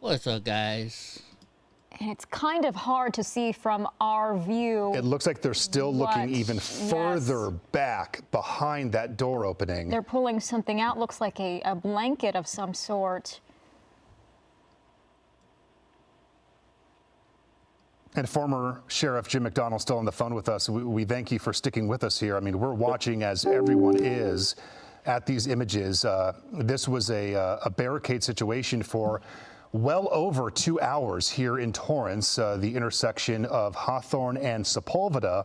What's up, guys? And it's kind of hard to see from our view. It looks like they're still looking even further back behind that door opening. They're pulling something out, looks like a blanket of some sort. And former Sheriff Jim McDonald still on the phone with us. We thank you for sticking with us here. I mean, we're watching as everyone is at these images. This was a barricade situation for well over 2 hours here in Torrance, the intersection of Hawthorne and Sepulveda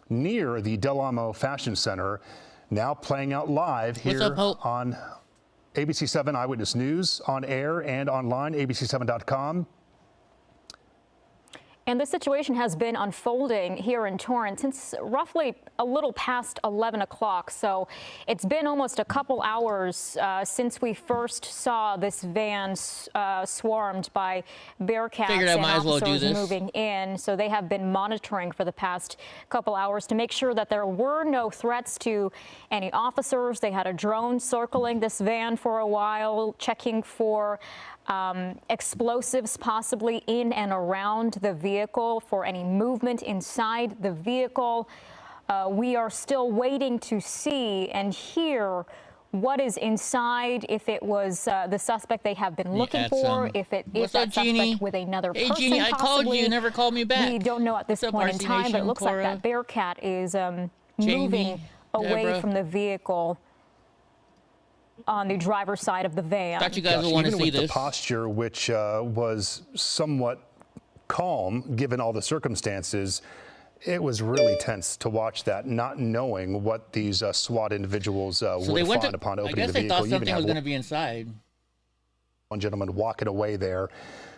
near the Del Amo Fashion Center, now playing out live here on ABC 7 Eyewitness News, on air and online, abc7.com. And the situation has been unfolding here in Torrance since roughly a little past 11 o'clock. So it's been almost a couple hours since we first saw this van swarmed by Bearcats and officers moving in. So they have been monitoring for the past couple hours to make sure that there were no threats to any officers. They had a drone circling this van for a while, checking for explosives possibly in and around the vehicle, for any movement inside the vehicle. We are still waiting to see and hear what is inside, if it was the suspect they have been looking for, if it is that suspect with another person. Jeannie, I called you, never called me back. We don't know at this point in time, but it looks like that Bearcat is moving away from the vehicle on the driver's side of the van. Thought you guys would want to see this. The posture, which was somewhat calm given all the circumstances, it was really tense to watch that, not knowing what these SWAT individuals would find upon opening the vehicle. I guess they thought something was going to be inside. One gentleman walking away there.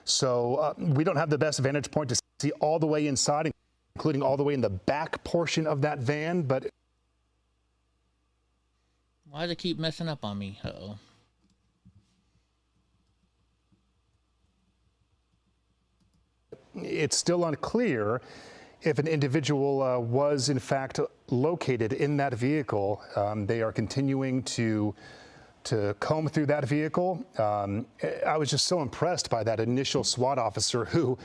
So we don't have the best vantage point to see all the way inside, including all the way in the back portion of that van, but why does it keep messing up on me? Uh-oh. It's still unclear if an individual was in fact located in that vehicle. They are continuing to comb through that vehicle. I was just so impressed by that initial SWAT officer who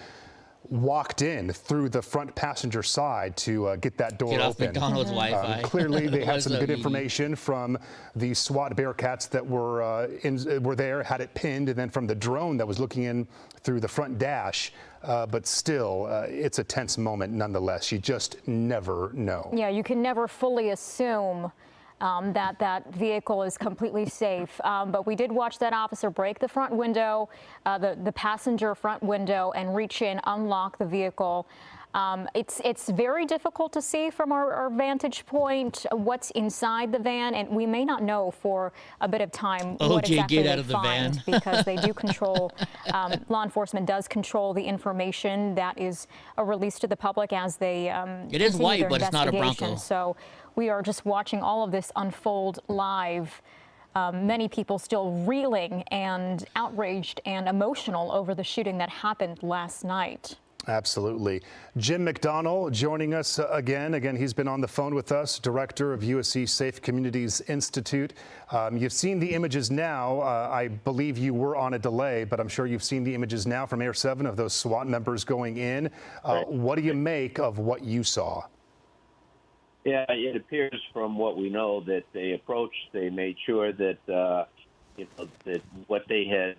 walked in through the front passenger side to get that door open. McDonald's Wi-Fi. Clearly, they had some good information from the SWAT Bearcats that were there, had it pinned, and then from the drone that was looking in through the front dash. But still, it's a tense moment nonetheless. You just never know. Yeah, you can never fully assume that vehicle is completely safe. But we did watch that officer break the front window, the passenger front window, and reach in, unlock the vehicle. It's very difficult to see from our vantage point what's inside the van, and we may not know for a bit of time what exactly they find, because they do control, law enforcement does control the information that is released to the public as they it is white, but it's not a Bronco. So we are just watching all of this unfold live. Many people still reeling and outraged and emotional over the shooting that happened last night. Absolutely. Jim McDonald joining us again. He's been on the phone with us, director of USC Safe Communities Institute. You've seen the images now. I believe you were on a delay, but I'm sure you've seen the images now from Air 7 of those SWAT members going in. What do you make of what you saw? Yeah, it appears from what we know that they approached, they made sure that, that what they had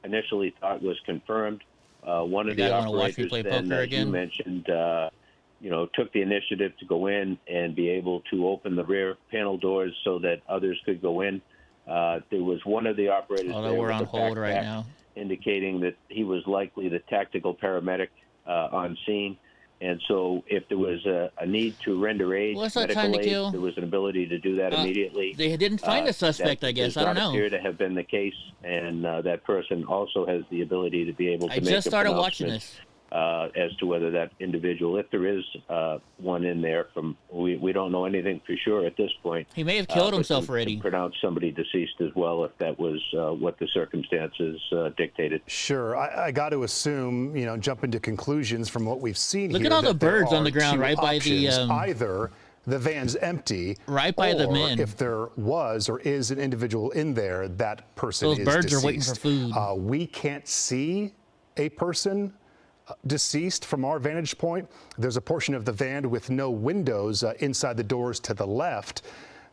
initially thought was confirmed. One of the operators then, as you mentioned, took the initiative to go in and be able to open the rear panel doors so that others could go in. There was one of the operators there we're on hold right now, indicating that he was likely the tactical paramedic on scene. And so if there was a need to render aid, medical aid, there was an ability to do that immediately. They didn't find a suspect, I guess. I don't know. Does not appear to have been the case, and that person also has the ability to be able to make a pronouncement. I just started watching this. As to whether that individual, if there is one in there, we don't know anything for sure at this point. He may have killed himself already. Pronounce somebody deceased as well, if that was what the circumstances dictated. Sure, I got to assume, jump into conclusions from what we've seen. Look at all the birds on the ground right by the. Either the van's empty, right by the men. If there was or is an individual in there, that person is deceased. Those birds are waiting for food. We can't see a person deceased from our vantage point. There's a portion of the van with no windows inside the doors to the left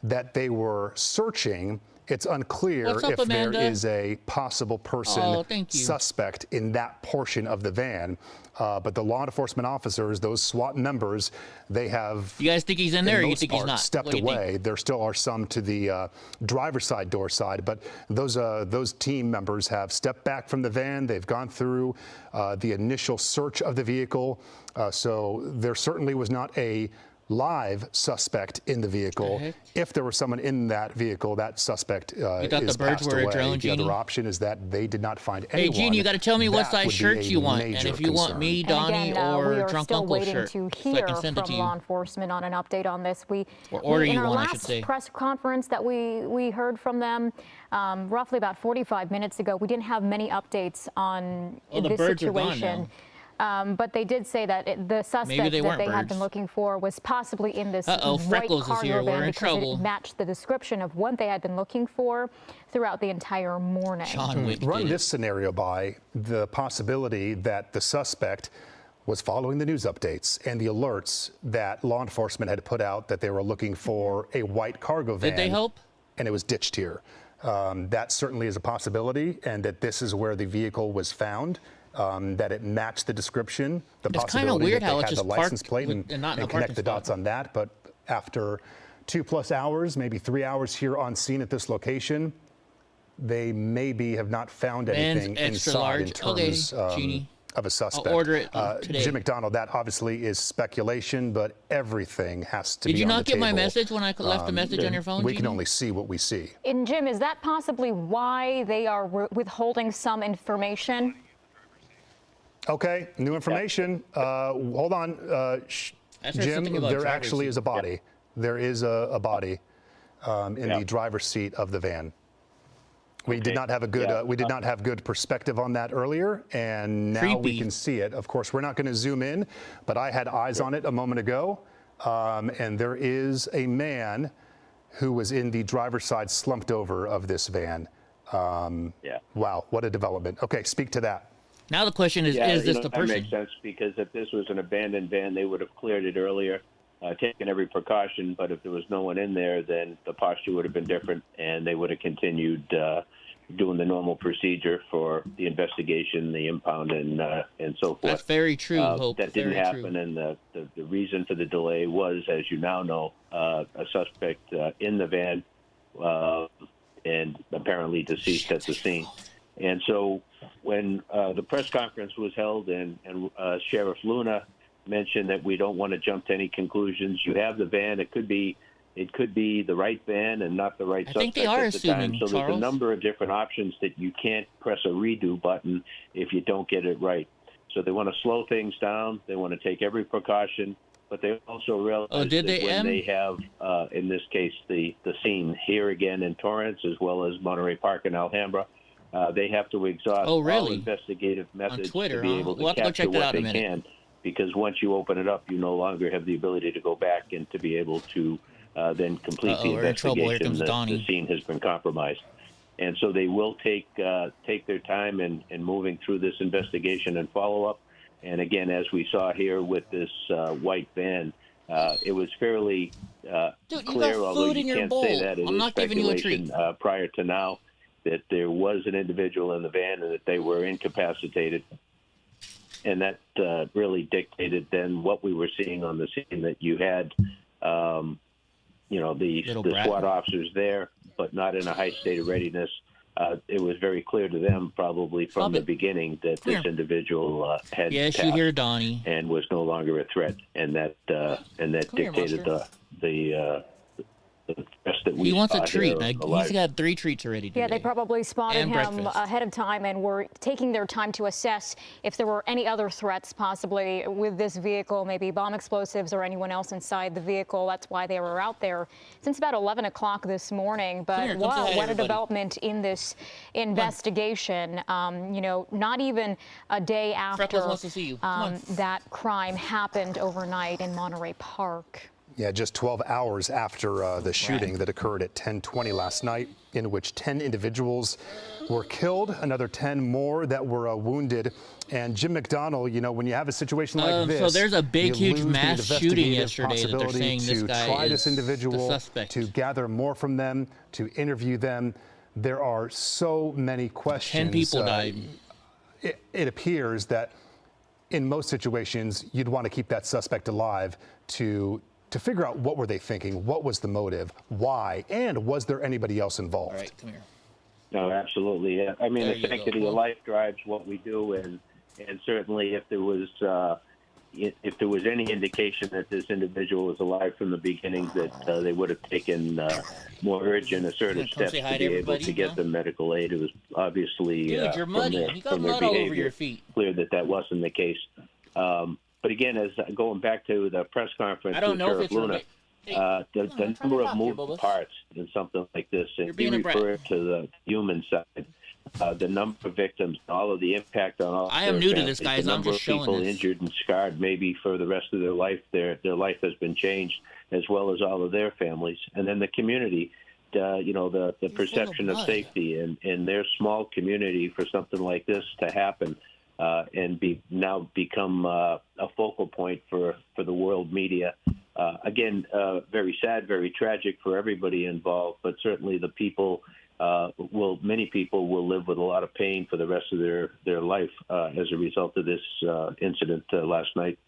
that they were searching. It's unclear What's up, if Amanda? there is a possible person thank you. suspect in that portion of the van. But the law enforcement officers, those SWAT members, they have, You guys think he's in there, or you think he's not? stepped What do you think? away. There still are some to the driver's side door side, but those team members have stepped back from the van. They've gone through the initial search of the vehicle. So there certainly was not a live suspect in the vehicle. If there was someone in that vehicle, that suspect You thought is the birds passed were a away. drone, The Jeannie? other option is that they did not find Hey, anyone. Gene, you got to tell me what That size would be shirts a you want, and major if you want concern. me, And Donnie, again, we or are Drunk still Uncle waiting shirt, to so I hear can send it from to you. law enforcement on an update on this. Or order in you our one, I should last say. press conference that we heard from them roughly about 45 minutes ago, we didn't have many updates on Oh, the this birds are gone situation. But they did say that the suspect they that weren't they had birds. been looking for was possibly in this Uh-oh, white Freckles is cargo here. van We're in because trouble. it matched the description of what they had been looking for throughout the entire morning. John Wick Run did this scenario by the possibility that the suspect was following the news updates and the alerts that law enforcement had put out that they were looking for a white cargo van. Did they help? And it was ditched here. That certainly is a possibility, and that this is where the vehicle was found. That it matched the description, the It's kinda possibility weird that how they it's had the just license parked plate and not in a connect parking the dots spot. on that. But after 2+ hours, maybe 3 hours here on scene at this location, they maybe have not found Men's anything extra inside large. in terms Okay, Jeannie. of a suspect. order it today. Jim McDonald, that obviously is speculation, but everything has to Did be you on not the get my table. message when I left a message on your phone, We can Jeannie? only see what we see. And Jim, is that possibly why they are withholding some information? Okay, new information. Hold on, I heard Jim. something about There driver's actually seat. is a body. There is a body in the driver's seat of the van. We did not have a good we did not have good perspective on that earlier, and now we Creepy. can see it. Of course, we're not going to zoom in, but I had eyes on it a moment ago, and there is a man who was in the driver's side, slumped over of this van. Wow, what a development. Okay, speak to that. Now the question is this the That person? makes sense, because if this was an abandoned van, they would have cleared it earlier, taken every precaution. But if there was no one in there, then the posture would have been different, and they would have continued doing the normal procedure for the investigation, the impound, and so forth. That's very true, Hope. That didn't Very happen, true. and the reason for the delay was, as you now know, a suspect in the van and apparently deceased at the scene. And so when the press conference was held and Sheriff Luna mentioned that we don't want to jump to any conclusions, you have the van. It could be the right van and not the right suspect think they are at the time. assuming, So there's a Charles. number of different options that you can't press a redo button if you don't get it right. So they want to slow things down. They want to take every precaution, but they also realize did that they, when Em? they have, in this case, the scene here again in Torrance, as well as Monterey Park and Alhambra, they have to exhaust all really? investigative methods Twitter, to be huh? able to We'll have to go capture check that what out in they a minute. can. Because once you open it up, you no longer have the ability to go back and to be able to then complete the we're in trouble. Here investigation. comes Donnie. The scene has been compromised. And so they will take their time in moving through this investigation and follow-up. And again, as we saw here with this white van, it was fairly Dude, you clear, got although food you in your can't bowl. say that. It I'm is not giving you a treat. speculation prior to now that there was an individual in the van and that they were incapacitated. And that really dictated then what we were seeing on the scene, that you had, the SWAT officers there, but not in a high state of readiness. It was very clear to them, probably from the beginning, that this individual had Yes, you passed hear Donnie. and was no longer a threat, and that dictated the rest that we He wants a saw treat. here Now, alive. he's got 3 treats already today. Yeah, they probably spotted And him breakfast. ahead of time and were taking their time to assess if there were any other threats possibly with this vehicle, maybe bomb explosives or anyone else inside the vehicle. That's why they were out there since about 11 o'clock this morning. But here, come wow, say hi, what a everybody. development in this investigation. Not even a day after Freckles wants to see you. Come on. that crime happened overnight in Monterey Park. Yeah, just 12 hours after the shooting that occurred at 10:20 last night, in which 10 individuals were killed, another 10 more that were wounded. And Jim McDonnell, you know, when you have a situation like this, so there's a big, you huge lose the mass shooting investigative yesterday that they're saying this to guy try is this individual, the suspect. to gather more from them, to interview them. There are so many questions. 10 people died. It appears that in most situations, you'd want to keep that suspect alive to figure out what were they thinking, what was the motive, why, and was there anybody else involved? All right, come here. No, absolutely. Yeah. I mean, There the you sanctity go. of life drives what we do, and certainly if there was any indication that this individual was alive from the beginning, that they would have taken more urgent, assertive Come steps say to hi be to able everybody, to get them medical aid. It was obviously Dude, you're muddy. You got from their mud all over behavior your feet. clear that that wasn't the case. But again, as going back to the press conference I don't with know if Sheriff it's Luna, the number of moving Bubba. parts in something like this, and You're he being a brat. referred to the human side, the number of victims, all of the impact on all. I am their new to this, families, guys. The I'm number just of showing people this. injured and scarred, maybe for the rest of their life. Their life has been changed, as well as all of their families, and then the community. The perception of blood. safety in their small community for something like this to happen. And now become a focal point for the world media. Again, very sad, very tragic for everybody involved, but certainly the people many people will live with a lot of pain for the rest of their life as a result of this incident last night.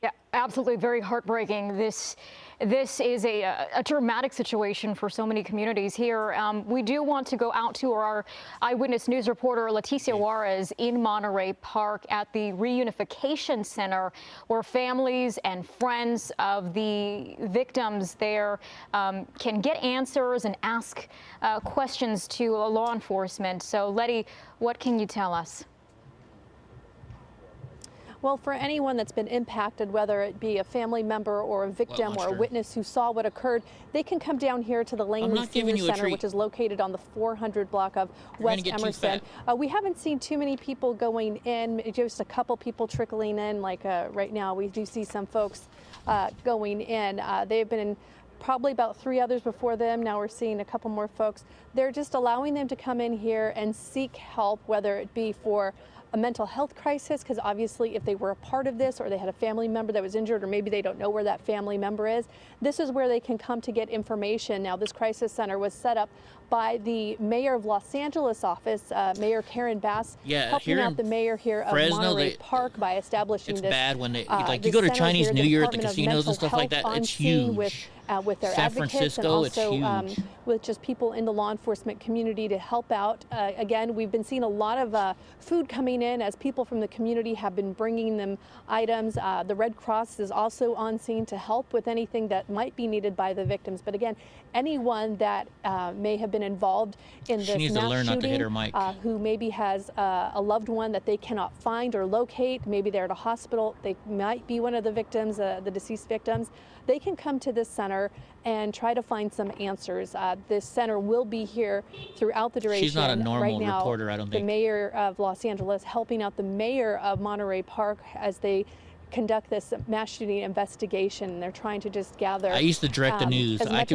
Yeah, absolutely, very heartbreaking. This is a dramatic situation for so many communities here. We do want to go out to our Eyewitness News reporter, Leticia Juarez, in Monterey Park at the Reunification Center, where families and friends of the victims there can get answers and ask questions to law enforcement. So, Letty, what can you tell us? Well, for anyone that's been impacted, whether it be a family member or a victim or a witness who saw what occurred, they can come down here to the Langley Senior Center, which is located on the 400 block of West Emerson. We haven't seen too many people going in, just a couple people trickling in. Like right now, we do see some folks going in. They've been in probably about 3 others before them. Now we're seeing a couple more folks. They're just allowing them to come in here and seek help, whether it be for a mental health crisis, because obviously if they were a part of this or they had a family member that was injured, or maybe they don't know where that family member is, this is where they can come to get information. Now, this crisis center was set up by the mayor of Los Angeles office, Mayor Karen Bass, helping out the mayor here of Fresno, Monterey Park by establishing it's this. bad when they like you go to Chinese New Year at the casinos and stuff like that. It's huge. With their San advocates Francisco, and also it's huge. with just people in the law enforcement community to help out. Again, we've been seeing a lot of food coming in as people from the community have been bringing them items. The Red Cross is also on scene to help with anything that might be needed by the victims. But again, anyone that may have been involved in this mass shooting, who maybe has a loved one that they cannot find or locate, maybe they're at a hospital, they might be one of the victims, the deceased victims, they can come to this center and try to find some answers. This center will be here throughout the duration. She's not a normal right now, reporter, I don't think. The mayor of Los Angeles helping out the mayor of Monterey Park as they conduct this mass shooting investigation. They're trying to just gather. I used to direct the news. I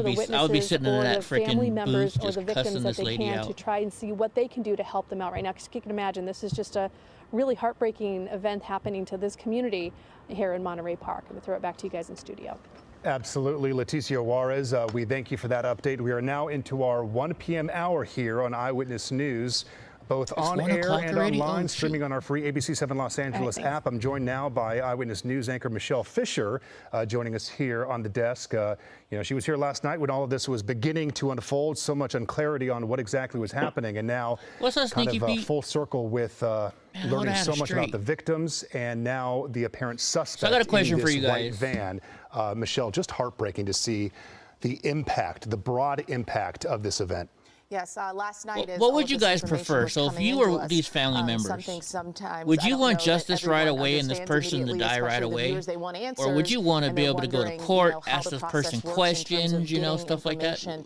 would be sitting in that freaking booth just cussing this lady out. To try and see what they can do to help them out right now. Because you can imagine this is just a really heartbreaking event happening to this community here in Monterey Park. I'm going to throw it back to you guys in studio. Absolutely, Leticia Juarez. We thank you for that update. We are now into our 1 p.m. hour here on Eyewitness News, both on air and online, streaming on our free ABC 7 Los Angeles app. I'm joined now by Eyewitness News anchor Michelle Fisher, joining us here on the desk. She was here last night when all of this was beginning to unfold, so much unclarity on what exactly was happening, and now kind of full circle with learning so much about the victims and now the apparent suspect. So I got a question in this for you white guys. van. Michelle, just heartbreaking to see the impact, the broad impact of this event. Yes, last night. What would you guys prefer? So if you were these family members, would you want justice right away and this person to die right away? Or would you want to be able to go to court, ask this person questions, stuff like that?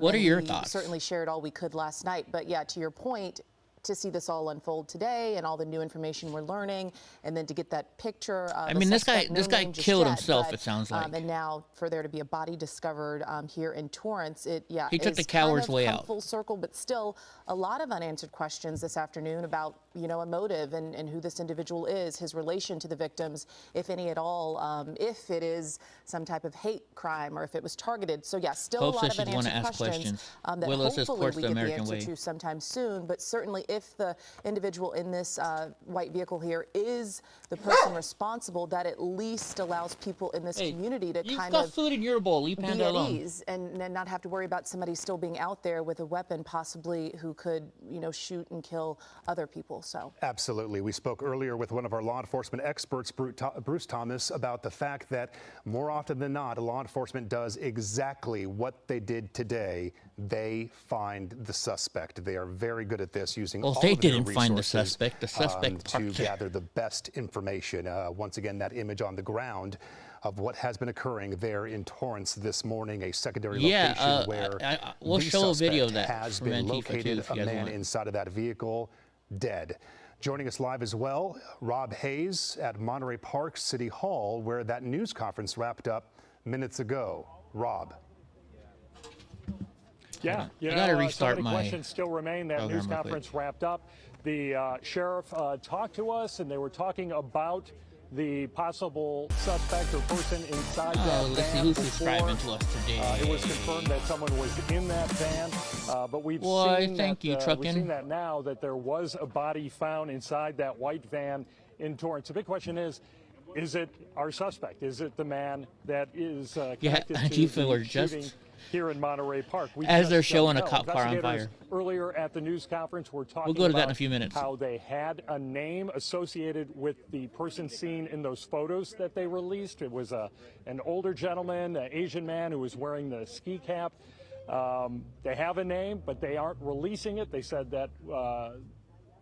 What are your thoughts? Certainly shared all we could last night. But yeah, to your point, to see this all unfold today and all the new information we're learning, and then to get that picture of I mean, this guy killed himself, it sounds like. And now for there to be a body discovered here in Torrance, he took the coward's way out. Full circle, but still a lot of unanswered questions this afternoon about, you know, a motive and who this individual is, his relation to the victims, if any at all, if it is some type of hate crime or if it was targeted. So yeah, still a lot of unanswered questions that hopefully we get the answer to sometime soon. But certainly if the individual in this white vehicle here is the person responsible, that at least allows people in this community to kind of food in your bowl. Be at ease and not have to worry about somebody still being out there with a weapon, possibly who could, you know, shoot and kill other people. So absolutely. We spoke earlier with one of our law enforcement experts, Bruce Thomas, about the fact that more often than not, law enforcement does exactly what they did today. They find the suspect. They are very good at this, using all of their resources. They didn't find the suspect. The suspect to gather the best information. Once again, that image on the ground of what has been occurring there in Torrance this morning, a secondary location where we'll show a video of that has been located, a man inside of that vehicle, dead. Joining us live as well, Rob Hayes at Monterey Park City Hall, where that news conference wrapped up minutes ago. Rob. Yeah, I gotta restart so many my questions still remain. That news conference wrapped up. The sheriff talked to us, and they were talking about the possible suspect or person inside that van. Let's see who's subscribing to us today. It was confirmed that someone was in that van, but we've seen that now, that there was a body found inside that white van in Torrance. The big question is it our suspect? Is it the man that is connected to the shooting here in Monterey Park? As they're showing a cop car on fire. Earlier at the news conference, we're talking we'll go to that in about a few minutes. How they had a name associated with the person seen in those photos that they released. It was an older gentleman, an Asian man who was wearing the ski cap. They have a name, but they aren't releasing it. They said that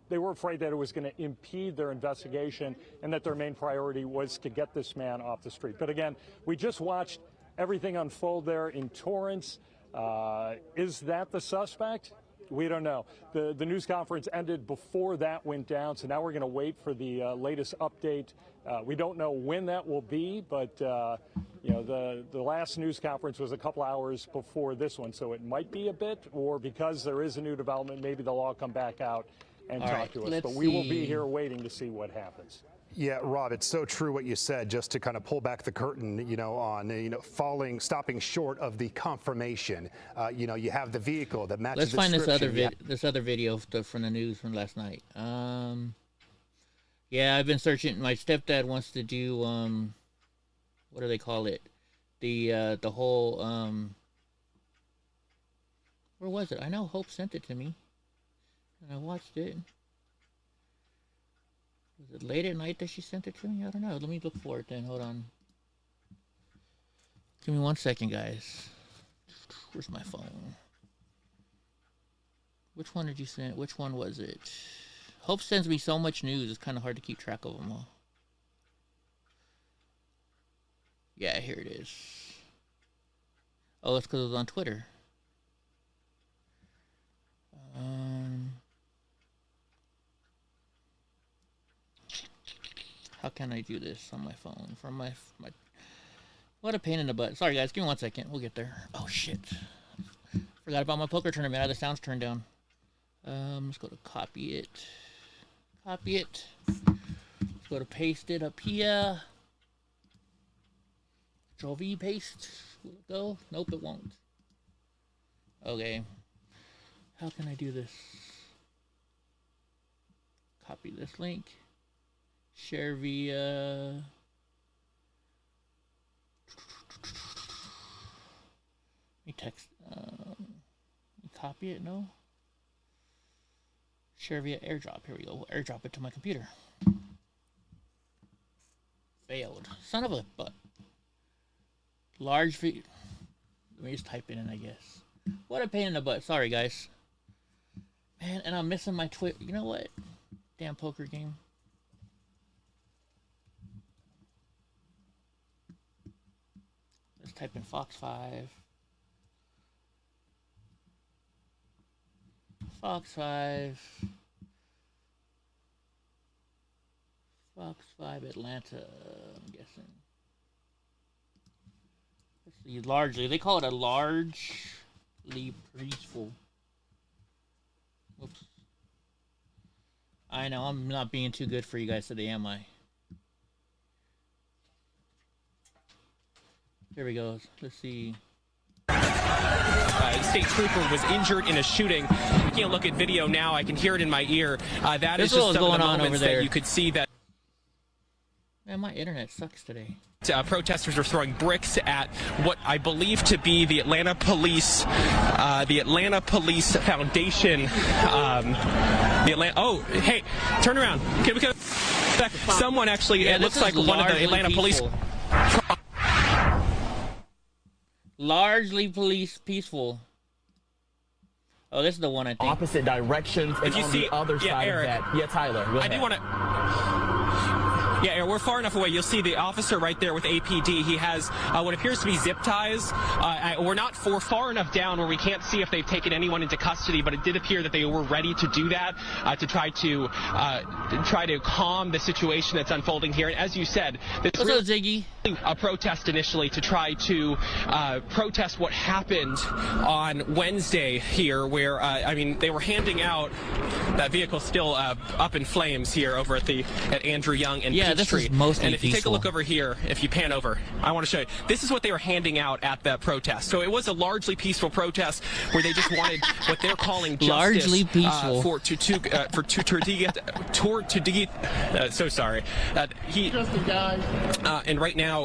they were afraid that it was going to impede their investigation and that their main priority was to get this man off the street. But again, we just watched everything unfold there in Torrance. Is that the suspect? We don't know. The news conference ended before that went down, so now we're going to wait for the latest update. We don't know when that will be, but you know, the last news conference was a couple hours before this one, so it might be a bit, or because there is a new development, maybe they'll all come back out and talk to us. But we will be here waiting to see what happens. Yeah, Rob, it's so true what you said, just to kind of pull back the curtain, you know, on, you know, stopping short of the confirmation. You know, you have the vehicle that matches the description. Let's find this other video from the news from last night. Yeah, I've been searching. My stepdad wants to do, what do they call it? The whole, where was it? I know Hope sent it to me, and I watched it. Was it late at night that she sent it to me? I don't know. Let me look for it then. Hold on. Give me 1 second, guys. Where's my phone? Which one did you send? Which one was it? Hope sends me so much news. It's kind of hard to keep track of them all. Yeah, here it is. Oh, it's because it was on Twitter. How can I do this on my phone? From my what a pain in the butt. Sorry guys, give me 1 second. We'll get there. Oh shit. Forgot about my poker tournament. I had the sounds turned down. Let's go to copy it. Copy it. Let's go to paste it up here. Control V, paste. Will it go? Nope, it won't. Okay. How can I do this? Copy this link. Share via. Let me text. Copy it. No. Share via AirDrop. Here we go. We'll AirDrop it to my computer. Failed. Son of a butt. Large V. Let me just type it in, I guess. What a pain in the butt. Sorry, guys. Man, and I'm missing my Twitter. You know what? Damn poker game. Let's type in Fox 5. Fox 5. Fox 5 Atlanta, I'm guessing. Let's see, largely. They call it a largely peaceful. Whoops. I know, I'm not being too good for you guys today, am I? Here we go. Let's see. State trooper was injured in a shooting. I can't look at video now. I can hear it in my ear. That is just some of the moments that you could see that. Man, my internet sucks today. Protesters are throwing bricks at what I believe to be the Atlanta Police Foundation. Oh, hey, turn around. Can we go back? Someone actually, it looks like one of the Atlanta police. Largely peaceful. Oh, this is the one I think. Opposite directions. If you see the other side Eric, of that. Yeah, Tyler. I do want to. Yeah, Eric, we're far enough away. You'll see the officer right there with APD. He has what appears to be zip ties. We're not far enough down where we can't see if they've taken anyone into custody, but it did appear that they were ready to do that to try to calm the situation that's unfolding here. And as you said, this was Ziggy. A protest initially to try to protest what happened on Wednesday here, where I mean they were handing out that vehicle still up in flames here over at Andrew Young and Peachtree. And if you take a look over here, if you pan over, I want to show you. This is what they were handing out at the protest. So it was a largely peaceful protest where they just wanted what they're calling justice. Largely peaceful. So sorry. And right now,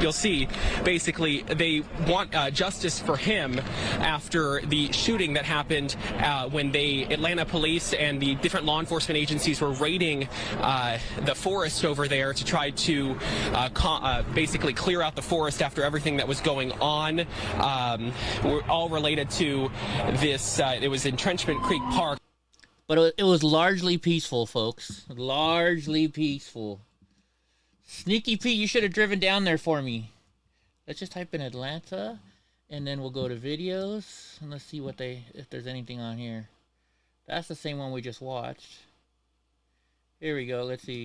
you'll see basically they want justice for him after the shooting that happened when Atlanta police and the different law enforcement agencies were raiding the forest over there to try to basically clear out the forest after everything that was going on. We're all related to this. It was Entrenchment Creek Park. But it was largely peaceful, folks. Largely peaceful. Sneaky Pete, you should have driven down there for me. Let's just type in Atlanta, and then we'll go to videos, and let's see if there's anything on here. That's the same one we just watched. Here we go. Let's see.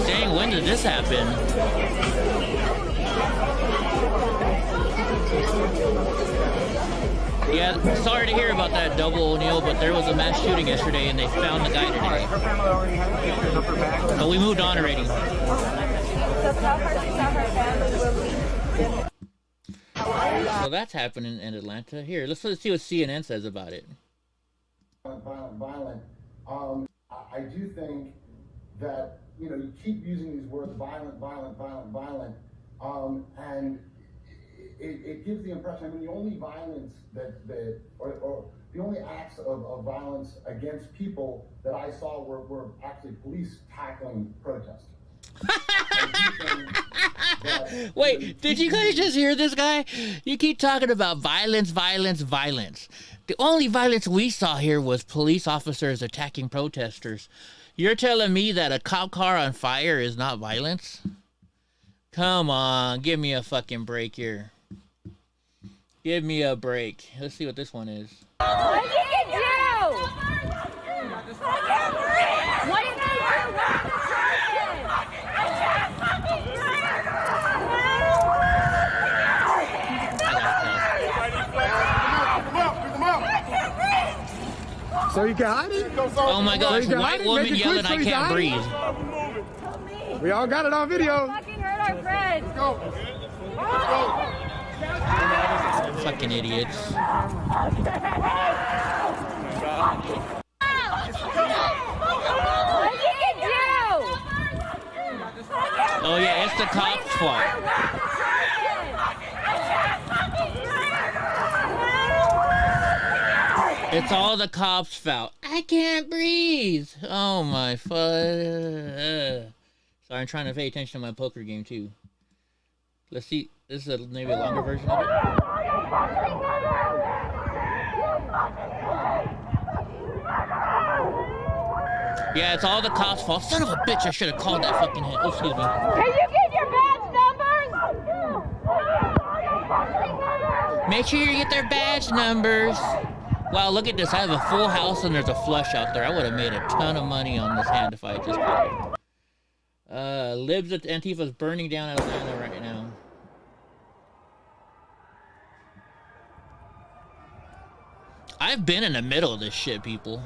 Dang, when did this happen? Yeah, sorry to hear about that, Double O'Neill, but there was a mass shooting yesterday and they found the guy today. But we moved on already. So that's happening in Atlanta. Here, let's see what CNN says about it. Violent. I do think that, you keep using these words, violent, and it gives the impression, the only violence or the only acts of violence against people that I saw were actually police tackling protesters. Wait, did you guys just hear this guy? You keep talking about violence. The only violence we saw here was police officers attacking protesters. You're telling me that a cop car on fire is not violence? Come on, give me a fucking break here. Give me a break. Let's see what this one is. What did you do? What did you do? So you got it? Oh my gosh, white woman yelling, I can't breathe. We all got it on video. Fucking hurt our friends. Let's go. Fucking idiots. What did you do? Oh yeah, it's the cops' fault. It's all the cops' fault. I can't breathe. Oh my fuck. Sorry, I'm trying to pay attention to my poker game too. Let's see. This is maybe a longer version of it. Yeah, it's all the cops' fault. Son of a bitch, I should have called that fucking hit. Oh, excuse me. Can you get your badge numbers? Make sure you get their badge numbers. Wow, look at this. I have a full house and there's a flush out there. I would have made a ton of money on this hand if I just played. Libs at Antifa's burning down Atlanta right now. I've been in the middle of this shit, people.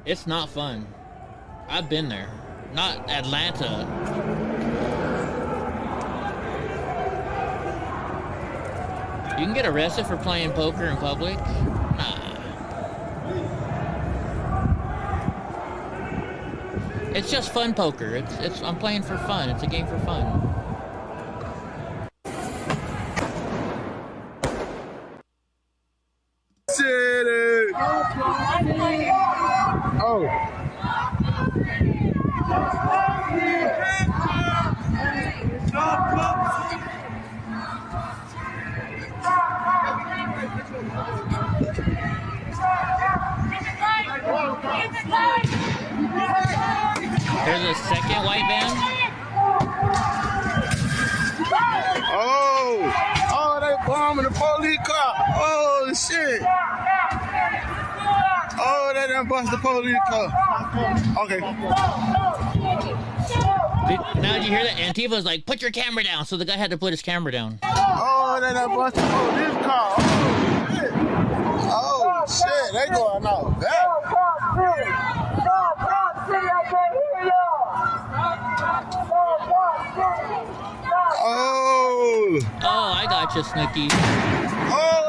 It's not fun. I've been there. Not Atlanta. You can get arrested for playing poker in public? Nah. It's just fun poker. I'm playing for fun. It's a game for fun. Oh. There's a second white van. Oh, they bombing the police car. Oh, shit. Oh, they done bust the police car. Okay. Now did you hear that? Antifa was like, put your camera down. So the guy had to put his camera down. Oh, they done bust the police car. Oh, shit. Oh, shit. They going out there. Oh. Oh, I got you, Snooki. Oh.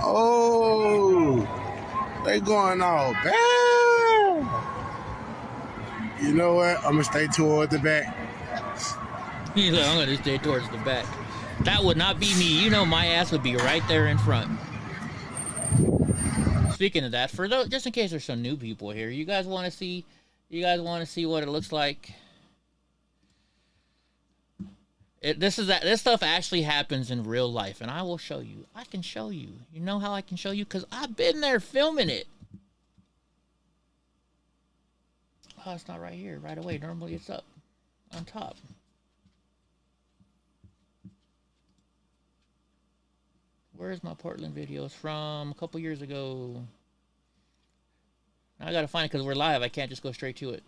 Oh, they going all bad. You know what? I'm gonna stay toward the back. He's like, I'm gonna stay towards the back. That would not be me. You know, my ass would be right there in front. Speaking of that, for those, just in case there's some new people here, you guys want to see? You guys want to see what it looks like? This stuff actually happens in real life, and I will show you. I can show you. You know how I can show you? Because I've been there filming it. Oh, it's not right here, right away. Normally it's up on top. Where's my Portland videos from a couple years ago? Now I gotta find it because we're live. I can't just go straight to it.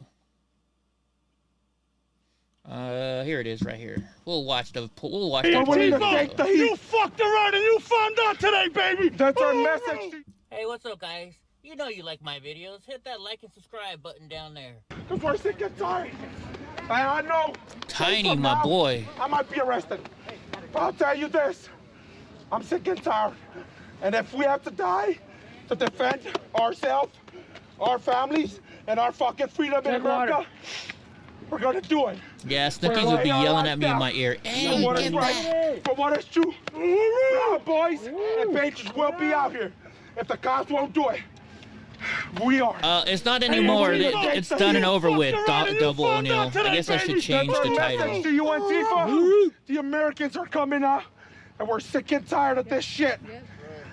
Here it is, right here. We'll watch the. We'll watch the. You fucked around and you found out today, baby. That's our message. Hey, what's up, guys? You know you like my videos. Hit that like and subscribe button down there. Cause we're sick and tired. I know. Tiny, my boy. I might be arrested, but I'll tell you this: I'm sick and tired. And if we have to die to defend ourselves, our families, and our fucking freedom in America, we're gonna do it. Yeah, Snookies would be yelling at me in my ear. Hey, get back. For what is true. Proud boys and patriots will be out here. If the cops won't do it, we are. It's not anymore. It's done and over with. Double O'Neill. I guess I should change the title. To you, Antifa. The Americans are coming out, and we're sick and tired of this shit.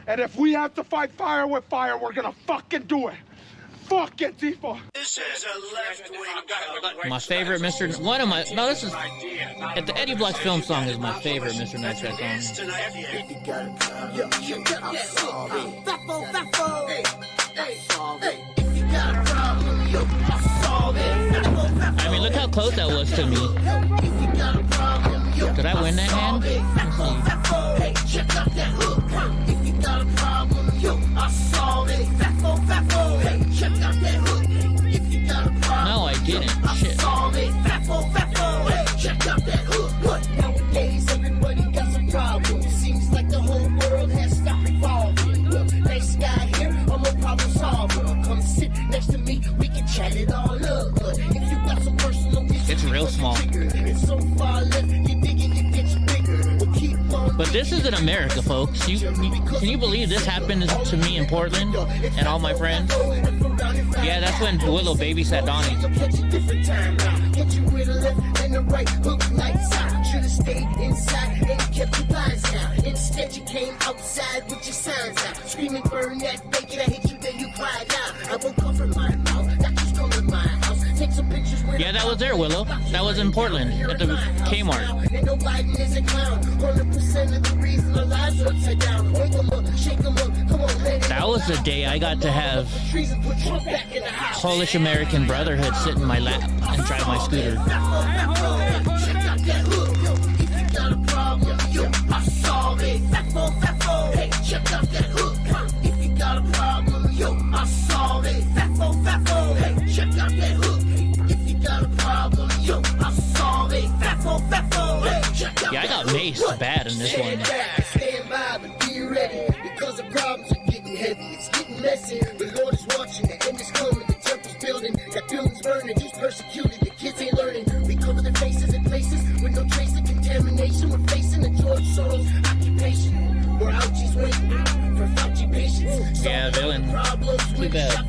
And if we have to fight fire with fire, we're gonna fucking do it. Fuck Antifa. This is a left-wing. My favorite Mr. One of my. No, this is. The Eddie Block film song is my favorite Mr. Nice Guy song. I mean, look how close that was to me. Did I win that hand? No, I didn't. Shit. Nowadays, everybody got some problems. Seems like the whole world has stopped evolving. Look, nice guy here, I'm a problem solver. Come sit next to me, we can chat it all up. But if you got some personal issues, it's real small. It's so far left, you digging, it gets bigger. We'll keep on. But this is in America, folks. Can you believe this happened to me in Portland and all my friends? Yeah, that's when Willow babysat Donnie. Hit you with a left and a right hook lights out. Should've stayed inside and kept your blinds down. Instead you came outside with your signs out. Screaming burn that bacon, I hit you then you cried out. Yeah, that was there, Willow. That was in Portland at the Kmart. That was the day I got to have Polish American Brotherhood sit in my lap and drive my scooter. Yeah, I got maced bad in this one. Stand by, but be ready, because the problems are getting heavy. It's getting messy. The Lord is watching, the end is coming. The temple's building, that building's burning. He's persecuted, the kids ain't learning. We cover their faces in places with no trace of contamination. We're facing the George Soros occupation. We're out just waiting for Fauci patience. Yeah, villain. Too bad.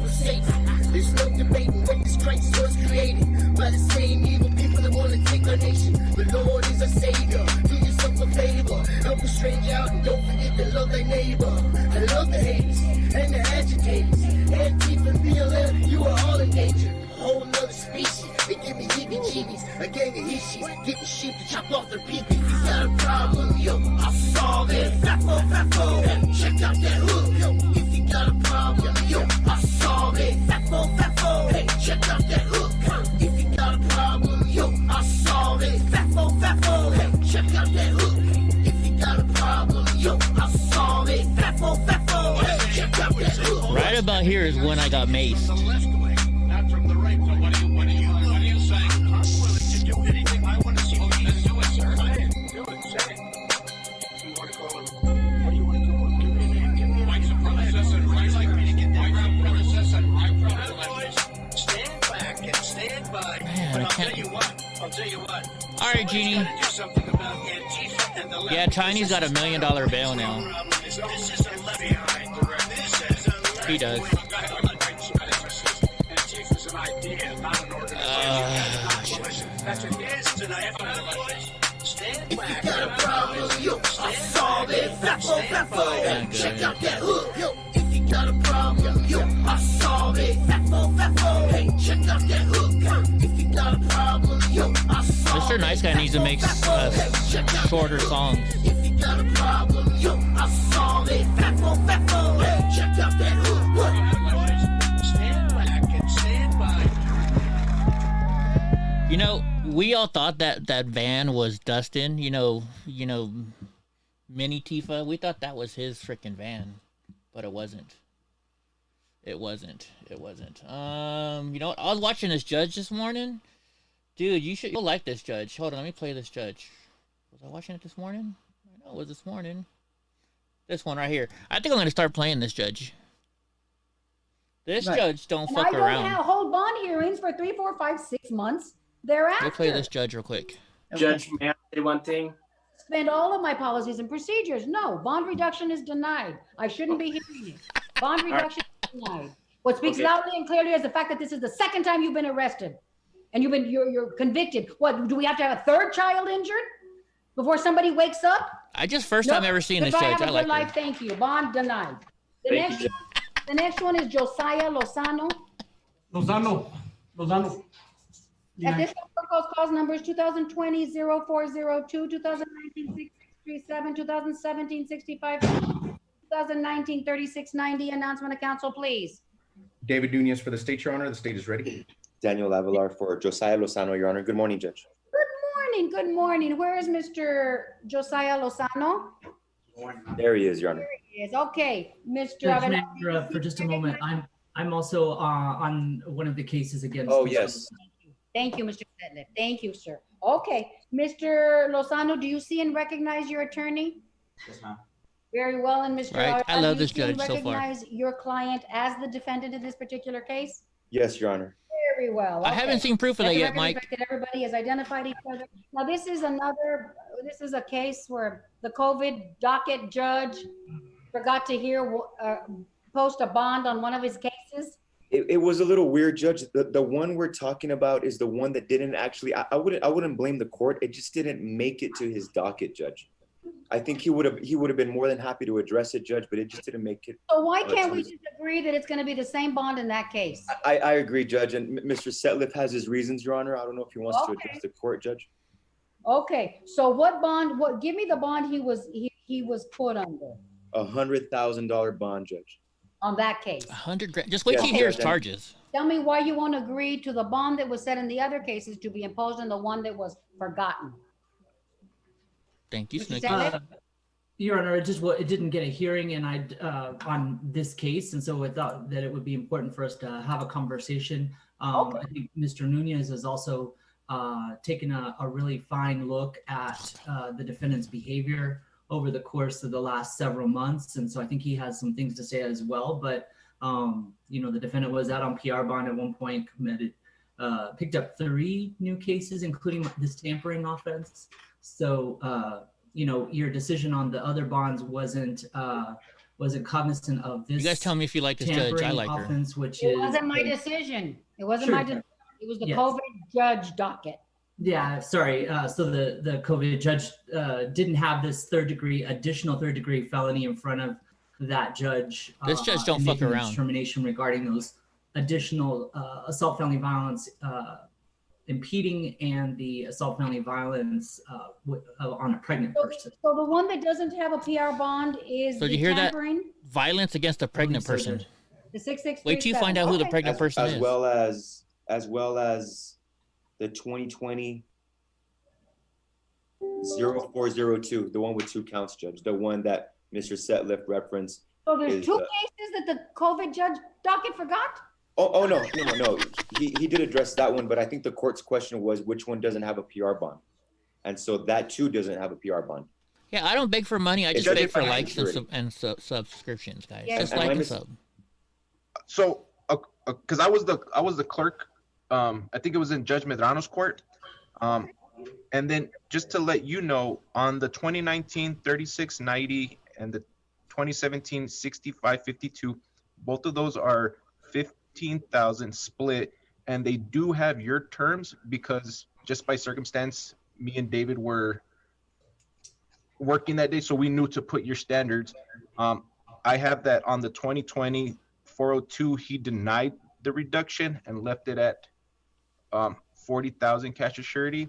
There's no debating what this crisis was created by the same evil people that want to take our nation. The Lord is our Savior. Do yourself a favor. Help a stranger out and don't forget to love thy neighbor. I love the haters and the agitators. Antifa and BLM, you are all in danger. A whole nother species. They give me heebie-jeebies. A gang of Hishis getting sheep to chop off their peepees. You got a problem, yo, I'll solve it. Fafo, fafo, hey, check out that hook, yo. If you got a problem, yo, I'll solve it. Fafo, fafo, hey, check out that hook. If you got a problem, yo, I'll solve it. Fafo, fafo, hey, check out that hook. If you got a problem, yo, I'll solve it. Fafo, fafo, hey, check out that hook. Right about here is when I got maced. All right, Jeannie. Yeah, Tiny's got $1 million bail now. He does. If you got a problem, yo, I'll solve it. Fafo, fafo, check out that hook, yo. If you got a problem, yo, I'll solve it. Fafo, fafo, hey, check out that hook. If you got a problem, yo, I'll solve it. Mr. Nice Guy needs to make shorter songs. If you got a problem, yo, I'll solve it. Fafo, fafo, hey, check out that hook. Stand back and stand by. You know, we all thought that van was Dustin, you know, Mini Tifa. We thought that was his freaking van, but it wasn't. It wasn't. You know what? I was watching this judge this morning. Dude, you'll like this judge. Hold on, let me play this judge. Was I watching it this morning? I know it was this morning. This one right here. I think I'm going to start playing this judge. This judge don't fuck around. I don't hold bond hearings for 3, 4, 5, 6 months thereafter. We'll play this judge real quick. Judge, may I say one thing? Suspend all of my policies and procedures. No, bond reduction is denied. I shouldn't be hearing it. Bond reduction is denied. What speaks loudly and clearly is the fact that this is the second time you've been arrested, and you're convicted. What, do we have to have a third child injured before somebody wakes up? I just first time ever seen this judge. I like it. Thank you. Bond denied. The next one is Josiah Lozano. Lozano. At this time, cause numbers 2020-0402, 2019-6637, 2017-65, 2019-3690. Announcement of council, please. David Nunez for the state, Your Honor. The state is ready. Daniel Avalar for Josiah Lozano, Your Honor. Good morning, Judge. Good morning. Where is Mr. Josiah Lozano? There he is, Your Honor. There he is. Okay, Mr. Judge, for just a moment, I'm also on one of the cases against. Oh, yes. Thank you, Mr. Sedliff. Thank you, sir. Okay, Mr. Lozano, do you see and recognize your attorney? Yes, ma'am. Very well, and Mr. Right. I love this judge so far. Recognize your client as the defendant in this particular case? Yes, Your Honor. Very well. Okay. I haven't seen proof of that yet, Mike. Everybody has identified each other. Now, this is a case where the COVID docket judge forgot to post a bond on one of his cases. It was a little weird, Judge. The one we're talking about is the one that didn't actually. I wouldn't blame the court. It just didn't make it to his docket, Judge. I think he would have been more than happy to address it, Judge, but it just didn't make it. So why can't we just agree that it's going to be the same bond in that case? I agree, Judge, and Mr. Setliff has his reasons, Your Honor. I don't know if he wants to address the court, Judge. Okay, so what bond? Give me the bond he was put under. $100,000 bond, Judge. On that case. 100 grand. Just wait till you hear his charges. Tell me why you won't agree to the bond that was set in the other cases to be imposed on the one that was forgotten. Thank you, Snooki. Your Honor, it didn't get a hearing, and on this case, and so I thought that it would be important for us to have a conversation. I think Mr. Nunez has also taken a really fine look at the defendant's behavior over the course of the last several months, and so I think he has some things to say as well. But the defendant was out on PR bond at one point, picked up 3 new cases, including this tampering offense. So your decision on the other bonds wasn't cognizant of this. You guys tell me if you like this judge. I like her. Offense, which it wasn't my decision. It wasn't my decision. It was the COVID judge docket. Yeah, sorry. So the COVID judge didn't have this additional third degree felony in front of that judge. This judge don't fuck around. Determination regarding those additional assault, felony violence, impeding, and the assault, felony violence on a pregnant person. So the one that doesn't have a PR bond is so the you hear tampering? That? Violence against a pregnant person. The 6637. Wait till you find out who the pregnant person is. As well as the 2020 0402, the one with 2 counts, Judge, the one that Mr. Setliff referenced. So there's 2 cases that the COVID judge docket forgot? Oh no. He did address that one, but I think the court's question was which one doesn't have a PR bond, and so that too doesn't have a PR bond. Yeah, I don't beg for money. I just beg for likes and subscriptions, guys. Yeah. Just like and sub. So, because I was the clerk. I think it was in Judge Medrano's court. And then just to let you know, on the 2019 3690 and the 2017 6552, both of those are 15,000 split, and they do have your terms because just by circumstance, me and David were working that day, so we knew to put your standards. I have that on the 2020 402, he denied the reduction and left it at 40,000 cash surety,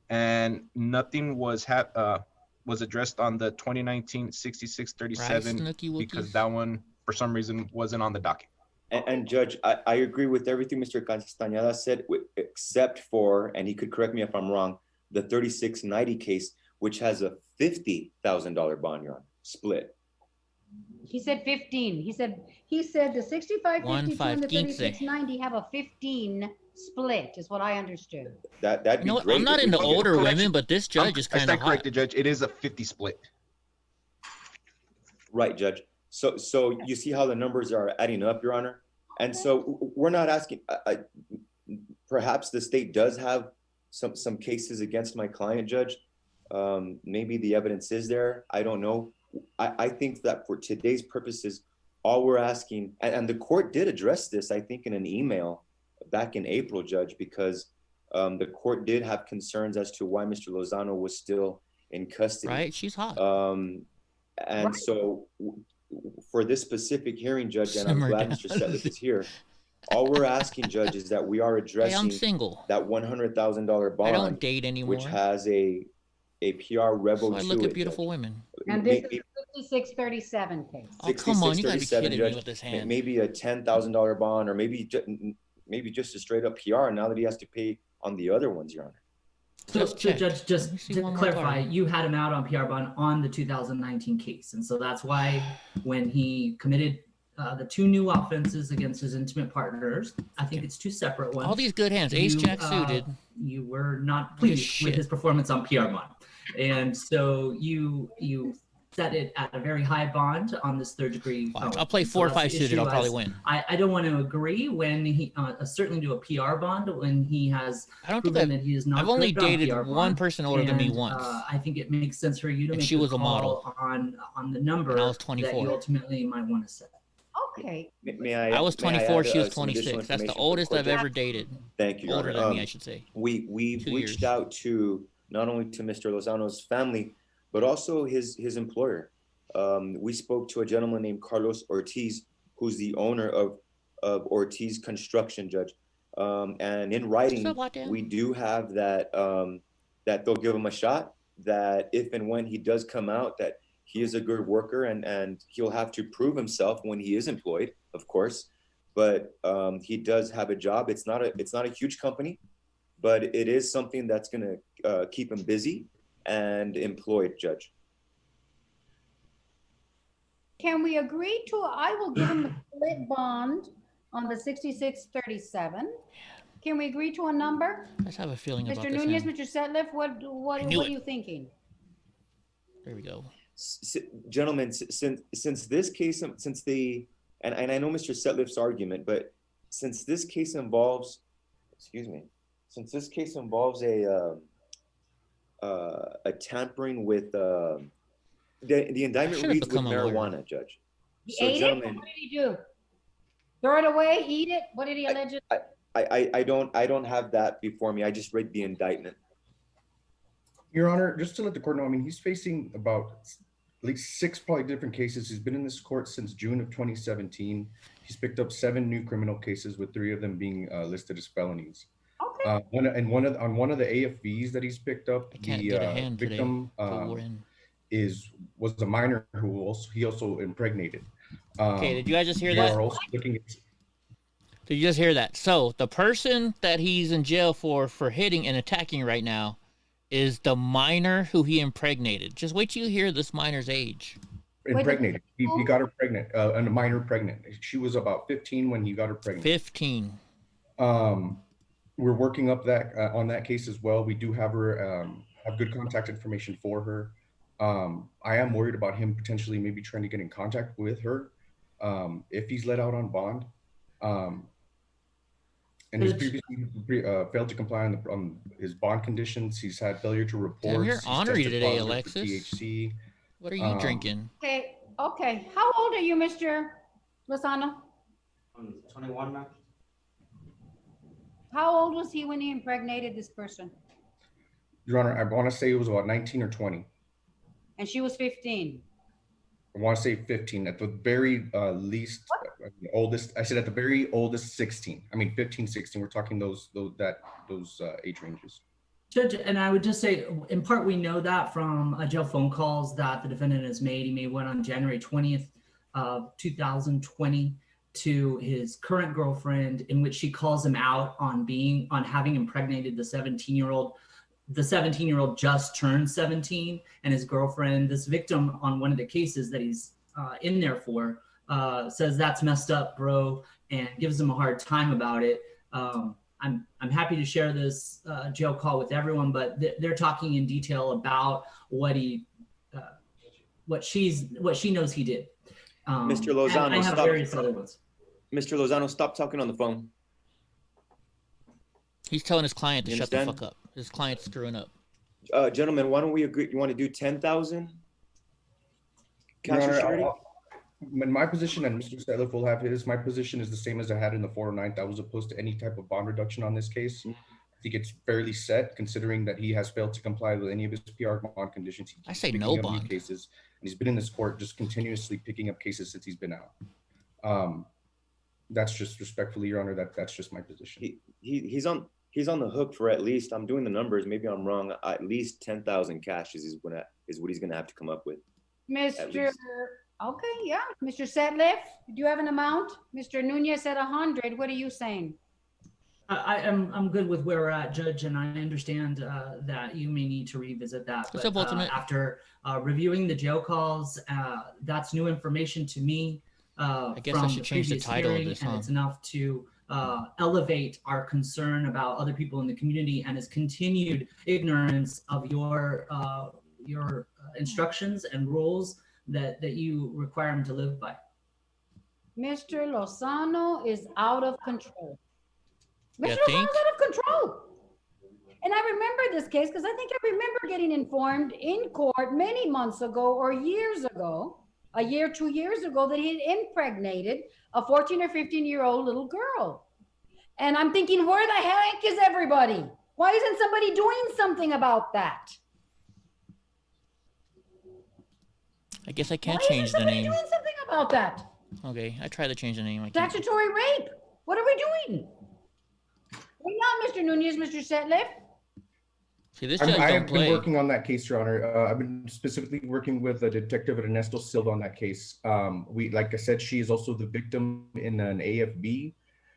and nothing was addressed on the 2019 6637 because that one for some reason wasn't on the docket. And Judge, I agree with everything Mr. Castañeda said, except for, and he could correct me if I'm wrong, the 3690 case, which has a $50,000 bond, Your Honor, split. He said 15. He said the 6552 and the 3690 have a 15 split, is what I understood. That'd be great. I'm not into older women, but this judge is kind of hot. Corrected, Judge. It is a 50 split. Right, Judge. So you see how the numbers are adding up, Your Honor? And so we're not asking, perhaps the state does have some cases against my client, Judge. Maybe the evidence is there. I don't know. I think that for today's purposes, all we're asking, and the court did address this, I think, in an email back in April, Judge, because the court did have concerns as to why Mr. Lozano was still in custody. Right, she's hot. And so for this specific hearing, Judge, and I'm glad Mr. Setliff is here, all we're asking, Judge, is that we are addressing I'm single. That $100,000 bond. I don't date anymore. Which has a PR rebel so I look at beautiful women. And this is a 5637 case. Oh, come on, you gotta be kidding me with this hand. Maybe a $10,000 bond, or maybe just a straight up PR now that he has to pay on the other ones, Your Honor. So Judge, just to clarify, you had him out on PR bond on the 2019 case. And so that's why when he committed the 2 new offenses against his intimate partners, I think it's 2 separate ones. All these good hands, ace jack suited. You were not pleased with his performance on PR bond. And so you set it at a very high bond on this 3rd degree. I'll play 4 or 5 suited. I'll probably win. I don't want to agree when he certainly do a PR bond when he has proven that he is not. I've only dated one person older than me once. I think it makes sense for you to make she was a model on the number I was 24. that you ultimately might want to set. Okay. I was 24. She was 26. That's the oldest I've ever dated. Thank you. Older than me, I should say. We've reached out to not only to Mr. Lozano's family, but also his employer. We spoke to a gentleman named Carlos Ortiz, who's the owner of Ortiz Construction, Judge. And in writing, we do have that that they'll give him a shot, that if and when he does come out, that he is a good worker, and he'll have to prove himself when he is employed, of course. But he does have a job. It's not a huge company, but it is something that's going to keep him busy and employed, Judge. Can we agree to, I will give him a split bond on the 6637. Can we agree to a number? I just have a feeling about Mr. this. Nunez, Mr. Setliff, what are you thinking? There we go. Gentlemen, since this case, and I know Mr. Setliff's argument, but since this case involves, since this case involves a tampering with the indictment reads with marijuana, Judge. He ate it? What did he do? Throw it away? Eat it? What did he allegedly? I don't have that before me. I just read the indictment. Your Honor, just to let the court know, I mean, he's facing about at least 6 probably different cases. He's been in this court since June of 2017. He's picked up 7 new criminal cases, with 3 of them being listed as felonies. Okay. On one of the AFVs that he's picked up, the victim was a minor who also impregnated. Okay, did you guys just hear that? Did you just hear that? So the person that he's in jail for hitting and attacking right now is the minor who he impregnated. Just wait till you hear this minor's age. Impregnated. He got her pregnant, and a minor pregnant. She was about 15 when he got her pregnant. 15. We're working up that on that case as well. We do have her have good contact information for her. I am worried about him potentially maybe trying to get in contact with her if he's let out on bond. And he's previously failed to comply on his bond conditions. He's had failure to report. Damn, you're ornery today, Alexis. THC. What are you drinking? Okay. How old are you, Mr. Lozano? I'm 21 now. How old was he when he impregnated this person? Your Honor, I want to say it was about 19 or 20. And she was 15. I want to say 15 at the very least, oldest. I said at the very oldest 16. I mean 15, 16. We're talking those age ranges. Judge, and I would just say, in part, we know that from jail phone calls that the defendant has made. He made one on January 20th of 2020 to his current girlfriend, in which she calls him out on having impregnated the 17-year-old. The 17-year-old just turned 17, and his girlfriend, this victim on one of the cases that he's in there for, says that's messed up, bro, and gives him a hard time about it. I'm happy to share this jail call with everyone, but they're talking in detail about what she knows he did. Mr. Lozano, stop. Mr. Lozano, stop talking on the phone. He's telling his client to shut the fuck up. His client's screwing up. Gentlemen, why don't we agree? You want to do 10,000? Cash or surety? In my position, and Mr. Setliff will have his, my position is the same as I had in the 409th. I was opposed to any type of bond reduction on this case. I think it's fairly set, considering that he has failed to comply with any of his PR bond conditions. I say no bond. Cases, and he's been in this court just continuously picking up cases since he's been out. That's just respectfully, Your Honor, that's just my position. He's on the hook for at least, I'm doing the numbers, maybe I'm wrong, at least 10,000 cash is what he's gonna have to come up with. Mr. Okay, yeah. Mr. Setliff, do you have an amount? Mr. Nunez said 100. What are you saying? I'm good with where we're at, Judge, and I understand that you may need to revisit that. What's up, Ultimate? After reviewing the jail calls, that's new information to me. I guess I should change the title of this, and it's enough to elevate our concern about other people in the community and his continued ignorance of your instructions and rules that you require him to live by. Mr. Lozano is out of control. Mr. Lozano's out of control. And I remember this case because I think I remember getting informed in court many months ago or years ago, a year, 2 years ago, that he had impregnated a 14 or 15-year-old little girl. And I'm thinking, where the heck is everybody? Why isn't somebody doing something about that? I guess I can't change the name. Doing something about that. Okay, I tried to change the name. I can't. Statutory rape. What are we doing? We're not Mr. Nunez, Mr. Setliff. See, this judge I don't have play. been working on that case, Your Honor. I've been specifically working with a detective Ernesto Silva on that case. Like I said, she is also the victim in an AFB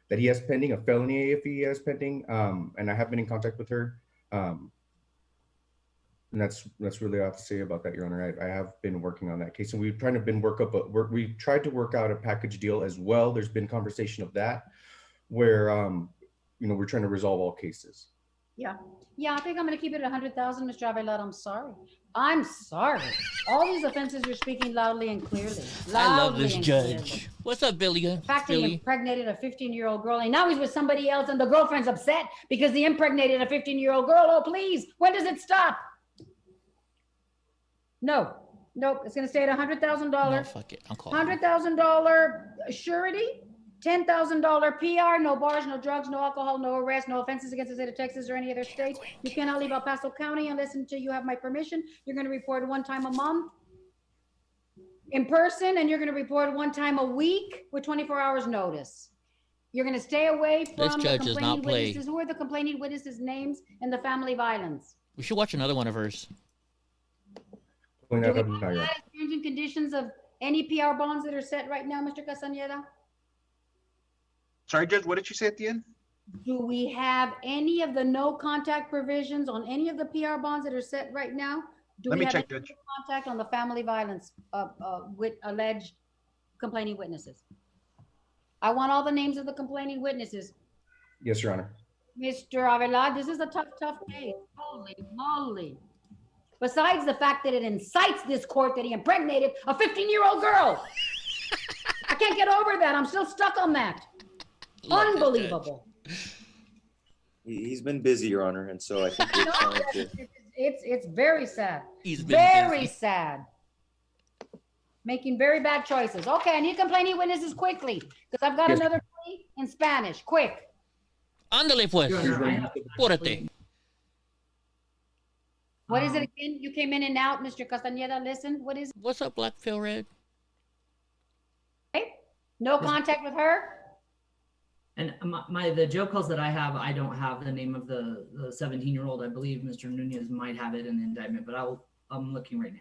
that he has pending, a felony AFB he has pending. And I have been in contact with her. And that's really all I have to say about that, Your Honor. I have been working on that case, and we've tried to work out a package deal as well. There's been conversation of that, where we're trying to resolve all cases. Yeah, I think I'm going to keep it at 100,000, Mr. Avellad. I'm sorry. All these offenses, you're speaking loudly and clearly. I love this judge. What's up, Billy? The fact that he impregnated a 15-year-old girl, and now he's with somebody else, and the girlfriend's upset because he impregnated a 15-year-old girl. Oh, please. When does it stop? No. Nope. It's going to stay at $100,000. No, fuck it. I'm calling. $100,000 surety. $10,000 PR, no bars, no drugs, no alcohol, no arrest, no offenses against the state of Texas or any other state. You cannot leave El Paso County unless until you have my permission. You're going to report one time a month in person, and you're going to report one time a week with 24 hours notice. You're going to stay away from the complaining witnesses. Who are the complaining witnesses' names in the family violence? We should watch another one of hers. Do we have terms and conditions of any PR bonds that are set right now, Mr. Castañeda? Sorry, Judge, what did you say at the end? Do we have any of the no contact provisions on any of the PR bonds that are set right now? Let me check, Judge. Contact on the family violence with alleged complaining witnesses? I want all the names of the complaining witnesses. Yes, Your Honor. Mr. Avellad, this is a tough case. Holy moly. Besides the fact that it incites this court that he impregnated a 15-year-old girl. I can't get over that. I'm still stuck on that. Unbelievable. He's been busy, Your Honor, and so I think we're trying to. It's very sad. He's been very busy. Sad. Making very bad choices. Okay, I need complaining witnesses quickly because I've got another plea in Spanish. Quick. Ándale pues. Púrate. What is it again? You came in and out, Mr. Castañeda. Listen, what is it? What's up, Black Phil Red? Okay. No contact with her. And the jail calls that I have, I don't have the name of the 17-year-old. I believe Mr. Nunez might have it in the indictment, but I'm looking right now.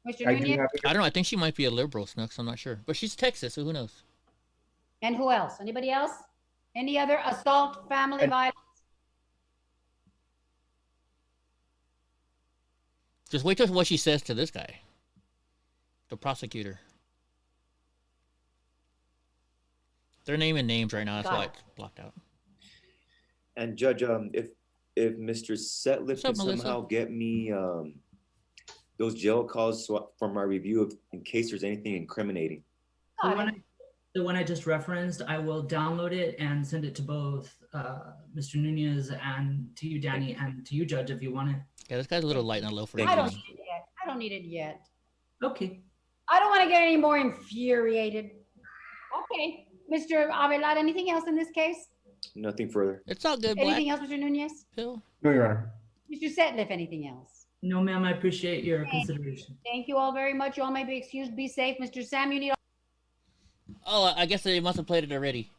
Mr. Nunez? I don't know. I think she might be a liberal, Snooks. I'm not sure. But she's Texas, so who knows? And who else? Anybody else? Any other assault, family violence? Just wait till what she says to this guy, the prosecutor. They're naming names right now. That's why it's blocked out. And Judge, if Mr. Setliff can somehow get me those jail calls for my review in case there's anything incriminating. The one I just referenced, I will download it and send it to both Mr. Nunez and to you, Danny, and to you, Judge, if you want it. Yeah, this guy's a little light and low for I don't need it yet. I don't need it yet. Okay. I don't want to get any more infuriated. Okay. Mr. Avellad, anything else in this case? Nothing further. It's all good, Anything else, Mr. Nunez? Phil? No, Your Honor. Mr. Setliff, anything else? No, ma'am, I appreciate your consideration. Thank you all very much. You all may be excused. Be safe. Mr. Sam, you need... Oh, I guess they must have played it already.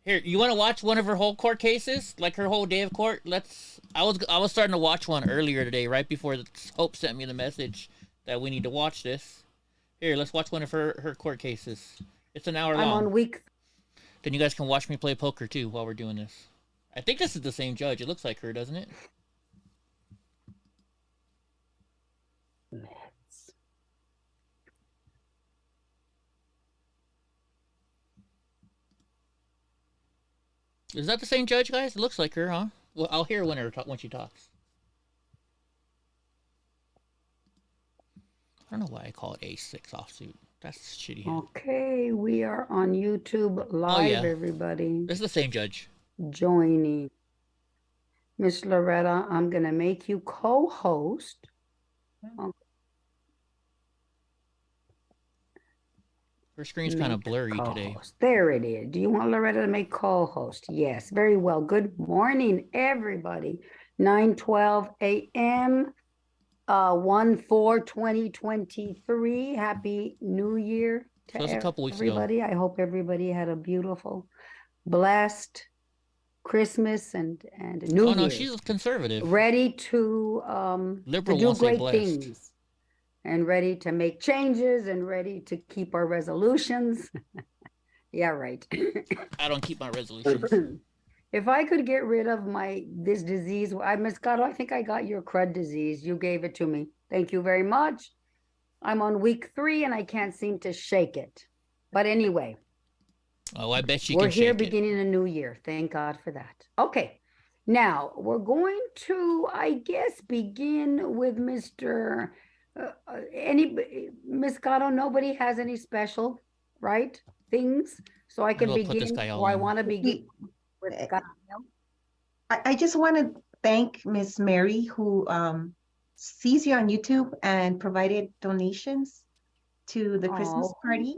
Here, you want to watch one of her whole court cases? Like her whole day of court? I was starting to watch one earlier today, right before Hope sent me the message that we need to watch this. Here, let's watch one of her court cases. It's an hour long. I'm on week. Then you guys can watch me play poker too while we're doing this. I think this is the same judge. It looks like her, doesn't it? Is that the same judge, guys? It looks like her, huh? Well, I'll hear when she talks. I don't know why I call it A6 offsuit. That's shitty. Okay, we are on YouTube live, everybody. This is the same judge. Joining. Miss Loretta, I'm going to make you co-host. Okay. Her screen's kind of blurry today. There it is. Do you want Loretta to make co-host? Yes, very well. Good morning, everybody. 9:12 a.m. 1/4/2023. Happy New Year to a couple weeks everybody. ago. I hope everybody had a beautiful, blessed Christmas and New Year. Oh no, she's conservative. Ready to Liberal do won't say great blessed. things, and ready to make changes, and ready to keep our resolutions. Yeah, right. I don't keep my resolutions. If I could get rid of this disease, Miss Gatto, I think I got your crud disease. You gave it to me. Thank you very much. I'm on week 3 and I can't seem to shake it. But anyway. Oh, I bet you we're can shake here it. beginning a new year. Thank God for that. Okay. Now we're going to, I guess, begin with Mr. Miss Gatto. Nobody has any special, right? Things. So I can begin, or I want to begin. I just want to thank Miss Mary, who sees you on YouTube and provided donations to the Christmas party.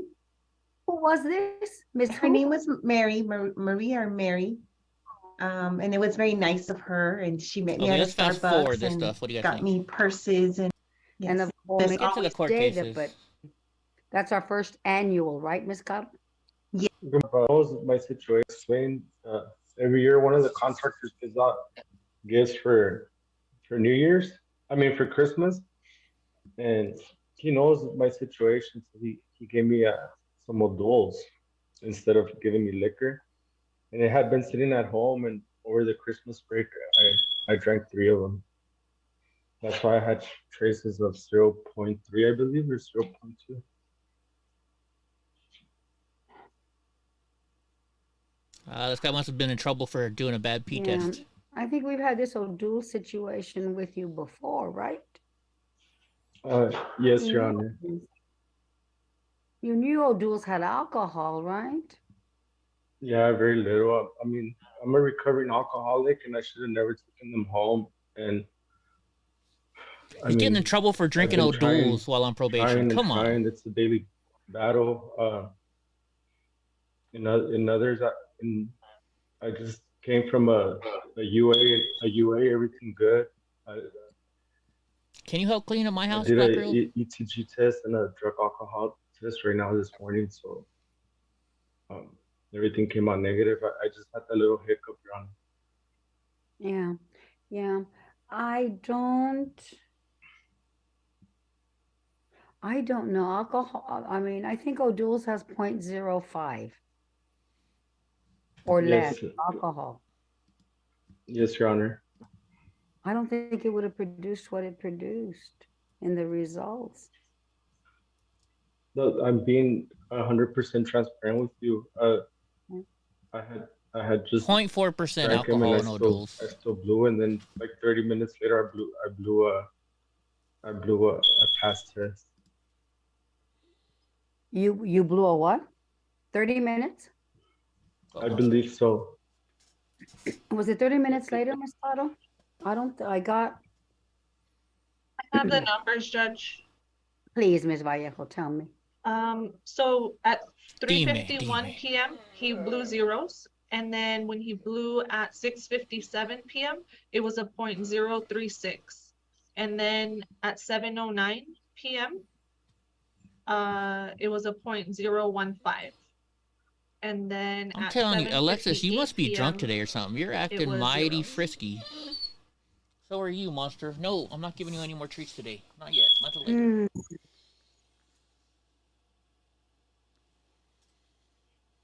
Who was this? Miss? Her name was Mary, Maria or Mary. And it was very nice of her. And she met me at a Starbucks and got me purses and and of course, get to the court cases. But that's our first annual, right, Miss Cobb? Yeah. That was my situation. Every year, one of the contractors gives out gifts for New Year's. I mean, for Christmas, and he knows my situation, so he gave me some O'Doul's instead of giving me liquor. And it had been sitting at home, and over the Christmas break, I drank 3 of them. That's why I had traces of 0.3, I believe, or 0.2. This guy must have been in trouble for doing a bad pee test. I think we've had this O'Doul situation with you before, right? Yes, Your Honor. You knew O'Doul's had alcohol, right? Yeah, very little. I mean, I'm a recovering alcoholic, and I should have never taken them home. And you're getting in trouble for drinking O'Doul's while on probation. Come on. It's a daily battle. In others, I just came from a UA, everything good. Can you help clean up my house? I did an ETG test and a drug alcohol test right now this morning, so everything came out negative. I just had that little hiccup, Your Honor. Yeah. I don't know. Alcohol, I mean, I think O'Doul's has 0.05 or less alcohol. Yes, Your Honor. I don't think it would have produced what it produced in the results. No, I'm being 100% transparent with you. I had just 0.4% alcohol in O'Doul's. I still blew, and then like 30 minutes later, I blew a pass test. You blew a what? 30 minutes? I believe so. Was it 30 minutes later, Ms. Otto? I have the numbers, Judge. Please, Ms. Vallejo, tell me. So at 3:51 p.m., he blew zeros. And then when he blew at 6:57 p.m., it was a 0.036. And then at 7:09 p.m., it was a 0.015. And then I'm telling you, Alexis, you must be drunk today or something. You're acting mighty frisky. So are you, monster. No, I'm not giving you any more treats today. Not yet. Not till later.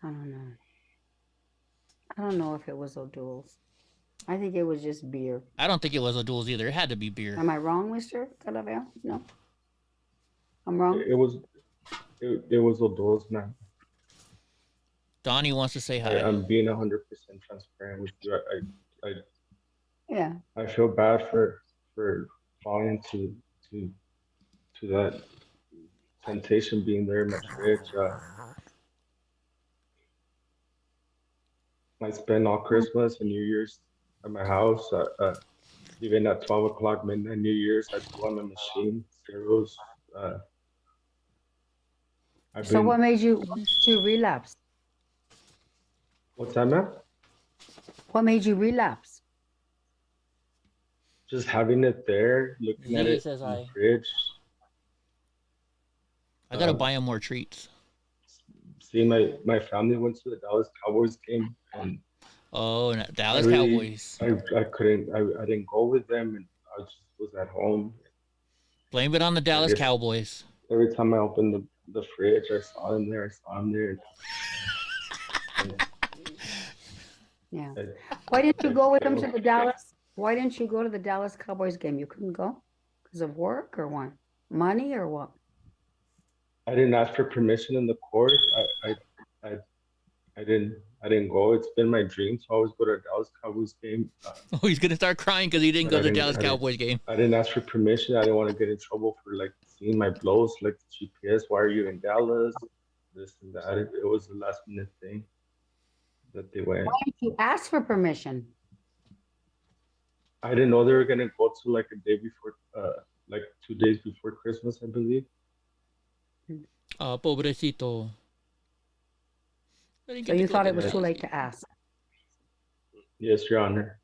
I don't know. I don't know if it was O'Doul's. I think it was just beer. I don't think it was O'Doul's either. It had to be beer. Am I wrong, Mr. Calavera? No. I'm wrong? It was O'Doul's, man. Donnie wants to say hi. I'm being 100% transparent with you. Yeah. I feel bad for falling to that temptation, being very much rich. I spend all Christmas and New Year's at my house. Even at 12 o'clock midnight New Year's, I go on the machine, zeros. So what made you relapse? What's that, ma'am? What made you relapse? just having it there, looking at it says in the fridge. I gotta buy him more treats. See, my family went to the Dallas Cowboys game, and Dallas Cowboys. I couldn't. I didn't go with them, and I just was at home. Blame it on the Dallas Cowboys. Every time I opened the fridge, I saw them there. Yeah. Why didn't you go with them to the Dallas? Why didn't you go to the Dallas Cowboys game? You couldn't go because of work or what? Money or what? I didn't ask for permission in the court. I didn't go. It's been my dream to always go to a Dallas Cowboys game. He's gonna start crying because he didn't go to the Dallas Cowboys game. I didn't ask for permission. I didn't want to get in trouble for like seeing my blows, like the GPS. Why are you in Dallas? This and that. It was a last minute thing that they went. Why didn't you ask for permission? I didn't know they were gonna go to like a day before, like 2 days before Christmas, I believe. Pobrecito. So you thought it was too late to ask? Yes, Your Honor.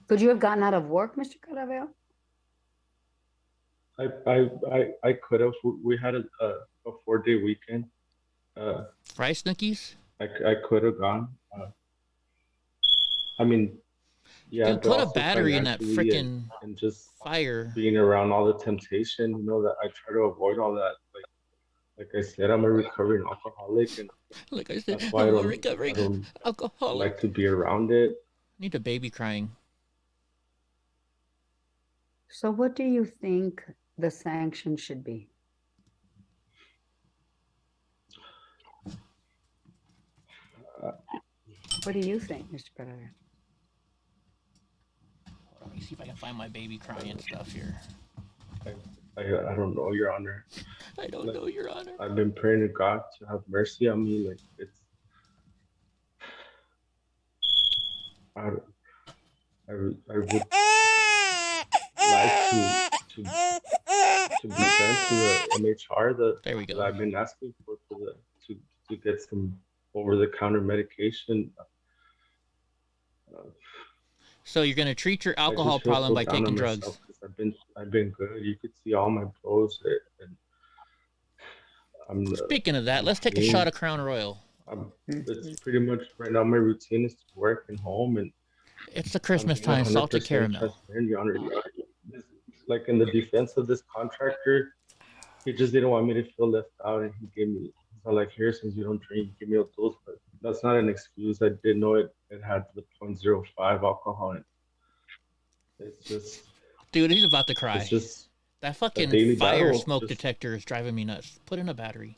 Could you have gotten out of work, Mr. Caraveo? I could have. We had a 4-day weekend. Fry Snookies? I could have gone. I mean, yeah. You put a battery in that freaking and just fire. Being around all the temptation, that I try to avoid all that. Like I said, I'm a recovering alcoholic, and like I said, that's why I'm I a recovering alcoholic. Like to be around it. I need a baby crying. So what do you think the sanction should be? What do you think, Mr. Pereira? Let me see if I can find my baby crying stuff here. I don't know, Your Honor. I don't know, Your Honor. I've been praying to God to have mercy on me. Like I would like to be sent to the MHR that I've been asking for to get some over-the-counter medication. So you're gonna treat your alcohol problem by taking drugs. I've been good. You could see all my blows. Speaking of that, let's take a shot of Crown Royal. It's pretty much right now. My routine is to work and home, and it's the Christmas time. Salted caramel. Like in the defense of this contractor, he just didn't want me to feel left out, and he gave me. So like, here, since you don't drink, give me a dose, but that's not an excuse. I did know it had the 0.05 alcohol in it. It's just, dude, he's about to cry. It's just that fucking fire smoke detector is driving me nuts. Put in a battery.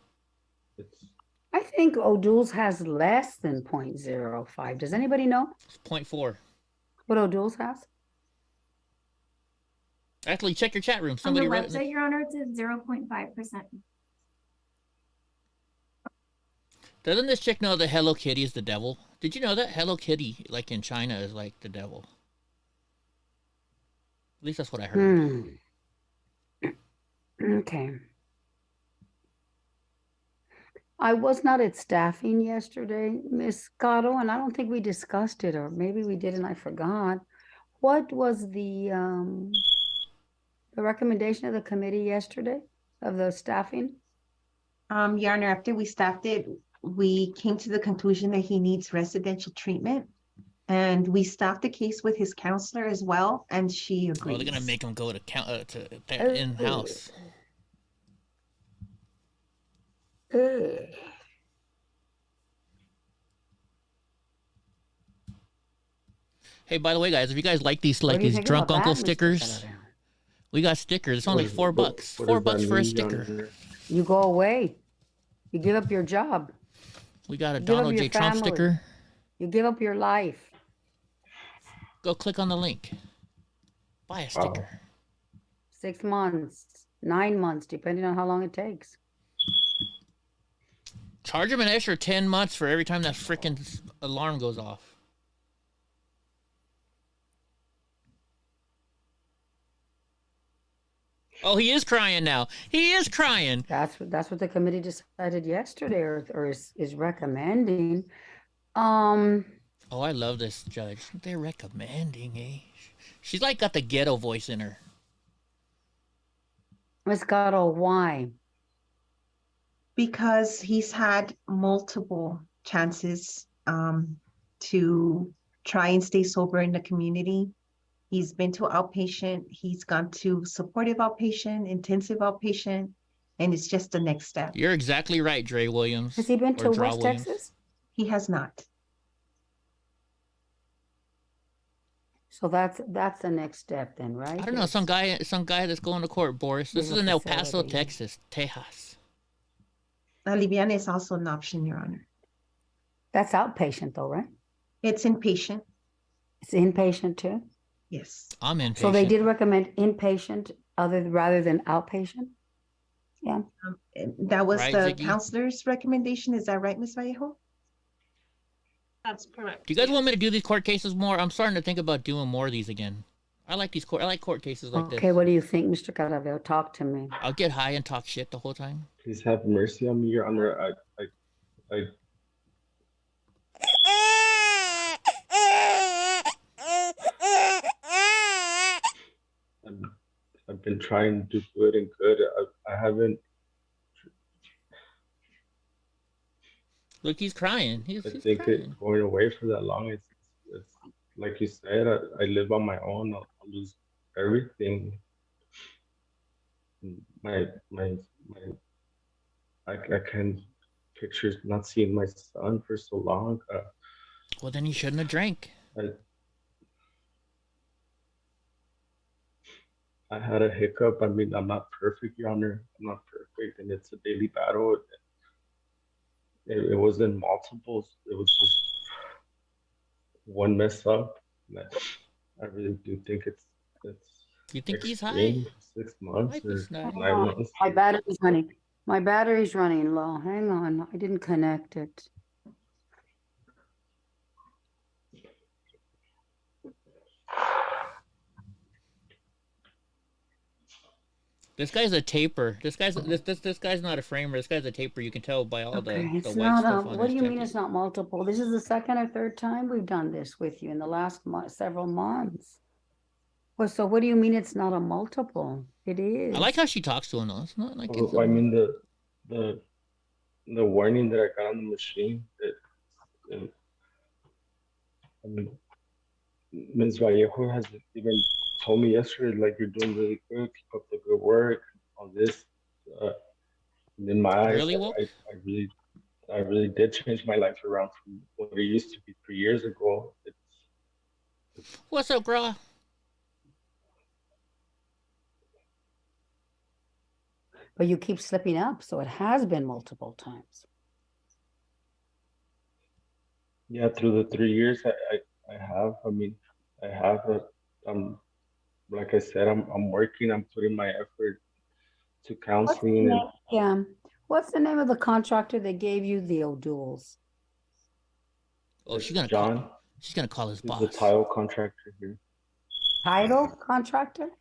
I think O'Doul's has less than 0.05. Does anybody know? It's 0.4. What O'Doul's has? Actually, check your chat room. Somebody on the website, Your Honor, it's at 0.5%. Doesn't this chick know that Hello Kitty is the devil? Did you know that Hello Kitty, like in China, is like the devil? At least that's what I heard. Okay. I was not at staffing yesterday, Miss Caro, and I don't think we discussed it, or maybe we did and I forgot. What was the recommendation of the committee yesterday of the staffing? Your Honor, after we staffed it, we came to the conclusion that he needs residential treatment, and we staffed the case with his counselor as well, and she agreed. Oh, they're gonna make him go to their in-house. Hey, by the way, guys, if you guys like these drunk uncle stickers, we got stickers. It's only $4. $4 for a sticker. You go away. You give up your job. We got a Donald J. Trump sticker. You give up your life. Go click on the link. Buy a sticker. 6 months, 9 months, depending on how long it takes. Charge him an extra 10 months for every time that freaking alarm goes off. Oh, he is crying now. He is crying. That's what the committee decided yesterday, or is recommending. Oh, I love this judge. They're recommending, eh? She's like got the ghetto voice in her. Miss Caro, why? Because he's had multiple chances to try and stay sober in the community. He's been to outpatient, he's gone to supportive outpatient, intensive outpatient, and it's just the next step. You're exactly right, Dre Williams. Has he been to West Texas? He has not. So that's the next step then, right? I don't know, some guy that's going to court, Boris. This is in El Paso, Texas, Tejas. Liviana is also an option, Your Honor. That's outpatient though, right? It's inpatient. It's inpatient too? Yes. I'm inpatient. So they did recommend inpatient rather than outpatient? Yeah. That was Right, the Ziggy? counselor's recommendation. Is that right, Ms. Vallejo? That's correct. Do you guys want me to do these court cases more? I'm starting to think about doing more of these again. I like court cases like this. Okay, what do you think, Mr. Caraveo? Talk to me. I'll get high and talk shit the whole time. Please have mercy on me, Your Honor. I've been trying to do good and good. I haven't. Look, he's crying. I think crying. it's going away for that long. It's like you said. I live on my own. I'll lose everything. I can't picture not seeing my son for so long. Well, then you shouldn't have drank. I had a hiccup. I mean, I'm not perfect, Your Honor. I'm not perfect, and it's a daily battle. It wasn't multiples. It was just one mess up. I really do think it's. You think he's extreme. high? 6 months or 9 months. My battery's running. My battery's running low. Hang on. I didn't connect it. This guy's a taper. This guy's not a framer. This guy's a taper. You can tell by all the white It's stuff not on what do his you mean jacket. it's not multiple? This is the second or third time we've done this with you in the last several months. Well, so what do you mean it's not a multiple? It is. I like how she talks to him though. It's not like it's I mean the warning that I got on the machine. I mean, Ms. Vallejo has even told me yesterday, like, you're doing really good, keep up the good work, all this. In my eyes, Really, I really did change my life around from what it used to be 3 years ago. What's up, bro? But you keep slipping up, so it has been multiple times. Yeah, through the 3 years, I have. I mean, I have. Like I said, I'm working. I'm putting my effort to counseling. Yeah. What's the name of the contractor that gave you the O'Douls? Oh, she's gonna call his boss. The tile contractor here. Title contractor?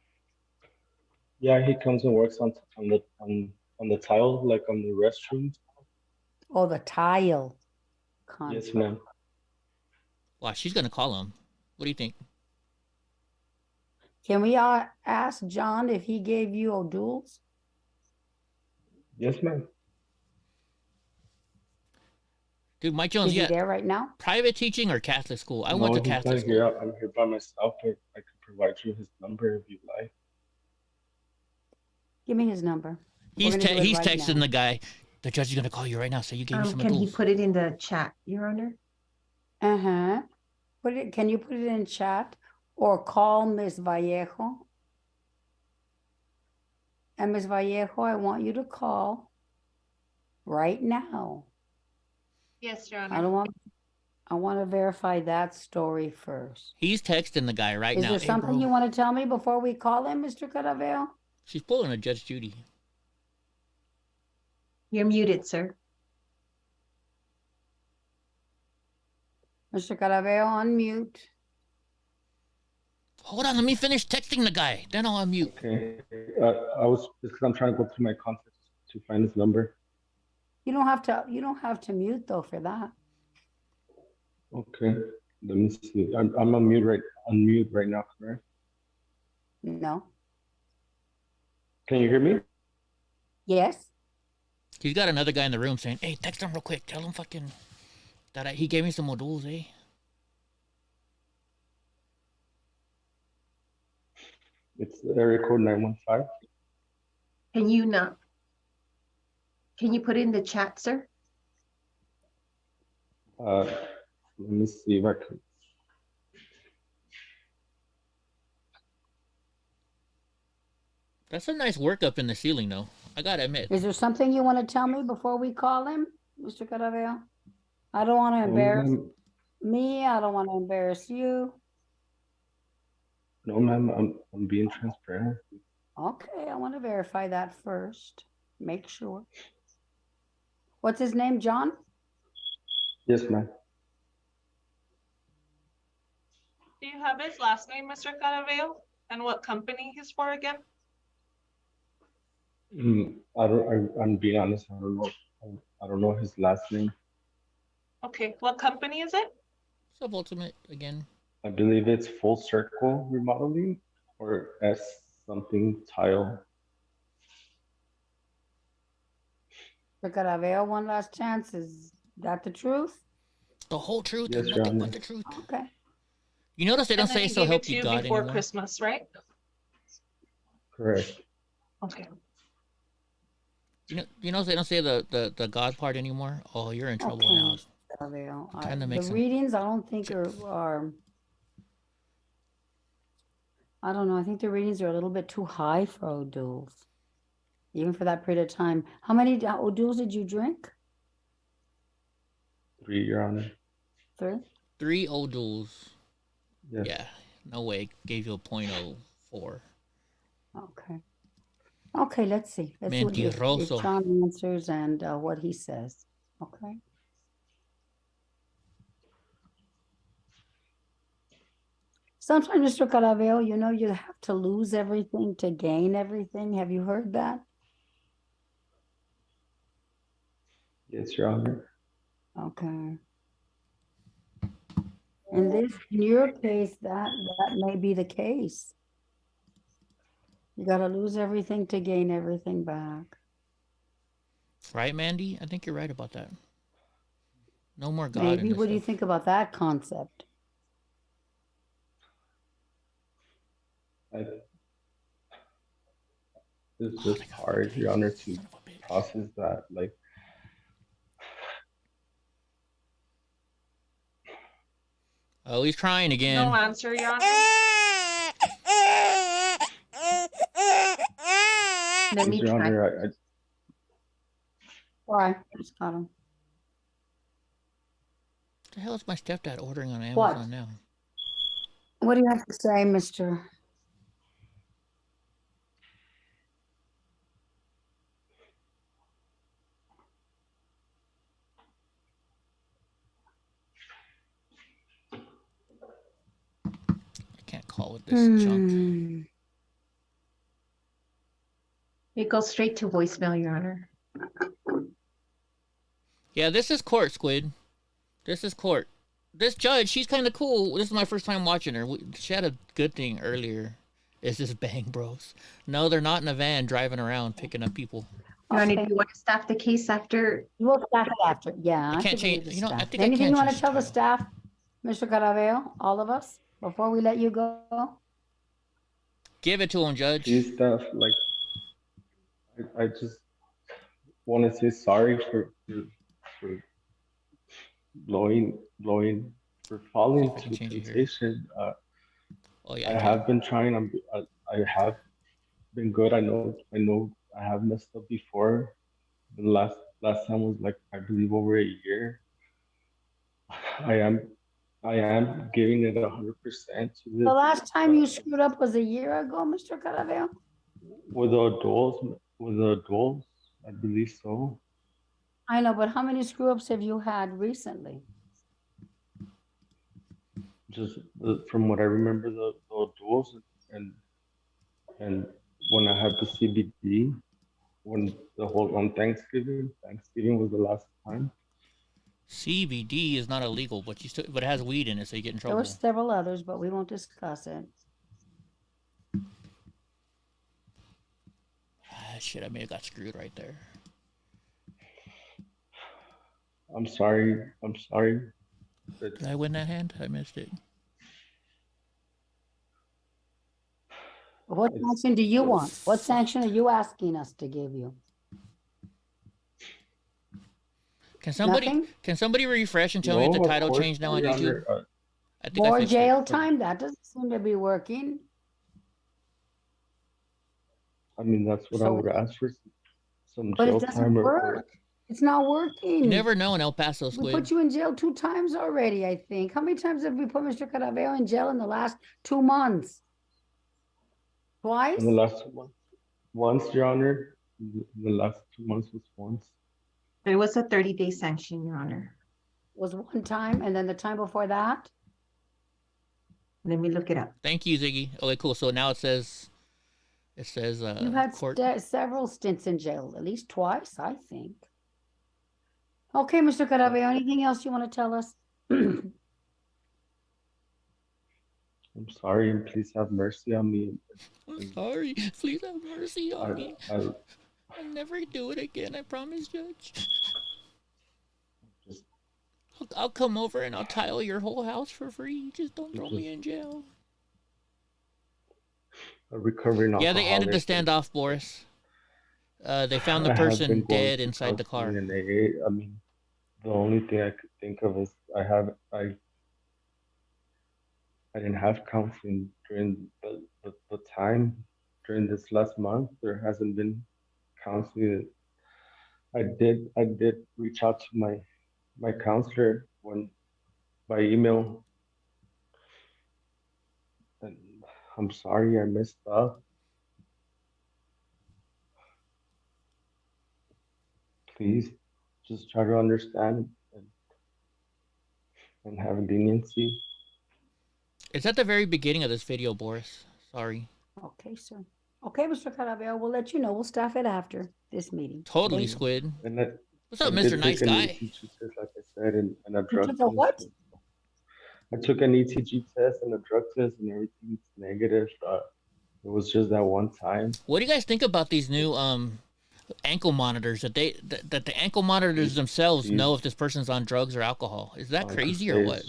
Yeah, he comes and works on the tile, like on the restroom. Oh, the tile contractor. Yes, ma'am. Wow, she's gonna call him. What do you think? Can we ask John if he gave you O'Douls? Yes, ma'am. Dude, Mike Jones, Is he there right now? Private teaching or Catholic school? I went to Catholic school. Here. I'm here by myself. I can provide you his number if you like. Give me his number. He's texting the guy. The judge is gonna call you right now. So you gave me some Can he O'Douls. put it in the chat, Your Honor? Uh-huh. Can you put it in chat or call Ms. Vallejo? And Ms. Vallejo, I want you to call right now. Yes, Your Honor. I want to verify that story first. He's texting the guy right Is now. there something bro. you want to tell me before we call him, Mr. Caraveo? She's pulling a Judge Judy. You're muted, sir. Mr. Caraveo, unmute. Hold on, let me finish texting the guy. Then I'll unmute. Okay. Because I'm trying to go through my contacts to find his number. You don't have to mute though for that. Okay. Let me see. I'm on mute right now, correct? No. Can you hear me? Yes. He's got another guy in the room saying, "Hey, text him real quick. Tell him fucking that he gave me some modules, eh?" It's area code 915. Can you not? Can you put it in the chat, sir? Let me see if I can. That's a nice work up in the ceiling, though. I gotta admit. Is there something you want to tell me before we call him, Mr. Caraveo? I don't want to embarrass me. I don't want to embarrass you. No, ma'am. I'm being transparent. Okay, I want to verify that first. Make sure. What's his name, John? Yes, ma'am. Do you have his last name, Mr. Caraveo? And what company he's for again? I'm being honest. I don't know. I don't know his last name. Okay, what company is it? Subultimate again. I believe it's Full Circle Remodeling or S something tile. Mr. Caraveo, one last chance. Is that the truth? The whole truth yes, and nothing but the truth. Okay. You notice they don't say "so help you God" before anymore. Christmas, right? Correct. Okay. You know they don't say the God part anymore. Oh, you're in trouble now. The readings I don't think are I don't know. I think the readings are a little bit too high for O'Doul's, even for that period of time. How many O'Doul's did you drink? 3, Your Honor. 3? 3 O'Doul's. Yes. Yeah. No way. Gave you a .04. Okay. Okay, let's see. Let's see what if John answers and what he says. Okay. Sometimes, Mr. Caraveo, you know, you have to lose everything to gain everything. Have you heard that? Yes, Your Honor. Okay. In your case, that may be the case. You got to lose everything to gain everything back. Right, Mandy? I think you're right about that. No more God. Maybe. What do you think about that concept? It's just hard, Your Honor, to process that. Like, oh, he's crying again. No answer, Your Honor. Let me Your try. Honor, Why? Just got him. What the hell is my stepdad ordering on Amazon now? What do you have to say, Mr.? I can't call it this junk. It goes straight to voicemail, Your Honor. Yeah, this is court, Squid. This is court. This judge, she's kind of cool. This is my first time watching her. She had a good thing earlier. Is this Bang Bros? No, they're not in a van driving around picking up people. Your Honor, do you want to staff the case after? We'll staff it after. Yeah. I can't change. You know, I think anything I you can want to tell the staff, Mr. Caraveo, all of us, before we let you go? Give it to him, Judge. These stuff, like, I just want to say sorry for blowing, for falling to temptation. Oh yeah. I have been trying. I have been good. I know. I have messed up before. The last time was like, I believe, over a year. I am giving it 100% to this. The last time you screwed up was a year ago, Mr. Caraveo? With the adults, I believe so. I know, but how many screw-ups have you had recently? Just from what I remember, the adults and when I had the CBD, on Thanksgiving was the last time. CBD is not illegal, but but it has weed in it, so you get in There trouble. were several others, but we won't discuss it. Shit, I may have got screwed right there. I'm sorry. I'm sorry. Did I win that hand? I missed it. What sanction do you want? What sanction are you asking us to give you? Can somebody refresh and tell me if the title changed now on YouTube? I think More jail time? That doesn't seem to be working. I mean, that's what I would ask for. Some But jail it doesn't time work. It's not working. You never know in El Paso, We Squid. put you in jail 2 times already, I think. How many times have we put Mr. Caraveo in jail in the last 2 months? Twice? In the last 2 months. Once, Your Honor. The last 2 months was once. There was a 30-day sanction, Your Honor. Was 1 time, and then the time before that? Let me look it up. Thank you, Ziggy. Okay, cool. So now it says You've had several stints in jail, at least twice, I think. Okay, Mr. Caraveo, anything else you want to tell us? I'm sorry, and please have mercy on me. I'm sorry. Please have mercy on me. I'll never do it again. I promise, Judge. I'll come over and I'll tile your whole house for free. Just don't throw me in jail. A recovering Yeah, they ended the standoff, Boris. They found the person dead inside the car. I mean, the only thing I could think of is I didn't have counseling during the time during this last month. There hasn't been counseling. I did reach out to my counselor by email, and I'm sorry I messed up. Please just try to understand and have leniency. It's at the very beginning of this video, Boris. Sorry. Okay, sir. Okay, Mr. Caraveo, we'll let you know. We'll staff it after this meeting. Totally, Okay? Squid. And What's up, Mr. Nice Guy? Like I said, and a drug took a what? I took an ETG test and a drug test, and everything's negative. It was just that one time. What do you guys think about these new ankle monitors that the ankle monitors themselves know if this person's on drugs or alcohol? Is that crazy or what?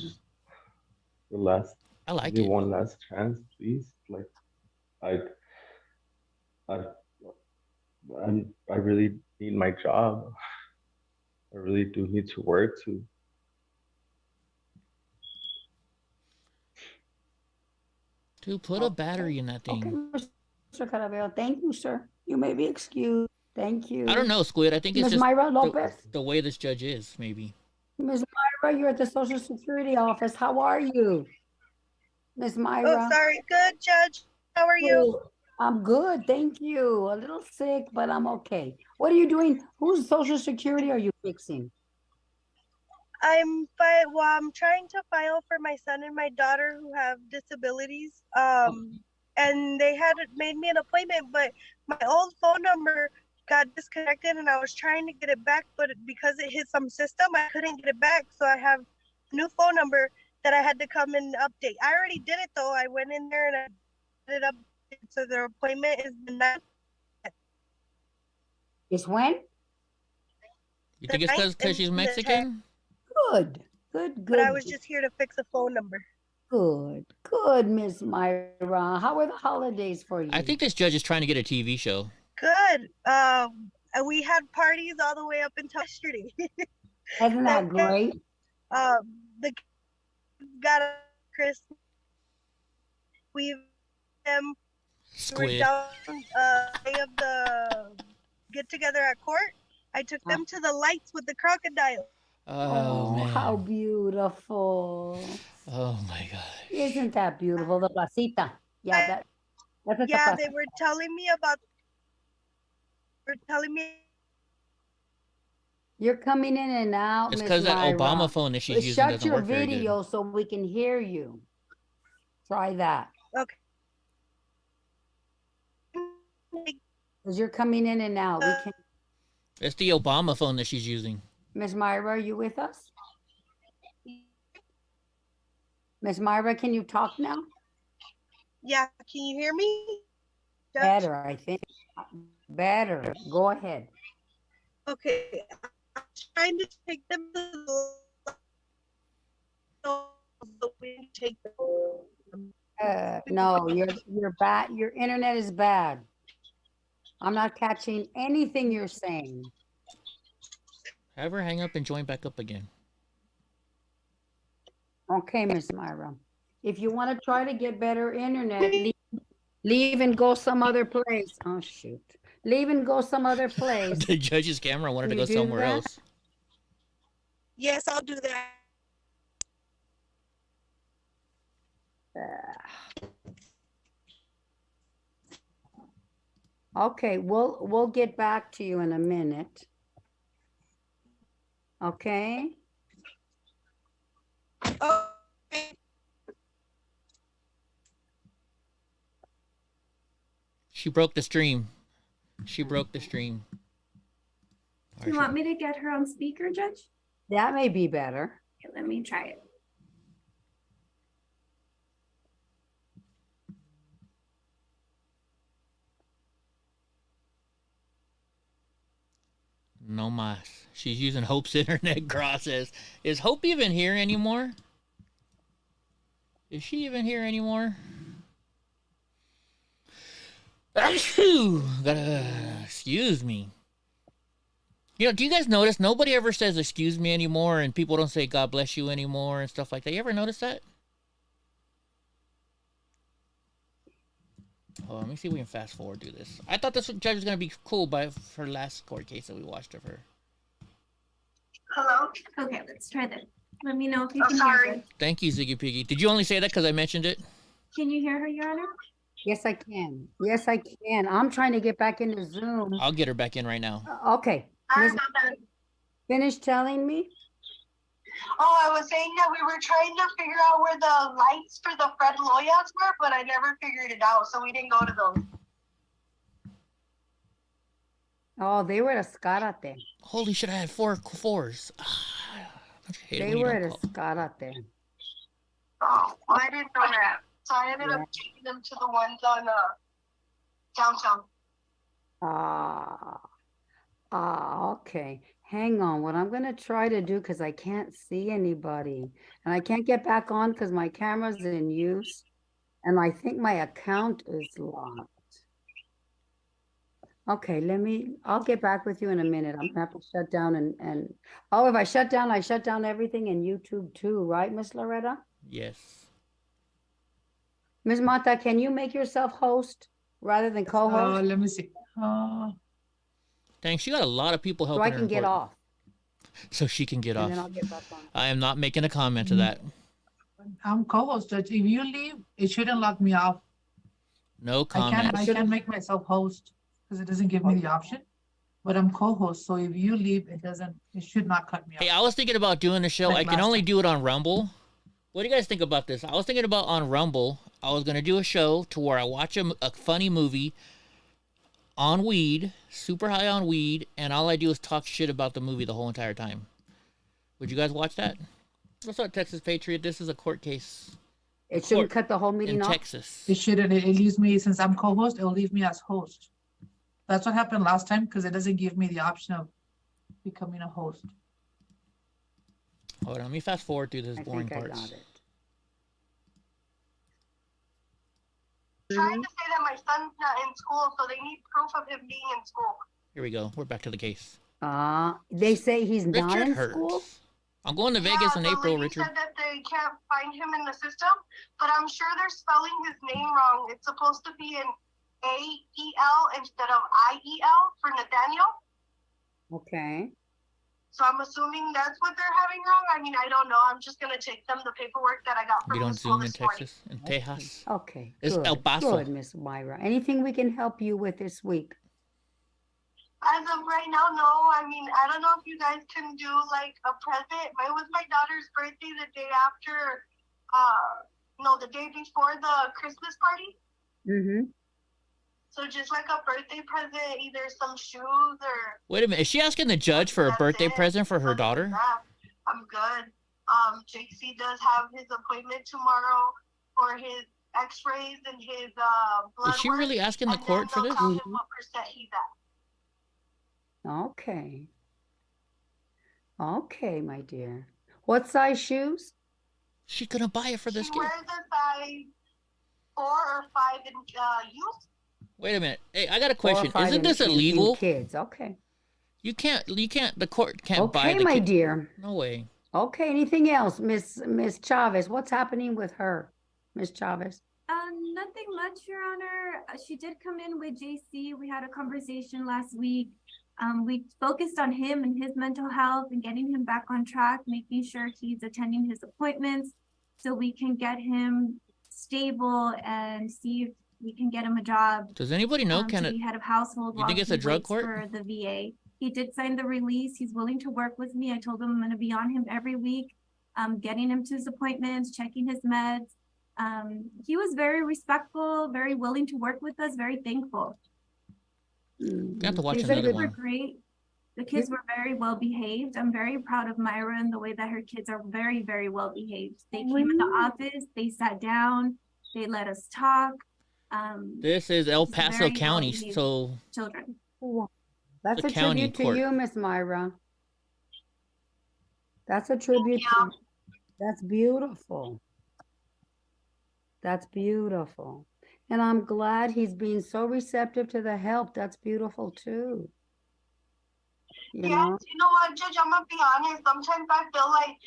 I like it. One last chance, please. Like, I really need my job. I really do need to work to. Dude, put a battery in that thing. Okay, Mr. Caraveo, thank you, sir. You may be excused. Thank you. I don't know, Squid. I think it's Ms. just Myra Lopez. the way this judge is, maybe. Ms. Myra, you're at the Social Security office. How are you? Ms. Myra. Oh, sorry. Good, Judge. How are you? I'm good, thank you. A little sick, but I'm okay. What are you doing? Whose Social Security are you fixing? I'm trying to file for my son and my daughter who have disabilities. And they had made me an appointment, but my old phone number got disconnected, and I was trying to get it back, but because it hit some system, I couldn't get it back. So I have a new phone number that I had to come and update. I already did it though. I went in there and I did it up. So their appointment is the 9th. It's when? You think it's because she's Mexican? Good. But I was just here to fix a phone number. Good, Miss Myra. How are the holidays for you? I think this judge is trying to get a TV show. Good. We had parties all the way up until yesterday. Isn't that great? The got a Christmas. We've Squid. down day of the get together at court. I took them to the lights with the crocodile. Oh, man. How beautiful. Oh my God. Isn't that beautiful? The placita. Yeah, that's yeah, they were telling me about You're coming in and out. It's because that Obama phone that she's using doesn't Shut your work very good. video so we can hear you. Try that. Okay. Because you're coming in and out. We can. It's the Obama phone that she's using. Ms. Myra, are you with us? Ms. Myra, can you talk now? Yeah, can you hear me? Better, I think. Better. Go ahead. Okay, I'm trying to take them to the wind, take them. No, you're bad. Your internet is bad. I'm not catching anything you're saying. Have her hang up and join back up again. Okay, Miss Myra. If you want to try to get better internet, leave and go some other place. Oh, shoot. Leave and go some other place. The judge's camera wanted to go somewhere else. Yes, I'll do that. Okay, we'll get back to you in a minute. Okay? Okay. She broke the stream. She broke the stream. Do you want me to get her on speaker, Judge? That may be better. Okay, let me try it. No mas. She's using Hope's internet process. Is Hope even here anymore? Is she even here anymore? Excuse me. You know, do you guys notice nobody ever says excuse me anymore, and people don't say God bless you anymore and stuff like that? You ever notice that? Oh, let me see if we can fast forward through this. I thought this judge was going to be cool by her last court case that we watched of her. Hello? Okay, let's try this. Let me know if you can hear her. Thank you, Ziggy Piggy. Did you only say that because I mentioned it? Can you hear her, Your Honor? Yes, I can. Yes, I can. I'm trying to get back into Zoom. I'll get her back in right now. Okay. Finish telling me. Oh, I was saying that we were trying to figure out where the lights for the Fred Loyas were, but I never figured it out, so we didn't go to those. Oh, they were at Escarate. Holy shit, I had four fours. They were at Escarate. Oh, well, I didn't know that. So I ended up taking them to the ones on downtown. Okay. Hang on. What I'm going to try to do, because I can't see anybody, and I can't get back on because my camera's in use, and I think my account is locked. Okay, I'll get back with you in a minute. I'm going to have to shut down and oh, if I shut down everything in YouTube too, right, Miss Loretta? Yes. Ms. Mata, can you make yourself host rather than co-host? Let me see. Thanks. You got a lot of people helping so I her can get off. So she can get off. Then I'll get back on. I am not making a comment to that. I'm co-host, Judge. If you leave, it shouldn't lock me out. No comment. I can't make myself host because it doesn't give me the option. But I'm co-host, so if you leave, it should not cut me off. Hey, I was thinking about doing the show. I can only do it on Rumble. What do you guys think about this? I was thinking about on Rumble, I was going to do a show to where I watch a funny movie on weed, super high on weed, and all I do is talk shit about the movie the whole entire time. Would you guys watch that? What's up, Texas Patriot? This is a court case. It shouldn't cut the whole meeting off? In Texas. It shouldn't. It leaves me, since I'm co-host, it'll leave me as host. That's what happened last time because it doesn't give me the option of becoming a host. Hold on, let me fast forward through this boring parts. I got it. Trying to say that my son's not in school, so they need proof of him being in school. Here we go. We're back to the case. They say he's not in school? I'm going to Vegas in April, the lady Richard. said that they can't find him in the system, but I'm sure they're spelling his name wrong. It's supposed to be an A-E-L instead of I-E-L for Nathaniel. Okay. So I'm assuming that's what they're having wrong. I mean, I don't know. I'm just going to take them the paperwork that I got from You don't the school Zoom in this morning. Texas? In Tejas? Okay. It's good, El Paso. Good, Miss Myra. Anything we can help you with this week? As of right now, no. I mean, I don't know if you guys can do like a present. It was my daughter's birthday the day after, the day before the Christmas party. Mm-hmm. So just like a birthday present, either some shoes or. Wait a minute. Is she asking the judge for a birthday present for her daughter? I'm good. JC does have his appointment tomorrow for his X-rays and his blood. Is she really asking the court for this? Tell him what percent he's at. Okay. Okay, my dear. What size shoes? She gonna buy it for this kid. She wears a size 4 or 5 in youth. Wait a minute. Hey, I got a question. Isn't this illegal? Kids, okay. You can't. The court can't buy the Okay, my kid. dear. No way. Okay, anything else, Miss Chavez? What's happening with her, Miss Chavez? Nothing much, Your Honor. She did come in with JC. We had a conversation last week. We focused on him and his mental health and getting him back on track, making sure he's attending his appointments so we can get him stable and see if we can get him a job. Does anybody know? To be head of household. You think it's a drug court? For the VA. He did sign the release. He's willing to work with me. I told him I'm going to be on him every week, getting him to his appointments, checking his meds. He was very respectful, very willing to work with us, very thankful. You have to watch The another kids were one. great. The kids were very well behaved. I'm very proud of Myra and the way that her kids are very, very well behaved. They came in the office, they sat down, they let us talk. This is El Paso very County, well-behaved so children. That's The a county tribute to court. you, Miss Myra. That's a tribute to That's beautiful. That's beautiful. And I'm glad he's being so receptive to the help. That's beautiful too. You know? You know what, Judge? I'm gonna be honest. Sometimes I feel like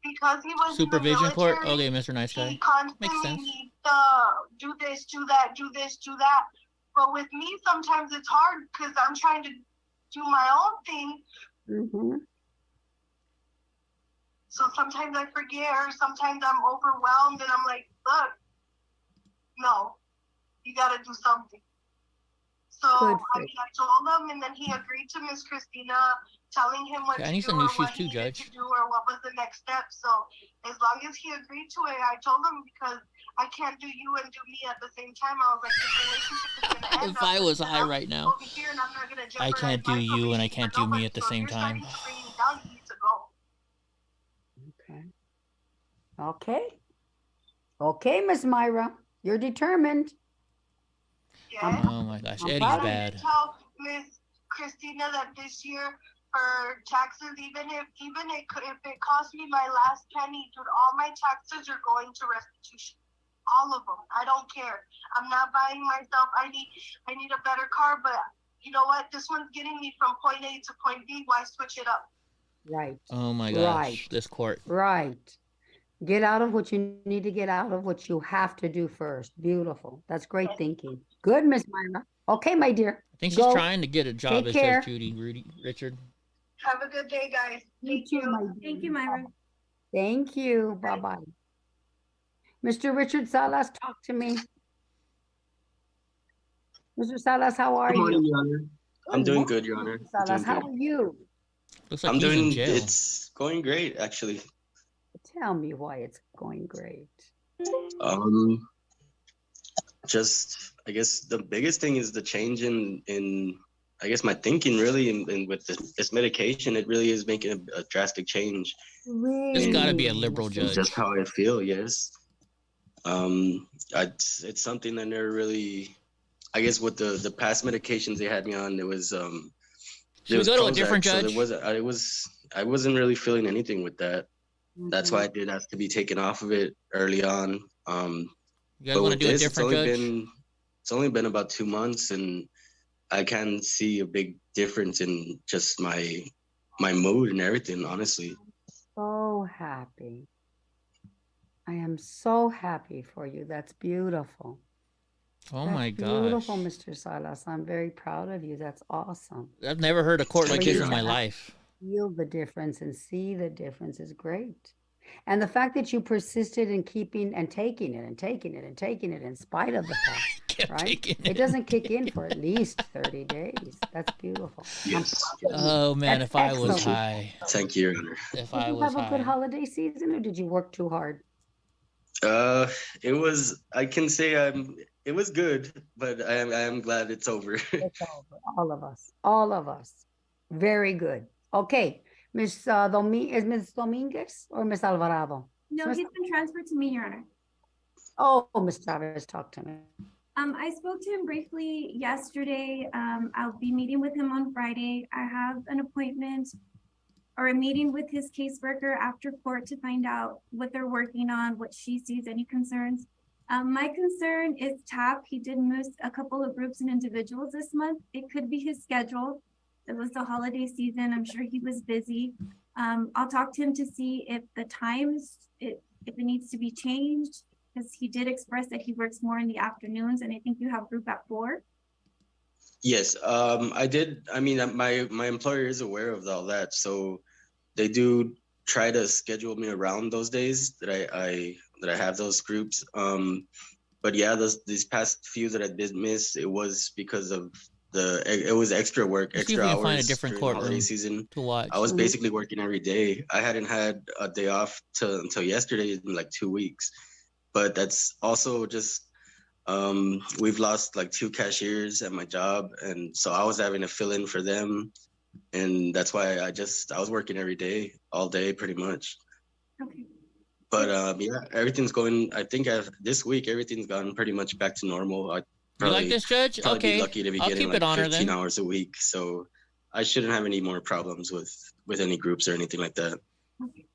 because he was supervision in the court. military, Okay, Mr. Nice Guy. he constantly Makes sense. needs to do this, do that, do this, do that. But with me, sometimes it's hard because I'm trying to do my own thing. Mm-hmm. So sometimes I forget, or sometimes I'm overwhelmed, and I'm like, look, no, you got to do something. So I told him, and then he agreed to Miss Christina telling him what Okay, I to need do some new or shoes what too, he needed Judge. to do or what was the next step. So as long as he agreed to it, I told him because I can't do you and do me at the same time. I was like, this relationship is going to end. If I was high right now, over here, and I'm not gonna I jeopardize can't do my you and I probation can't for do me nobody. at the So if same you're time. starting to bring me down, you need to go. Okay. Okay. Okay, Miss Myra. You're determined. Yeah. Oh my gosh, I'm Eddie's proud of bad. Tell Miss Christina that this year her taxes, even if it cost me my last penny, dude, all my taxes are going to restitution. All of them. I don't care. I'm not buying myself. I need a better car, but you know what? This one's getting me from point A to point B. Why switch it up? Right. Oh my gosh, Right. this court. Right. Get out of what you need to get out of, what you have to do first. Beautiful. That's great thinking. Good, Miss Myra. Okay, my dear. I think she's Go. trying to get a job, Take as care. says Judy, Rudy, Richard. Have a good day, guys. Thank you. Thank you, Myra. Thank you. Bye-bye. Mr. Richard Salas, talk to me. Mr. Salas, how are Good you? morning, Your Honor. I'm doing morning, good, Your Honor. Mr. Salas, how are you? Looks like I'm he's in doing. jail. It's going great, actually. Tell me why it's going great. Just I guess the biggest thing is the change in I guess my thinking really, and with this medication, it really is making a drastic change. There's got to be a liberal It's judge. just how I feel. Yes. It's something that never really. I guess with the past medications they had me on, it was Should we go to a different so judge? I wasn't really feeling anything with that. That's why I did have to be taken off of it early on. You guys but want to with do a this, different judge? It's only been about 2 months, and I can see a big difference in just my mood and everything, honestly. So happy. I am so happy for you. That's beautiful. Oh That's my gosh. beautiful, Mr. Salas. I'm very proud of you. That's awesome. I've never heard a court like For this you in to my have- life. Feel the difference and see the difference is great. And the fact that you persisted in keeping and taking it and taking it and taking it in spite of the fact, right? It doesn't kick in for at least 30 days. That's beautiful. Yes. Oh man, That's if I was excellent. high. Thank you, Your Honor. If Did I you was have a good high. holiday season or did you work too hard? It was, I can say it was good, but I am glad it's over. It's over. All of us. Very good. Okay. Miss is Miss Dominguez or Miss Alvarado? No, he's been transferred to me, Your Honor. Oh, Miss Chavez, talk to me. I spoke to him briefly yesterday. I'll be meeting with him on Friday. I have an appointment or a meeting with his caseworker after court to find out what they're working on, what she sees, any concerns. My concern is TAP. He did miss a couple of groups and individuals this month. It could be his schedule. It was the holiday season. I'm sure he was busy. I'll talk to him to see if the times, if it needs to be changed, because he did express that he works more in the afternoons, and I think you have group at 4. Yes, I did. I mean, my employer is aware of all that, so they do try to schedule me around those days that I have those groups. But yeah, these past few that I did miss, it was because of it was extra work, extra hours. Find a different during the holiday courtroom season to watch. I was basically working every day. I hadn't had a day off until yesterday in like 2 weeks. But that's also just we've lost like 2 cashiers at my job, and so I was having to fill in for them, and that's why I was working every day, all day, pretty much. Okay. But yeah, everything's going. I think this week everything's gone pretty much back to normal. You like this, Judge? Okay, be lucky to be I'll getting keep it like on her 15 then. hours a week, so I shouldn't have any more problems with any groups or anything like that. Okay.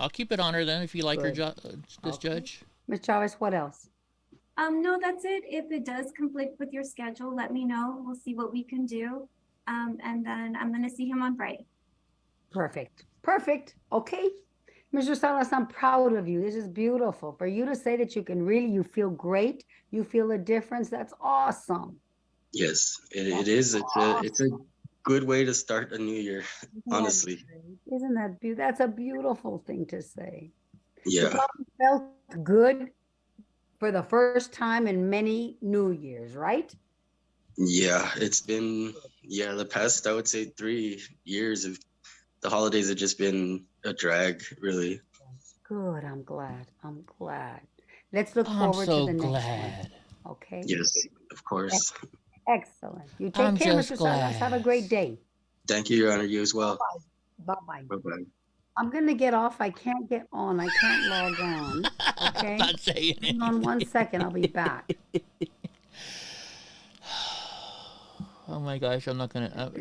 I'll keep it on her then if you like her this judge. Ms. Chavez, what else? No, that's it. If it does conflict with your schedule, let me know. We'll see what we can do. And then I'm going to see him on Friday. Perfect. Perfect. Okay. Mr. Salas, I'm proud of you. This is beautiful. For you to say that you can really, you feel great, you feel a difference, that's awesome. Yes, it is. It's a good way to start a new year, honestly. Isn't that beautiful? That's a beautiful thing to say. Yeah. You probably felt good for the first time in many New Years, right? Yeah, it's been, the past, I would say 3 years of the holidays have just been a drag, really. Good, I'm glad. Let's look forward to the next one. Okay? Yes, of course. Excellent. You take care, Mr. Salas. Have a great day. Thank you, Your Honor. You as well. Bye-bye. Bye-bye. I'm going to get off. I can't get on. I can't log on. Okay? I'm not saying it. Hang on 1 second. I'll be back. Oh my gosh, I'm not going to...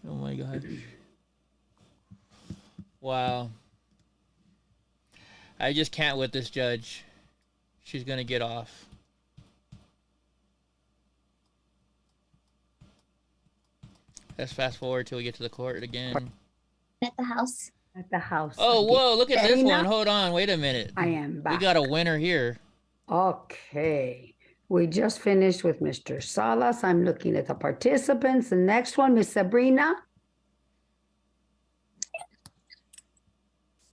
oh my gosh. Wow. I just can't with this judge. She's going to get off. Let's fast forward till we get to the court again. At the house. At the house. Oh, whoa, look at this Dana? one. Hold on, wait a minute. I am back. We got a winner here. Okay. We just finished with Mr. Salas. I'm looking at the participants. The next one, Miss Sabrina.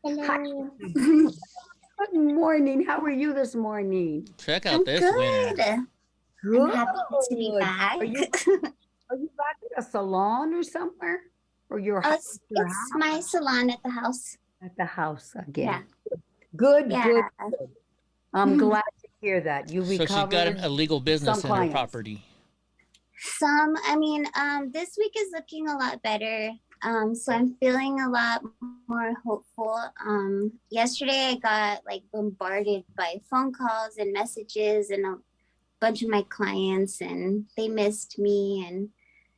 Hello. Good morning. How are you this morning? Check out this winner. Good. I'm happy to be back. Are you back at a salon or somewhere? Or your house? It's my salon at the house. At the house again. Yeah. Good, Yeah. good. I'm glad to hear that. You So she recovered. got a legal business some in her clients. property. This week is looking a lot better. So I'm feeling a lot more hopeful. Yesterday I got like bombarded by phone calls and messages and a bunch of my clients, and they missed me. And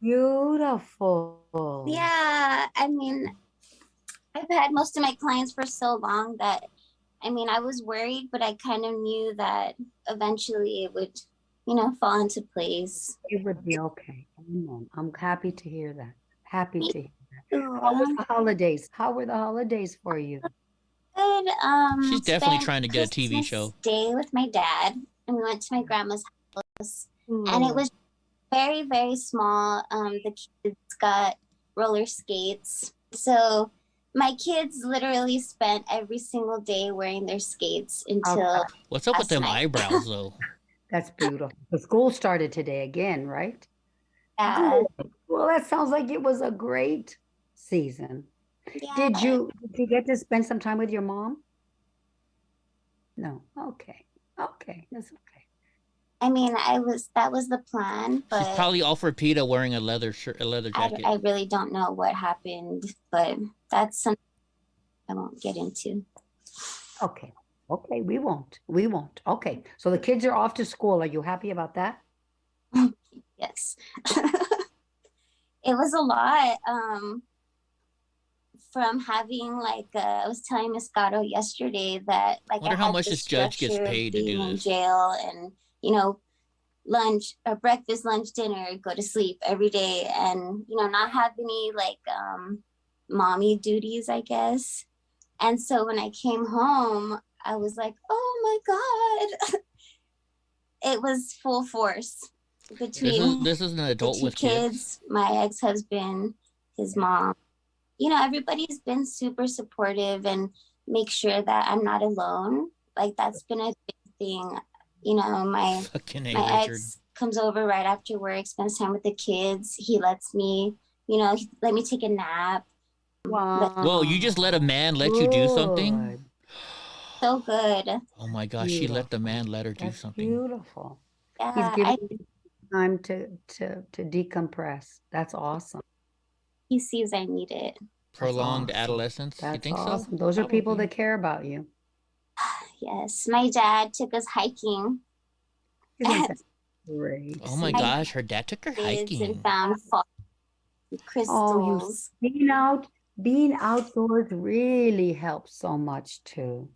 beautiful. Yeah, I've had most of my clients for so long that I was worried, but I kind of knew that eventually it would, fall into place. It would be okay. Amen. I'm happy to hear that. Happy to hear that. How were the holidays? How were the holidays for you? Good. She's definitely Spent trying to get a TV Christmas show. Day with my dad, and we went to my grandma's house, and it was very, very small. The kids got roller skates, so my kids literally spent every single day wearing their skates until. What's up with last them night. eyebrows, though? That's beautiful. The school started today again, right? Yeah. Well, that sounds like it was a great season. Yeah. Did you get to spend some time with your mom? No. Okay. Okay. That's okay. I mean, that was the plan, but she's probably offered PETA wearing a leather shirt, a leather jacket. I really don't know what happened, but that's something I won't get into. Okay. Okay. We won't. We won't. Okay. So the kids are off to school. Are you happy about that? Yes. It was a lot. From having like I was telling Miss Gatto yesterday that like I wonder how much this judge gets paid to do in this. jail, and you know, lunch, breakfast, lunch, dinner, go to sleep every day, and you know, not have any like mommy duties, I guess. And so when I came home, I was like, oh my God. It was full force between this is an adult with kids, my ex-husband, his mom. You know, everybody's been super supportive and make sure that I'm not alone. Like that's been a big thing. You know, my ex comes over right after work, spends time with the kids. He lets me, you know, let me take a nap. Wow. Whoa, you just let a man let you do something? So good. Oh my gosh, she let the man let her do something. Beautiful. Yeah, he's giving you time to decompress. That's awesome. He sees I need it. Prolonged adolescence. That's you think awesome. so? Those are people that care about you. Yes, my dad took us hiking. Great. Oh my gosh, her dad took her hiking. And found crystals. Oh, being outdoors really helps so much too.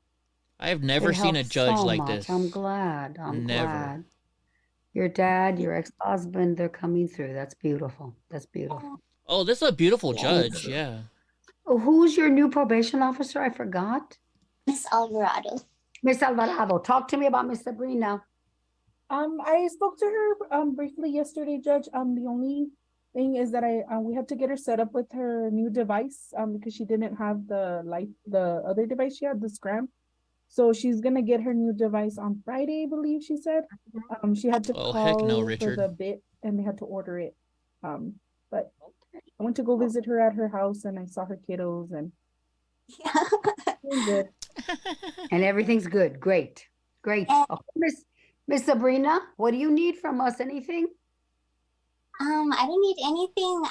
I have never seen a judge so like much. this. I'm glad. Never. Glad. Your dad, your ex-husband, they're coming through. That's beautiful. That's beautiful. Oh, this is a beautiful judge. Yeah. Who's your new probation officer? I forgot. Miss Alvarado. Miss Alvarado, talk to me about Miss Sabrina. I spoke to her briefly yesterday, Judge. The only thing is that we had to get her set up with her new device because she didn't have the other device she had, the Scram. So she's gonna get her new device on Friday, I believe she said. She had to call for the bit and they had to order it. But I went to go visit her at her house and I saw her kiddos and good. And everything's good. Great. Great. Okay, Miss Sabrina, what do you need from us? Anything? I don't need anything.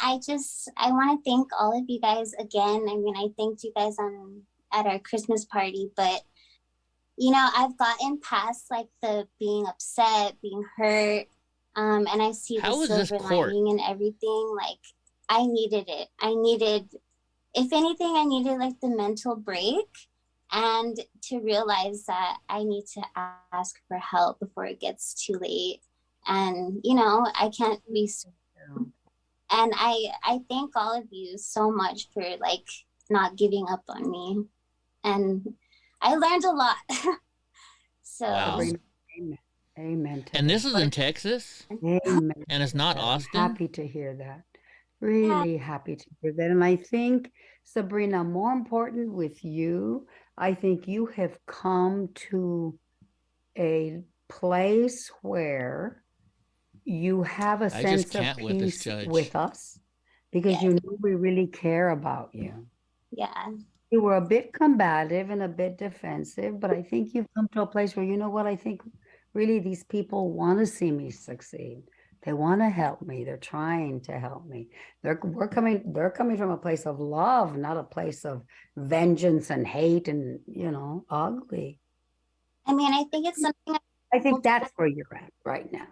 I want to thank all of you guys again. I mean, I thanked you guys at our Christmas party, but you know, I've gotten past like the being upset, being hurt, and I see the silver lining and everything. Like, I needed it. If anything, I needed like the mental break and to realize that I need to ask for help before it gets too late. And, you know, I can't be. And I thank all of you so much for like not giving up on me. And I learned a lot. So. Wow. Amen. And this is in Texas? Amen. And it's not Austin? Happy to hear that. Really happy to hear that. And I think, Sabrina, more important with you, I think you have come to a place where you have a sense of peace with us because you know we really care about you. Yeah. You were a bit combative and a bit defensive, but I think you've come to a place where, you know what, I think really these people want to see me succeed. They want to help me. They're trying to help me. They're coming from a place of love, not a place of vengeance and hate and, you know, ugly. I mean, I think it's something. I think that's where you're at right now.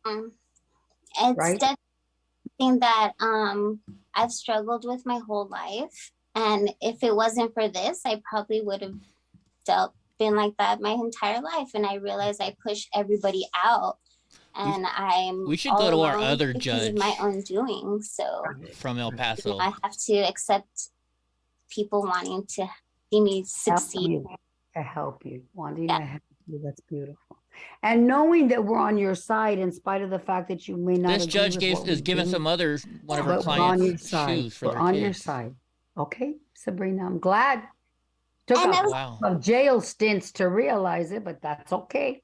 It's definitely something that I've struggled with my whole life. And if it wasn't for this, I probably would have been like that my entire life. And I realized I pushed everybody out. And we should go to our other because judge of my own doing. So from El Paso. I have to accept people wanting to see me succeed. To help you, wanting to help you. That's beautiful. And knowing that we're on your side in spite of the fact that you may not. This judge is giving some other one of her clients shoes for their kids. On your side. Okay, Sabrina, I'm glad. Took some jail stints to realize it, but that's okay.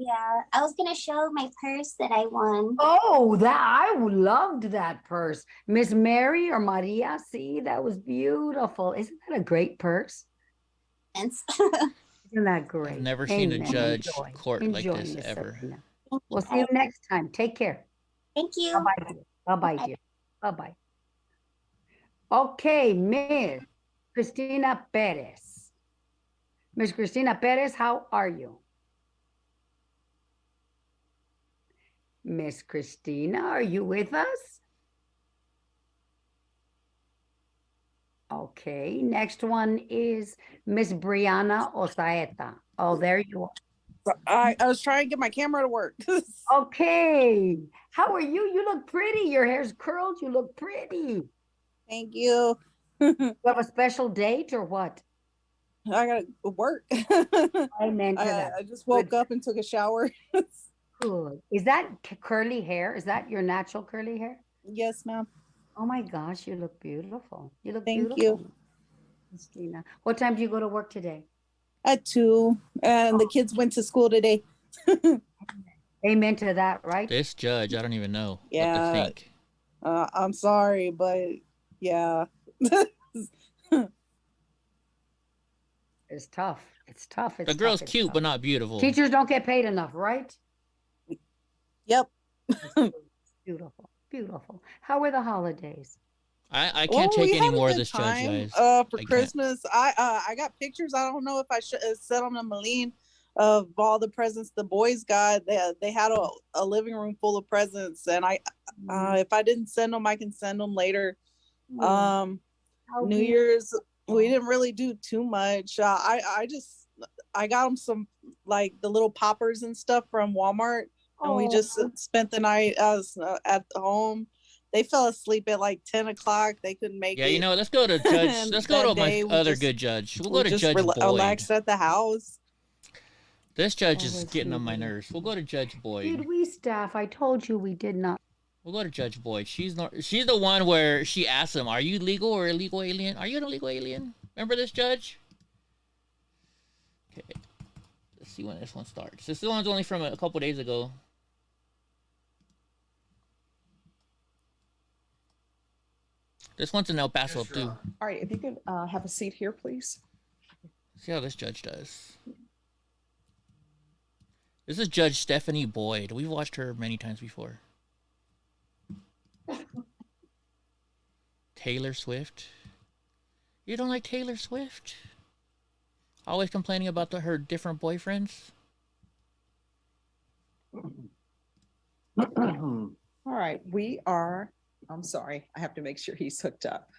Yeah, I was gonna show my purse that I won. Oh, I loved that purse. Miss Mary or Maria, see, that was beautiful. Isn't that a great purse? It's Isn't that great? I've never seen a Amen. judge Enjoy. court like Enjoy, this Miss ever. Sabrina. We'll see you next time. Take care. Thank you. Bye-bye, dear. Bye-bye, dear. Bye-bye. Okay, Miss Cristina Perez. Miss Cristina Perez, how are you? Miss Cristina, are you with us? Okay, next one is Miss Brianna Osaeta. Oh, there you are. I was trying to get my camera to work. Okay, how are you? You look pretty. Your hair's curled. You look pretty. Thank you. You have a special date or what? I gotta work. Amen to that. I just woke up and took a shower. Good. Is that curly hair? Is that your natural curly hair? Yes, ma'am. Oh my gosh, you look beautiful. You look Thank beautiful. you. Christina. What time do you go to work today? At 2, and the kids went to school today. Amen to that, right? This judge, I don't even know what to Yeah. think. I'm sorry, but yeah. It's tough. It's tough. It's The girl's tough. It's cute, tough. but not beautiful. Teachers don't get paid enough, right? Yep. Beautiful. Beautiful. How were the holidays? I can't take we any had a more of good this judge, time, guys. for I can't. Christmas. I got pictures. I don't know if I should send them to Malene of all the presents the boys got. They had a living room full of presents, and if I didn't send them, I can send them later. New Year's, we didn't really do too much. I got them some like the little poppers and stuff from Walmart, and we just spent the night at home. They fell asleep at like 10 o'clock. They couldn't make it. Yeah, you know, let's go to Judge. And Let's go that to my day, we other just- good judge. We'll we go to just Judge Boyd. relaxed at the house. This judge Oh, is that's getting on my lovely. nerves. We'll go to Judge Boyd. Did we staff? I told you we did not. We'll go to Judge Boyd. She's the one where she asks him, "Are you legal or illegal alien? Are you an illegal alien?" Remember this judge? Okay. Let's see when this one starts. This one's only from a couple days ago. This one's in El Paso too. All right, if you could have a seat here, please. See how this judge does. This is Judge Stephanie Boyd. We've watched her many times before. Taylor Swift. You don't like Taylor Swift? Always complaining about her different boyfriends? All right, I'm sorry, I have to make sure he's hooked up.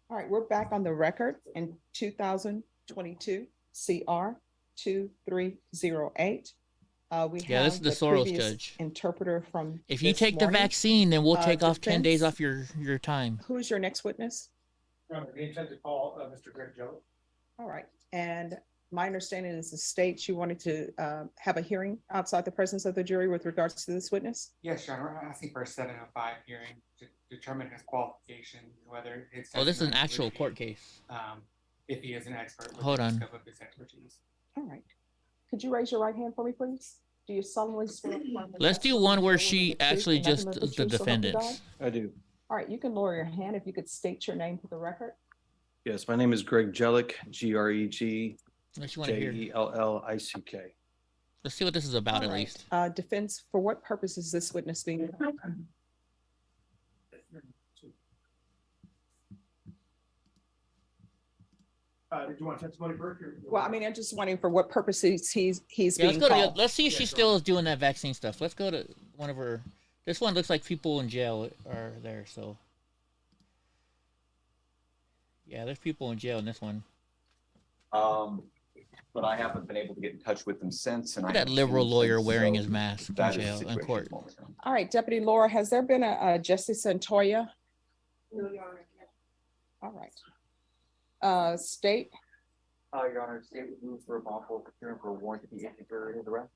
All right, we're back on the record in 2022 CR 2308. We Yeah, this is the Soros previous judge. interpreter from If you this take the morning. vaccine, then we'll take off 10 days defense. off your time. Who is your next witness? We intend to call Mr. Greg Joe. All right, and my understanding is the state you wanted to have a hearing outside the presence of the jury with regards to this witness? Yes, Your Honor, we're asking for a 705 hearing to determine his qualifications, whether his. Oh, this is an testimony actual would be, court case. If he is an expert. with Hold the on. scope of his expertise. All right. Could you raise your right hand for me, please? Do you solemnly swear? Let's do one where she actually just does the defendants. I do. All right, you can lower your hand if you could state your name for the record. Yes, my name is Greg Jellick, G-R-E-G, Unless you want to hear. J-E-L-L-I-C-K. Let's see what this is about All at right. least. Defense, for what purpose is this witness being? Did you want testimony first? Well, I mean, I'm just wondering for what purposes he's Yeah, let's being go to. called. Let's see if she still is doing that vaccine stuff. Let's go to one of her. This one looks like people in jail are there. So yeah, there's people in jail in this one. But I haven't been able to get in touch with them since. And Look I at that haven't liberal seen them lawyer since, wearing so his mask in that is the jail in situation court. at the moment. All right, Deputy Laura, has there been a Justice Santoya? No, Your Honor. All right. State? Your Honor, state would move for a lawful hearing for a warrant to be issued for his arrest.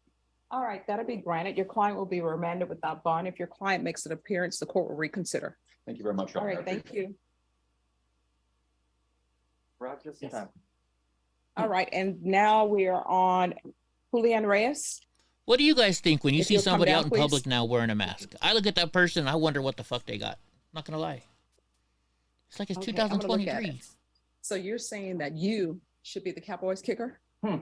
All right, that'll be granted. Your client will be remanded without bond. If your client makes an appearance, the court will reconsider. Thank you very much, Your All Honor. right, thank you. Right, just in time. All right, and now we are on Julian Reyes. What do you guys think when you If see you'll come somebody down, out in please. public now wearing a mask? I look at that person, I wonder what the fuck they got. Not gonna lie. It's like it's Okay, I'm gonna look at 2023. it. So you're saying that you should be the Cowboys kicker? I'm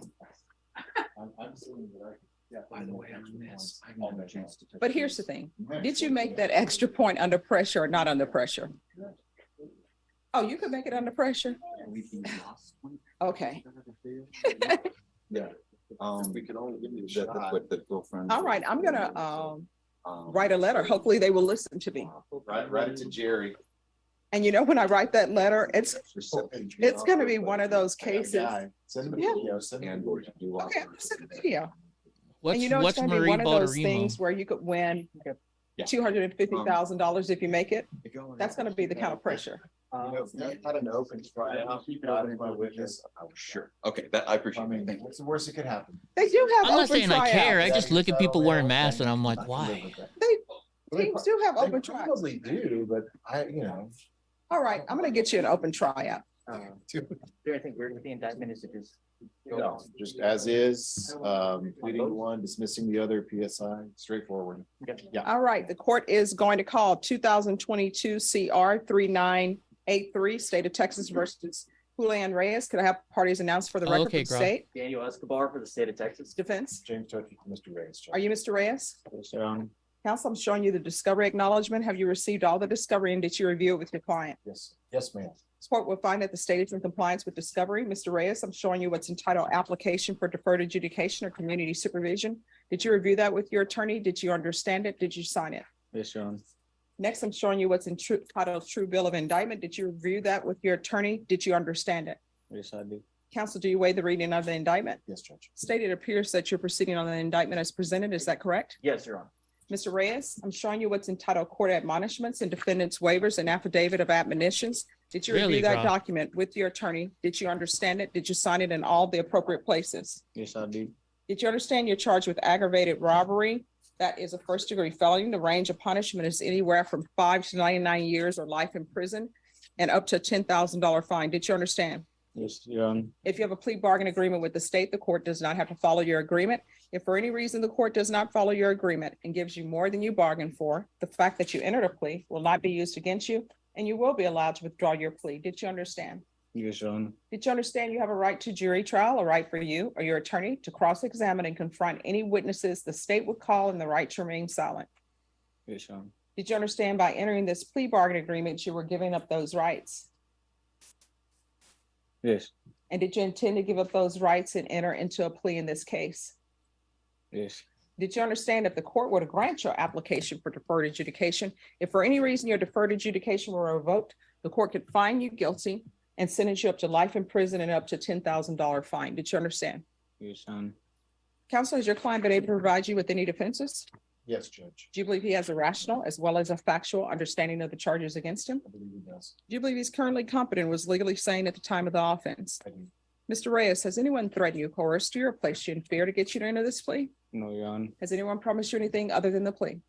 saying that yeah, by the way, after this, I have no chance to. But here's the thing. Did you make that extra point under pressure or not under pressure? Oh, you could make it under pressure? Okay. Yeah. We could only give you the shot with the girlfriend. All right, I'm gonna write a letter. Hopefully they will listen to me. Write it to Jerry. And you know, when I write that letter, it's gonna be one of those cases. Send him a Yeah. video, send him a video. Okay, I'm gonna send a video. What's, And you know, it's gonna be Marie one of those Balderimo? things where you could win $250,000 if you make it. That's gonna be the kind of pressure. Not an open trial. Keep it open by witness. Oh, sure. Okay, that I appreciate it. What's the worst that could happen? They do have I'm not open saying I care. tryouts. I just look at people wearing masks and I'm like, why? Teams do have open They tryouts. probably do, but All right, I'm gonna get you an open tryout. There, I think we're with the indictment is to just. No, just as is, pleading one, dismissing the other, PSI, straightforward. Yeah. All right, the court is going to call 2022 CR 3983, State of Texas versus Julian Reyes. Could I have parties announced for the record Okay, of the Grant. state? Daniel Escobar for the state of Texas. Defense? James Turkey, Mr. Reyes. Are you Mr. Reyes? Yes, Your Honor. Counsel, I'm showing you the discovery acknowledgement. Have you received all the discovery and did you review it with your client? Yes, yes, ma'am. This court will find that the state is in compliance with discovery. Mr. Reyes, I'm showing you what's entitled application for deferred adjudication or community supervision. Did you review that with your attorney? Did you understand it? Did you sign it? Yes, Your Honor. Next, I'm showing you what's entitled true bill of indictment. Did you review that with your attorney? Did you understand it? Yes, I do. Counsel, do you waive the reading of the indictment? Yes, Judge. State, it appears that you're proceeding on the indictment as presented. Is that correct? Yes, Your Honor. Mr. Reyes, I'm showing you what's entitled court admonishments and defendants waivers and affidavit of admonitions. Did you review Really, that Grant? document with your attorney? Did you understand it? Did you sign it in all the appropriate places? Yes, I do. Did you understand you're charged with aggravated robbery? That is a first-degree felony. The range of punishment is anywhere from 5 to 99 years or life in prison and up to a $10,000 fine. Did you understand? Yes, Your Honor. If you have a plea bargain agreement with the state, the court does not have to follow your agreement. If for any reason the court does not follow your agreement and gives you more than you bargained for, the fact that you entered a plea will not be used against you and you will be allowed to withdraw your plea. Did you understand? Yes, Your Honor. Did you understand you have a right to jury trial, a right for you or your attorney to cross-examine and confront any witnesses the state would call and the right to remain silent? Yes, Your Honor. Did you understand by entering this plea bargain agreement, you were giving up those rights? Yes. And did you intend to give up those rights and enter into a plea in this case? Yes. Did you understand if the court were to grant your application for deferred adjudication, if for any reason your deferred adjudication were revoked, the court could find you guilty and sentence you up to life in prison and up to $10,000 fine? Did you understand? Yes, Your Honor. Counsel, has your client been able to provide you with any defenses? Yes, Judge. Do you believe he has a rational as well as a factual understanding of the charges against him? I believe he does. Do you believe he's currently competent and was legally sane at the time of the offense? I do. Mr. Reyes, has anyone threatened you, coerced you, or placed you in fear to get you to enter this plea? No, Your Honor. Has anyone promised you anything other than the plea?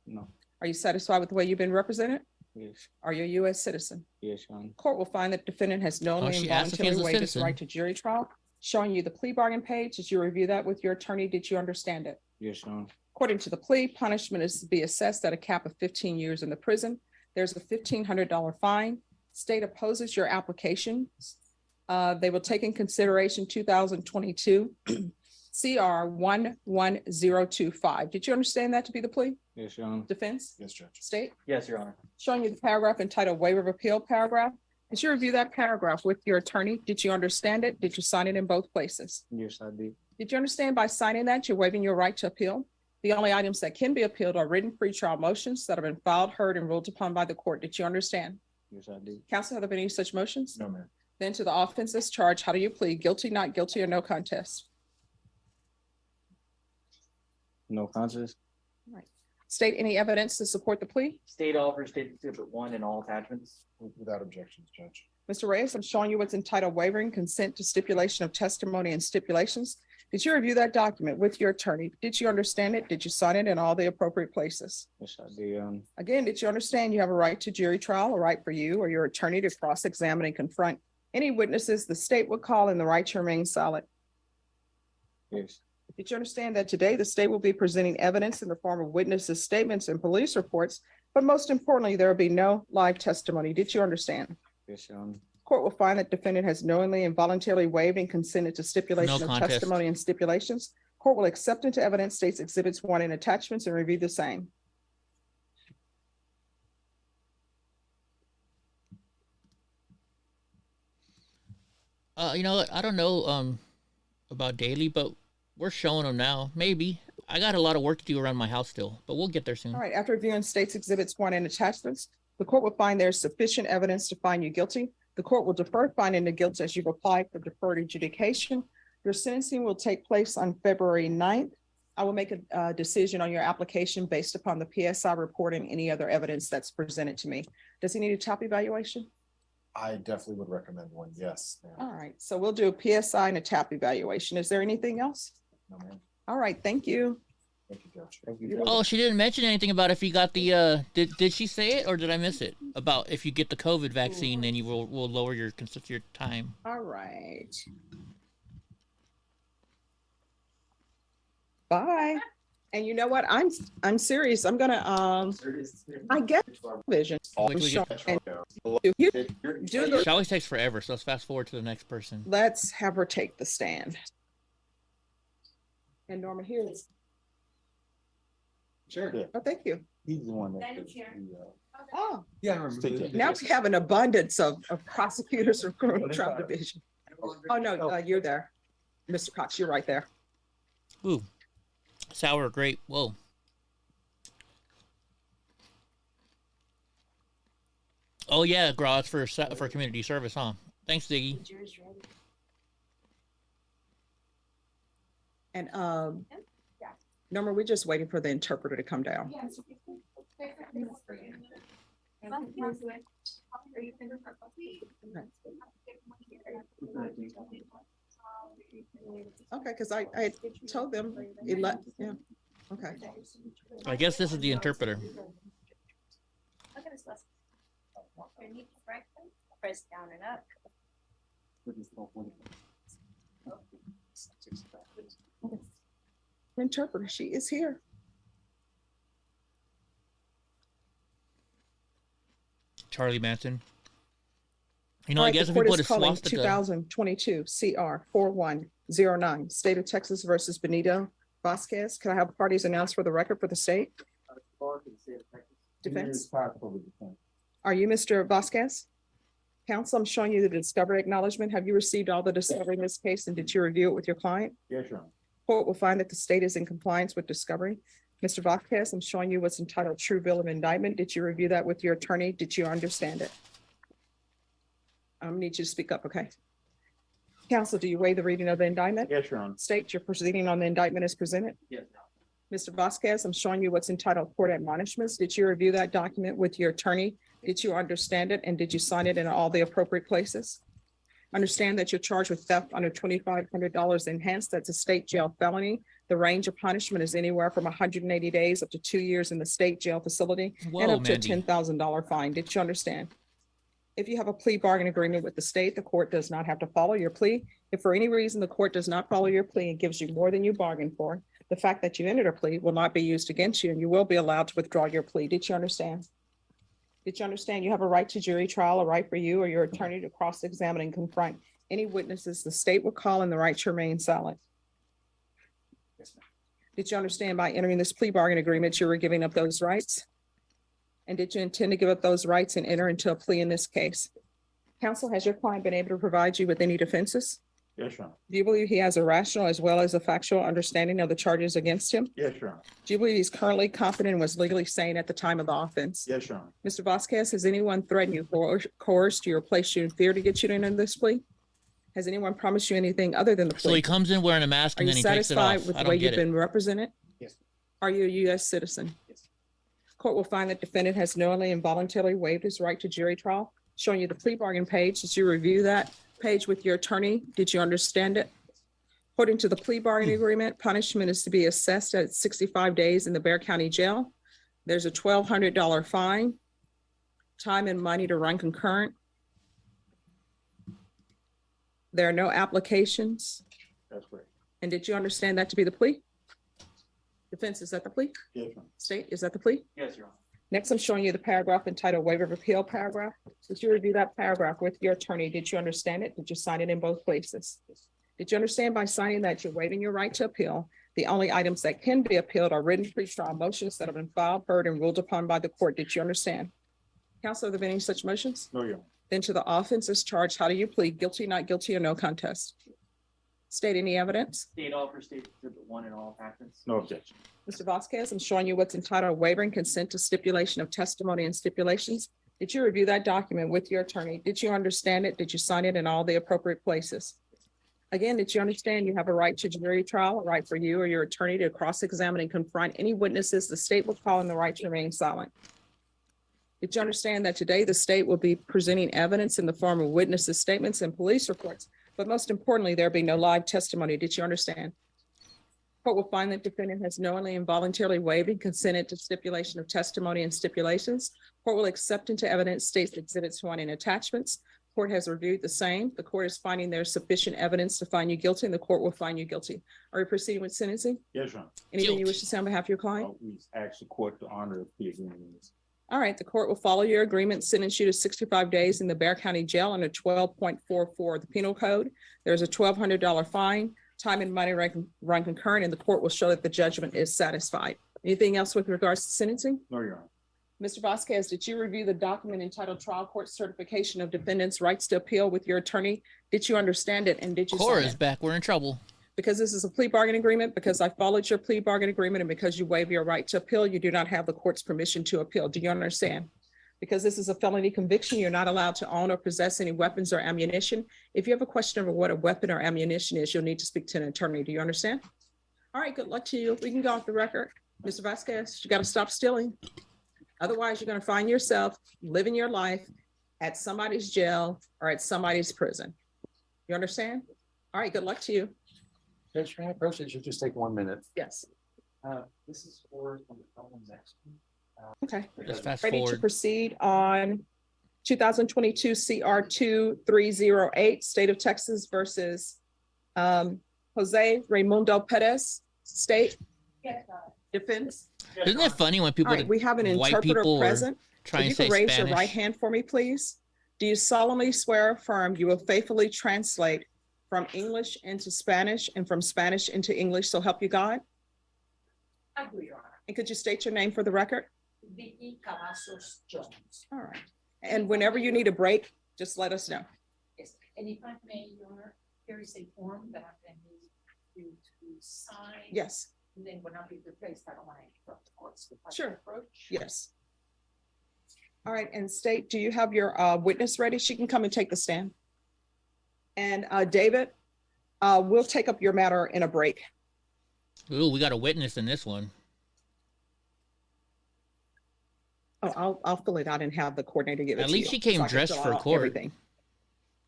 No. Are you satisfied with the way you've been represented? Yes. Are you a U.S. citizen? Yes, Your Honor. Court will find that defendant has knowingly and she asked if he was voluntarily a waived his citizen. right to jury trial. Showing you the plea bargain page. Did you review that with your attorney? Did you understand it? Yes, Your Honor. According to the plea, punishment is to be assessed at a cap of 15 years in the prison. There's a $1,500 fine. State opposes your application. They will take in consideration 2022 CR 11025. Did you understand that to be the plea? Yes, Your Honor. Defense? Yes, Judge. State? Yes, Your Honor. Showing you the paragraph entitled waiver of appeal paragraph. Did you review that paragraph with your attorney? Did you understand it? Did you sign it in both places? Yes, I do. Did you understand by signing that you're waiving your right to appeal? The only items that can be appealed are written pretrial motions that have been filed, heard, and ruled upon by the court. Did you understand? Yes, I do. Counsel, have there been any such motions? No, ma'am. Then to the offenses charged, how do you plead? Guilty, not guilty, or no contest? No contest. State any evidence to support the plea? State offers State Exhibit 1 and all attachments. Without objections, Judge. Mr. Reyes, I'm showing you what's entitled wavering consent to stipulation of testimony and stipulations. Did you review that document with your attorney? Did you understand it? Did you sign it in all the appropriate places? Yes, I do. Again, did you understand you have a right to jury trial, a right for you or your attorney to cross-examine and confront any witnesses the state would call and the right to remain silent? Yes. Did you understand that today the state will be presenting evidence in the form of witnesses' statements and police reports, but most importantly, there will be no live testimony? Did you understand? Yes, Your Honor. Court will find that defendant has knowingly and voluntarily waived and consented to stipulation No of contest. testimony and stipulations. Court will accept into evidence states exhibits 1 and attachments and review the same. You know what? I don't know about daily, but we're showing them now. Maybe. I got a lot of work to do around my house still, but we'll get there soon. All right, after reviewing states exhibits 1 and attachments, the court will find there is sufficient evidence to find you guilty. The court will defer finding the guilt as you've applied for deferred adjudication. Your sentencing will take place on February 9th. I will make a decision on your application based upon the PSI report and any other evidence that's presented to me. Does he need a top evaluation? I definitely would recommend one, yes. Ma'am. All right, so we'll do a PSI and a TAP evaluation. Is there anything else? No, ma'am. All right, thank you. Thank you, Judge. Thank you. Oh, she didn't mention anything about if you got the did she say it or did I miss it? About if you get the COVID vaccine, then you will lower your time. All right. Bye. And you know what? I'm serious. I'm gonna I get vision. She always takes forever, so let's fast forward to the next person. Let's have her take the stand. And Norma, here is. Sure. Oh, thank you. He's the one that. Oh, Yeah, I remember. now we have an abundance of prosecutors from criminal trial division. Oh, no, you're there. Mr. Cox, you're right there. Ooh, sour grape. Whoa. Oh yeah, Gra, it's for community service, huh? Thanks, Ziggy. And Norma, we're just waiting for the interpreter to come down. Okay, because I told them, yeah, okay. I guess this is the interpreter. Press down and up. Interpreter, she is here. Charlie Manson. You know, All I right, guess the if we court put a is calling swastika. 2022 CR 4109, State of Texas versus Benito Vasquez. Can I have parties announced for the record for the state? Defense. Are you Mr. Vasquez? Counsel, I'm showing you the discovery acknowledgement. Have you received all the discovery in this case and did you review it with your client? Yes, Your Honor. Court will find that the state is in compliance with discovery. Mr. Vasquez, I'm showing you what's entitled true bill of indictment. Did you review that with your attorney? Did you understand it? I need you to speak up, okay? Counsel, do you waive the reading of the indictment? Yes, Your Honor. State you're proceeding on the indictment as presented. Yes. Mr. Vasquez, I'm showing you what's entitled court admonishments. Did you review that document with your attorney? Did you understand it and did you sign it in all the appropriate places? Understand that you're charged with theft under $2,500 enhanced. That's a state jail felony. The range of punishment is anywhere from 180 days up to 2 years in the state jail facility and Whoa, up to a Mandy. $10,000 fine. Did you understand? If you have a plea bargain agreement with the state, the court does not have to follow your plea. If for any reason the court does not follow your plea and gives you more than you bargained for, the fact that you entered a plea will not be used against you and you will be allowed to withdraw your plea. Did you understand? Did you understand you have a right to jury trial, a right for you or your attorney to cross-examine and confront any witnesses the state will call and the right to remain silent? Yes, ma'am. Did you understand by entering this plea bargain agreement, you were giving up those rights? And did you intend to give up those rights and enter into a plea in this case? Counsel, has your client been able to provide you with any defenses? Yes, Your Honor. Do you believe he has a rational as well as a factual understanding of the charges against him? Yes, Your Honor. Do you believe he's currently competent and was legally sane at the time of the offense? Yes, Your Honor. Mr. Vasquez, has anyone threatened you, coerced you, or placed you in fear to get you to enter this plea? Has anyone promised you anything other than the plea? So he comes in wearing a mask Are and you then he takes it satisfied off. with I the way don't you've get it. been represented? Yes. Are you a U.S. citizen? Yes. Court will find that defendant has knowingly and voluntarily waived his right to jury trial. Showing you the plea bargain page. Did you review that page with your attorney? Did you understand it? According to the plea bargain agreement, punishment is to be assessed at 65 days in the Bexar County Jail. There's a $1,200 fine, time and money to run concurrent. There are no applications. That's great. And did you understand that to be the plea? Defense, is that the plea? Yes, Your Honor. State, is that the plea? Yes, Your Honor. Next, I'm showing you the paragraph entitled Waiver of Appeal paragraph. Did you review that paragraph with your attorney? Did you understand it? Did you sign it in both places? Did you understand by signing that you're waiving your right to appeal? The only items that can be appealed are written pretrial motions that have been filed, heard, and ruled upon by the court. Did you understand? Counsel, are there been any such motions? No, Your Honor. Then to the offenses charged, how do you plead? Guilty, not guilty, or no contest? State any evidence. State all for State Exhibit 1 and all attachments. No objection. Mr. Vasquez, I'm showing you what's entitled Waiver and Consent to Stipulation of Testimony and Stipulations. Did you review that document with your attorney? Did you understand it? Did you sign it in all the appropriate places? Again, did you understand you have a right to jury trial, a right for you or your attorney to cross-examine and confront any witnesses the state will call, and the right to remain silent? Did you understand that today the state will be presenting evidence in the form of witnesses' statements and police reports, but most importantly, there'll be no live testimony? Did you understand? Court will find that defendant has knowingly and voluntarily waived and consented to stipulation of testimony and stipulations. Court will accept into evidence states exhibits 1 and attachments. Court has reviewed the same. The court is finding there's sufficient evidence to find you guilty, and the court will find you guilty. Are you proceeding with sentencing? Yes, Your Honor. Anything you wish to say on behalf of your client? We ask the court to honor the agreement. All right, the court will follow your agreement, sentence you to 65 days in the Bexar County Jail under 12.44 of the Penal Code. There's a $1,200 fine, time and money run concurrent, and the court will show that the judgment is satisfied. Anything else with regards to sentencing? No, Your Honor. Mr. Vasquez, did you review the document entitled Trial Court Certification of Defendants' Rights to Appeal with your attorney? Did you understand it, and did you sign it? Cora's back. We're in trouble. Because this is a plea bargain agreement, because I followed your plea bargain agreement, and because you waive your right to appeal, you do not have the court's permission to appeal. Do you understand? Because this is a felony conviction, you're not allowed to own or possess any weapons or ammunition. If you have a question of what a weapon or ammunition is, you'll need to speak to an attorney. Do you understand? All right, good luck to you. We can go off the record. Mr. Vasquez, you got to stop stealing. Otherwise, you're going to find yourself living your life at somebody's jail or at somebody's prison. You understand? All right, good luck to you. Judge, can I approach it? Should just take 1 minute. Yes. This is for someone's next. Okay. Just fast Ready to forward. proceed on 2022 CR 2308, State of Texas versus Jose Raimundo Perez, State Defense. Isn't it funny when people, All right, we have an white interpreter people present. try If and you say could raise Spanish? your right hand for me, please. Do you solemnly swear or affirm you will faithfully translate from English into Spanish and from Spanish into English, so help you God? I do, Your Honor. And could you state your name for the record? Vicky Cavazos Jones. All right. And whenever you need a break, just let us know. Yes, and if I may, Your Honor, there is a form that I need you to sign. Yes. And then when I leave the place, I don't want to interrupt the court's. Sure. Approach. Yes. All right, and State, do you have your witness ready? She can come and take the stand. And David, we'll take up your matter in a break. Ooh, we got a witness in this one. Oh, I'll fill it out and have the coordinator give it to you. At least she came so I can dressed fill for out court. everything.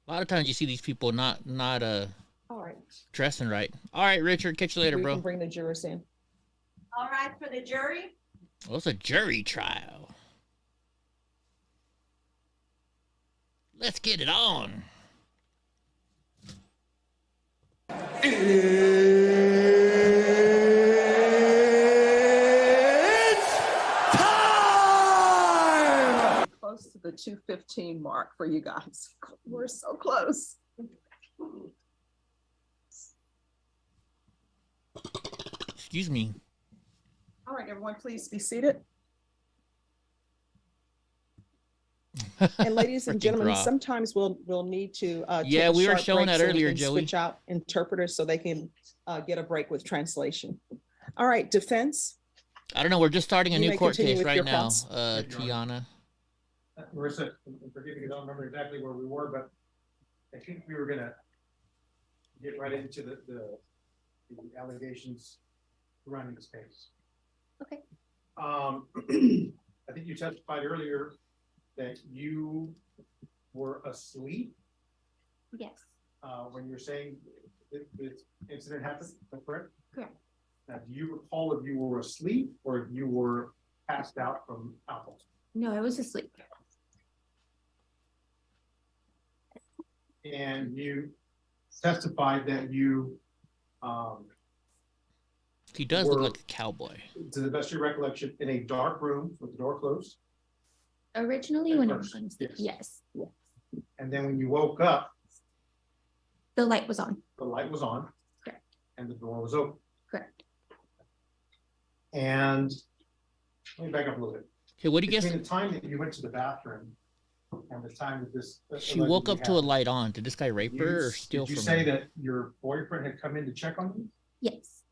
A lot of times you see these people not All right. dressing right. All right, Richard, catch you later, We bro. can bring the jurors in. All right, for the jury. Well, it's a jury trial. Let's get it on. Close to the 2:15 mark for you guys. We're so close. Excuse me. All right, everyone, please be seated. And ladies and Freaking gentlemen, drop. sometimes we'll need to take Yeah, a we were short showing break that so we earlier, can Joey. Switch out interpreters so they can get a break with translation. All right, defense. I don't know. We're just starting a You new may court continue case with right your now, thoughts. Tiana. Marissa, forgive me, I don't remember exactly where we were, but I think we were gonna get right into the allegations surrounding this case. Okay. I think you testified earlier that you were asleep Yes, when you're saying this incident happened, is that correct? correct. Now, do you recall if you were asleep or if you were passed out from alcohol? No, I was asleep. And you testified that you He does look like a cowboy. To the best of your recollection, in a dark room with the door closed. Originally, At when I first, was going to yes. yes. And then when you woke up, The light was on. the light was on. Correct. And the door was open. Correct. And let me back up a little bit. Okay, what do you guess? Between the time that you went to the bathroom and the time that this She woke up to a light on. Did this guy rape her or steal Did you from say her? that your boyfriend had come in to check on you? Yes.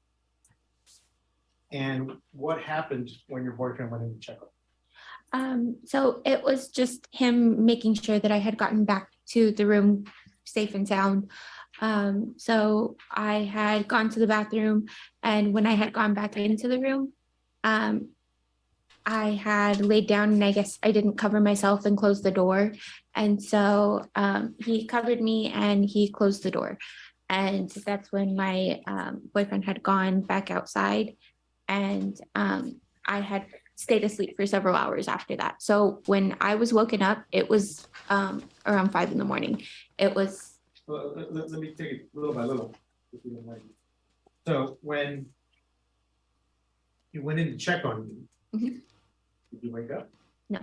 And what happened when your boyfriend went in to check on you? So it was just him making sure that I had gotten back to the room safe and sound. So I had gone to the bathroom, and when I had gone back into the room, I had laid down, and I guess I didn't cover myself and close the door. And so he covered me and he closed the door. And that's when my boyfriend had gone back outside, and I had stayed asleep for several hours after that. So when I was woken up, it was around 5 a.m. It was. Well, let me take it little by little, if you don't mind. So when he went in to check on you, did you wake up? No.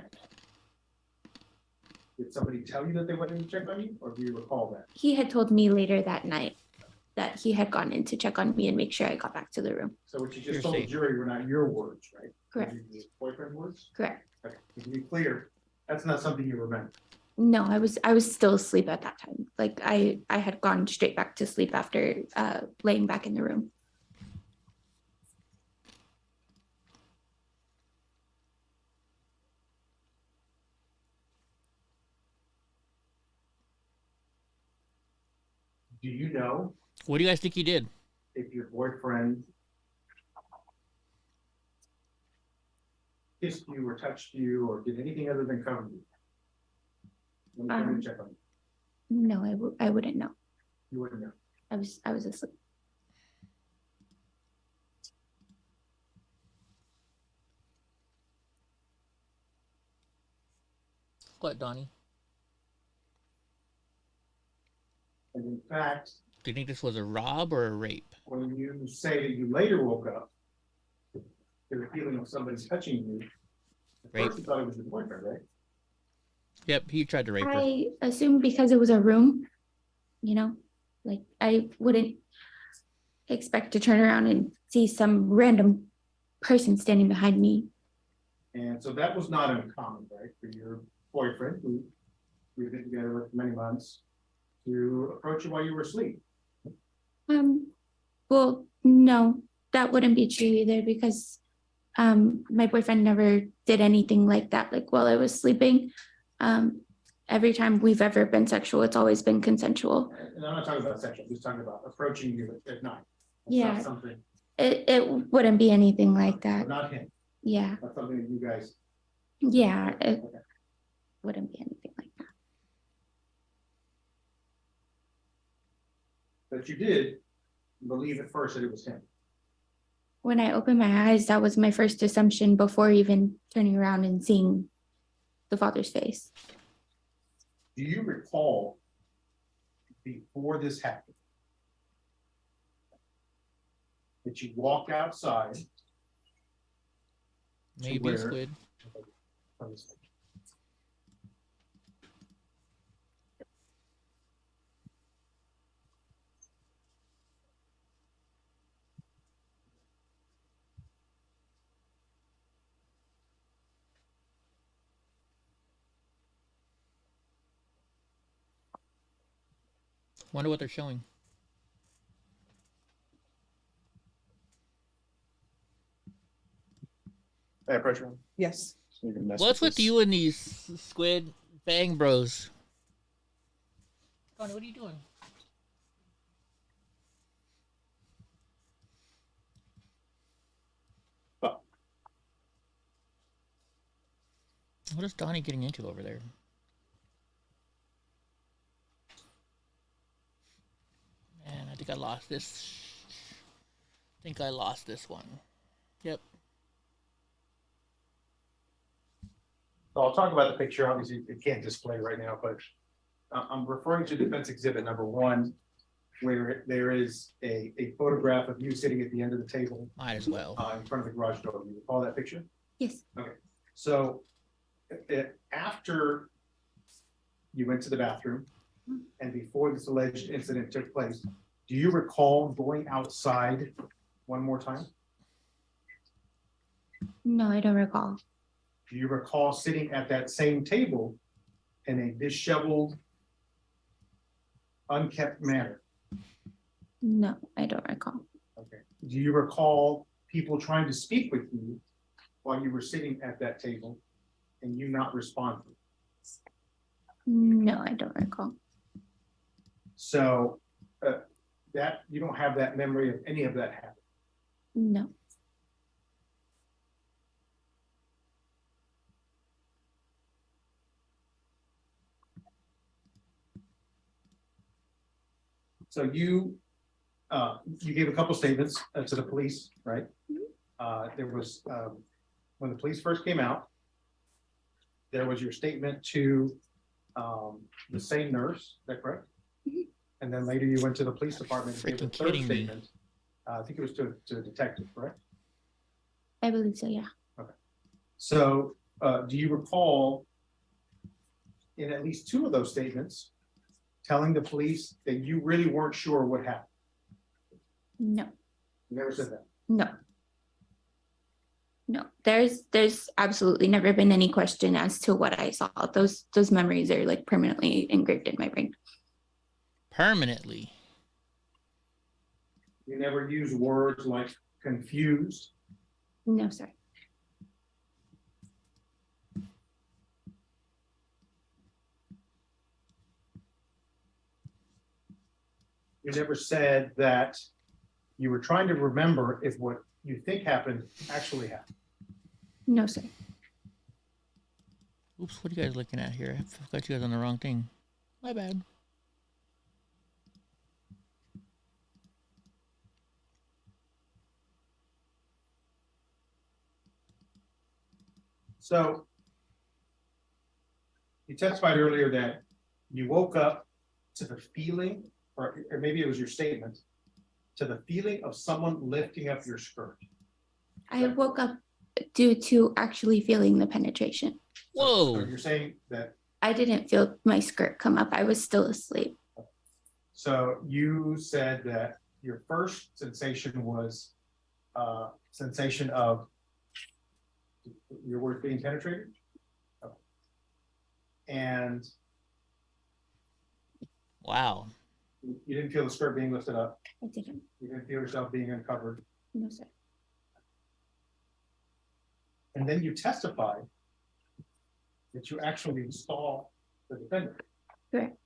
Did somebody tell you that they went in to check on you, or do you recall that? He had told me later that night that he had gone in to check on me and make sure I got back to the room. So what you just told the jury were not your words, right? Correct. These are your boyfriend words? Correct. Okay, to be clear, that's not something you remember. No, I was still asleep at that time. Like I had gone straight back to sleep after laying back in the room. Do you know What do you guys think he did? if your boyfriend kissed you or touched you or did anything other than cover you? When he came in to check on you? No, I wouldn't know. You wouldn't know. I was asleep. What, Donnie? And in fact, Do you think this was a rob or a rape? when you say that you later woke up to the feeling of somebody touching you, at Rape. first you thought it was your boyfriend, right? Yep, he tried to rape her. I assumed because it was a room, like I wouldn't expect to turn around and see some random person standing behind me. And so that was not uncommon, right, for your boyfriend, who you've been together with for many months, to approach you while you were asleep. Well, no, that wouldn't be true either because my boyfriend never did anything like that, like while I was sleeping. Every time we've ever been sexual, it's always been consensual. And I'm not talking about sexual, I'm just talking about approaching you at night. That's Yeah. not something, It wouldn't be anything like that. not him. Yeah, That's something that you guys. yeah, it wouldn't be anything like that. But you did believe at first that it was him. When I opened my eyes, that was my first assumption before even turning around and seeing the father's face. Do you recall before this happened that you walked outside? Maybe a squid. Wonder what they're showing. Hey, pressure. Yes. What's with you and these squid bang bros? Connie, what are you doing? Oh. What is Donnie getting into over there? Man, I think I lost this. I think I lost this one. Yep. So I'll talk about the picture. Obviously, it can't display right now, but I'm referring to defense exhibit number 1. where there is a photograph of you sitting at the end of the table. Might as well. In front of the garage door. You recall that picture? Yes. Okay. So after you went to the bathroom and before this alleged incident took place, do you recall going outside one more time? No, I don't recall. Do you recall sitting at that same table in a disheveled, unkept manner? No, I don't recall. Okay. Do you recall people trying to speak with you while you were sitting at that table and you not responding? No, I don't recall. So that you don't have that memory of any of that happening? No. So you gave a couple statements to the police, right? There was when the police first came out, there was your statement to the same nurse, is that correct? And then later you went to the police department and gave a third statement. I think it was to a detective, correct? I believe so, yeah. Okay. So do you recall in at least two of those statements telling the police that you really weren't sure what happened? No. You never said that? No. No, there's absolutely never been any question as to what I saw. Those memories are like permanently engraved in my brain. Permanently. You never use words like confused? No, sir. You never said that you were trying to remember if what you think happened actually happened? No, sir. Oops, what are you guys looking at here? I forgot you guys on the wrong thing. My bad. So you testified earlier that you woke up to the feeling, or maybe it was your statement, to the feeling of someone lifting up your skirt. I woke up due to actually feeling the penetration. Whoa. So you're saying that. I didn't feel my skirt come up. I was still asleep. So you said that your first sensation was sensation of your word being penetrated? Okay. And wow. You didn't feel the skirt being lifted up? I didn't. You didn't feel yourself being uncovered? No, sir. And then you testified that you actually saw the defendant. Correct.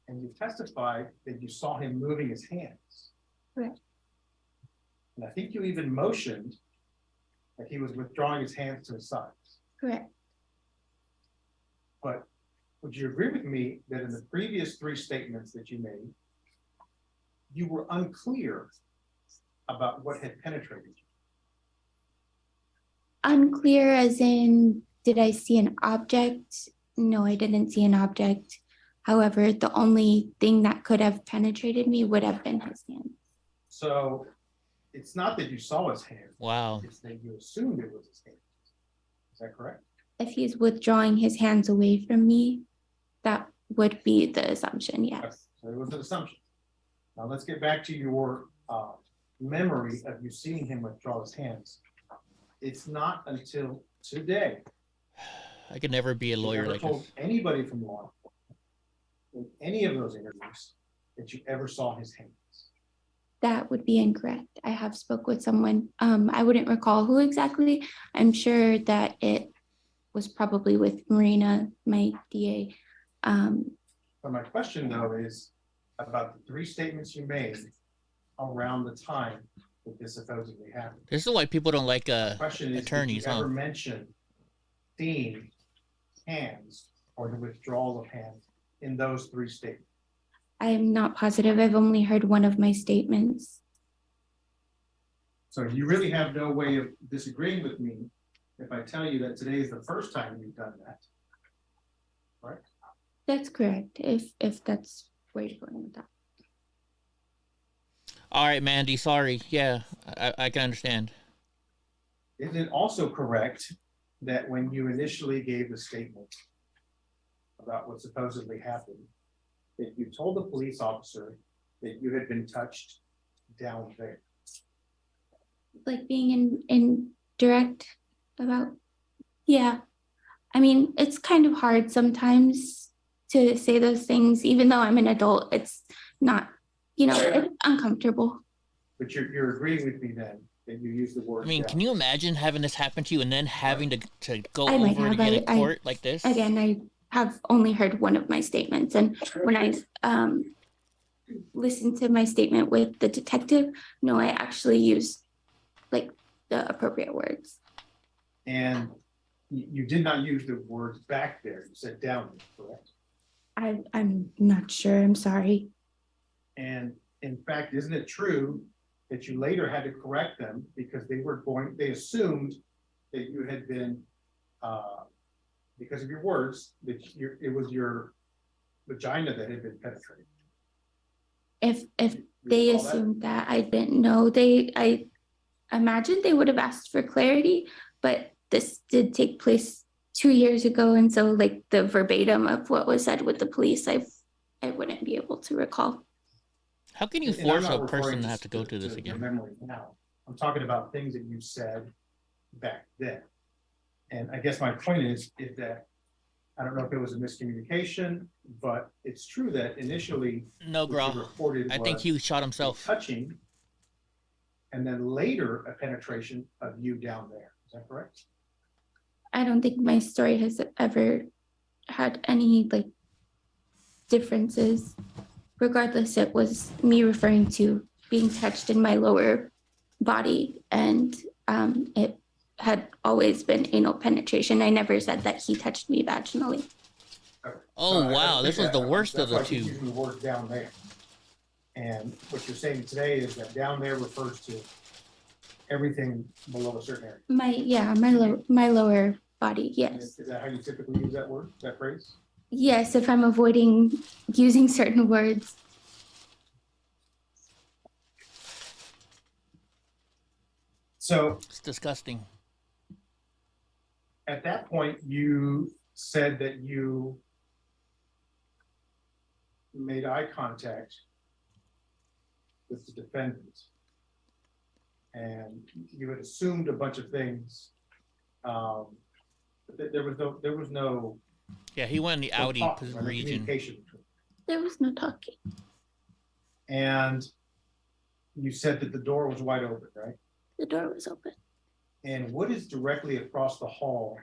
And you testified that you saw him moving his hands. Correct. And I think you even motioned that he was withdrawing his hands to his sides. Correct. But would you agree with me that in the previous three statements that you made, you were unclear about what had penetrated you? Unclear as in, did I see an object? No, I didn't see an object. However, the only thing that could have penetrated me would have been his hand. So it's not that you saw his hand. Wow. It's that you assumed it was his hand. Is that correct? If he's withdrawing his hands away from me, that would be the assumption, yes. Okay. So it was an assumption. Now let's get back to your memory of you seeing him withdraw his hands. It's not until today. I could never be a lawyer like told this. Anybody from law in any of those interviews that you ever saw his hands. That would be incorrect. I have spoke with someone. I wouldn't recall who exactly. I'm sure that it was probably with Marina, my DA. But my question though is about the three statements you made around the time that this supposedly happened. This is why people don't like Question is, attorneys, did you ever huh? mention seeing hands or the withdrawal of hands in those three statements? I'm not positive. I've only heard one of my statements. So you really have no way of disagreeing with me if I tell you that today is the first time you've done that, right? That's correct. If that's where you're going with that. All right, Mandy, sorry. Yeah, I can understand. Is it also correct that when you initially gave the statement about what supposedly happened, that you told the police officer that you had been touched down there? Like being in direct about, yeah. I mean, it's kind of hard sometimes to say those things, even though I'm an adult. It's not, you know, it's uncomfortable. But you're agreeing with me then that you use the word. I mean, down. can you imagine having this happen to you and then having to go I might over it have. again in court like this? Again, I have only heard one of my statements, and when I listened to my statement with the detective, no, I actually used like the appropriate words. And you did not use the words back there. You said down there, correct? I'm not sure. I'm sorry. And in fact, isn't it true that you later had to correct them because they assumed that you had been, because of your words, that it was your vagina that had been penetrated? If they assumed that I didn't know, I imagine they would have asked for clarity, but this did take place 2 years ago, and so like the verbatim of what was said with the police, I wouldn't be able to recall. How can you force a person to have to go through this again? Memory now. I'm talking about things that you said back then. And I guess my point is that I don't know if it was a miscommunication, but it's true that initially no, bro. I think he shot himself. Touching, and then later a penetration of you down there. Is that correct? I don't think my story has ever had any like differences. Regardless, it was me referring to being touched in my lower body, and it had always been anal penetration. I never said that he touched me vaginally. Oh, wow, this was the worst of the two. Using the word down there. And what you're saying today is that down there refers to everything below a certain area. My lower body, yes. Is that how you typically use that word, that phrase? Yes, if I'm avoiding using certain words. So it's disgusting. At that point, you said that you made eye contact with the defendant, and you had assumed a bunch of things. There was no. Yeah, he went in the Audi region. There was no talking. And you said that the door was wide open, right? The door was open. And what is directly across the hall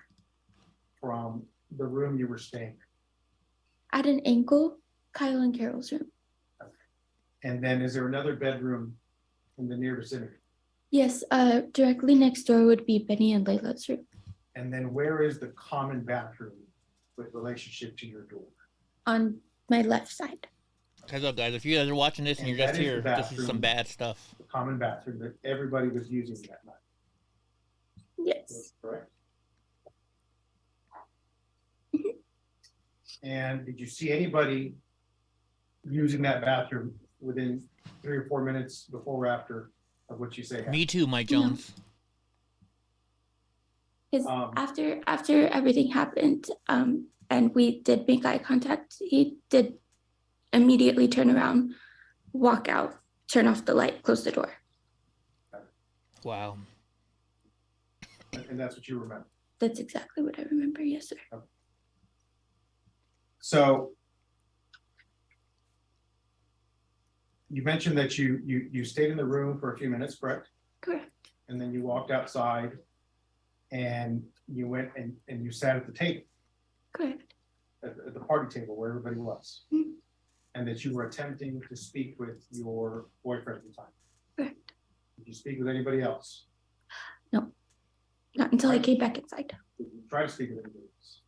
from the room you were staying in? At an angle, Kyle and Carol's room. Okay. And then is there another bedroom in the near vicinity? Yes, directly next door would be Benny and Layla's room. And then where is the common bathroom with relationship to your door? On my left side. Heads up, guys. If you guys are watching this and you're just here, this is some bad stuff. The common bathroom that everybody was using that night. Yes. That's correct. And did you see anybody using that bathroom within 3 or 4 minutes before or after of what you say happened? Me too, Mike Jones. Because after everything happened, and we did make eye contact, he did immediately turn around, walk out, turn off the light, close the door. Wow. And that's what you remember? That's exactly what I remember, yes, sir. Okay. So you mentioned that you stayed in the room for a few minutes, correct? Correct. And then you walked outside and you went and you sat at the table. Correct. At the party table where everybody was. Mm-hmm. And that you were attempting to speak with your boyfriend at the time. Correct. Did you speak with anybody else? No, not until I came back inside. Did you try to speak with anybody else?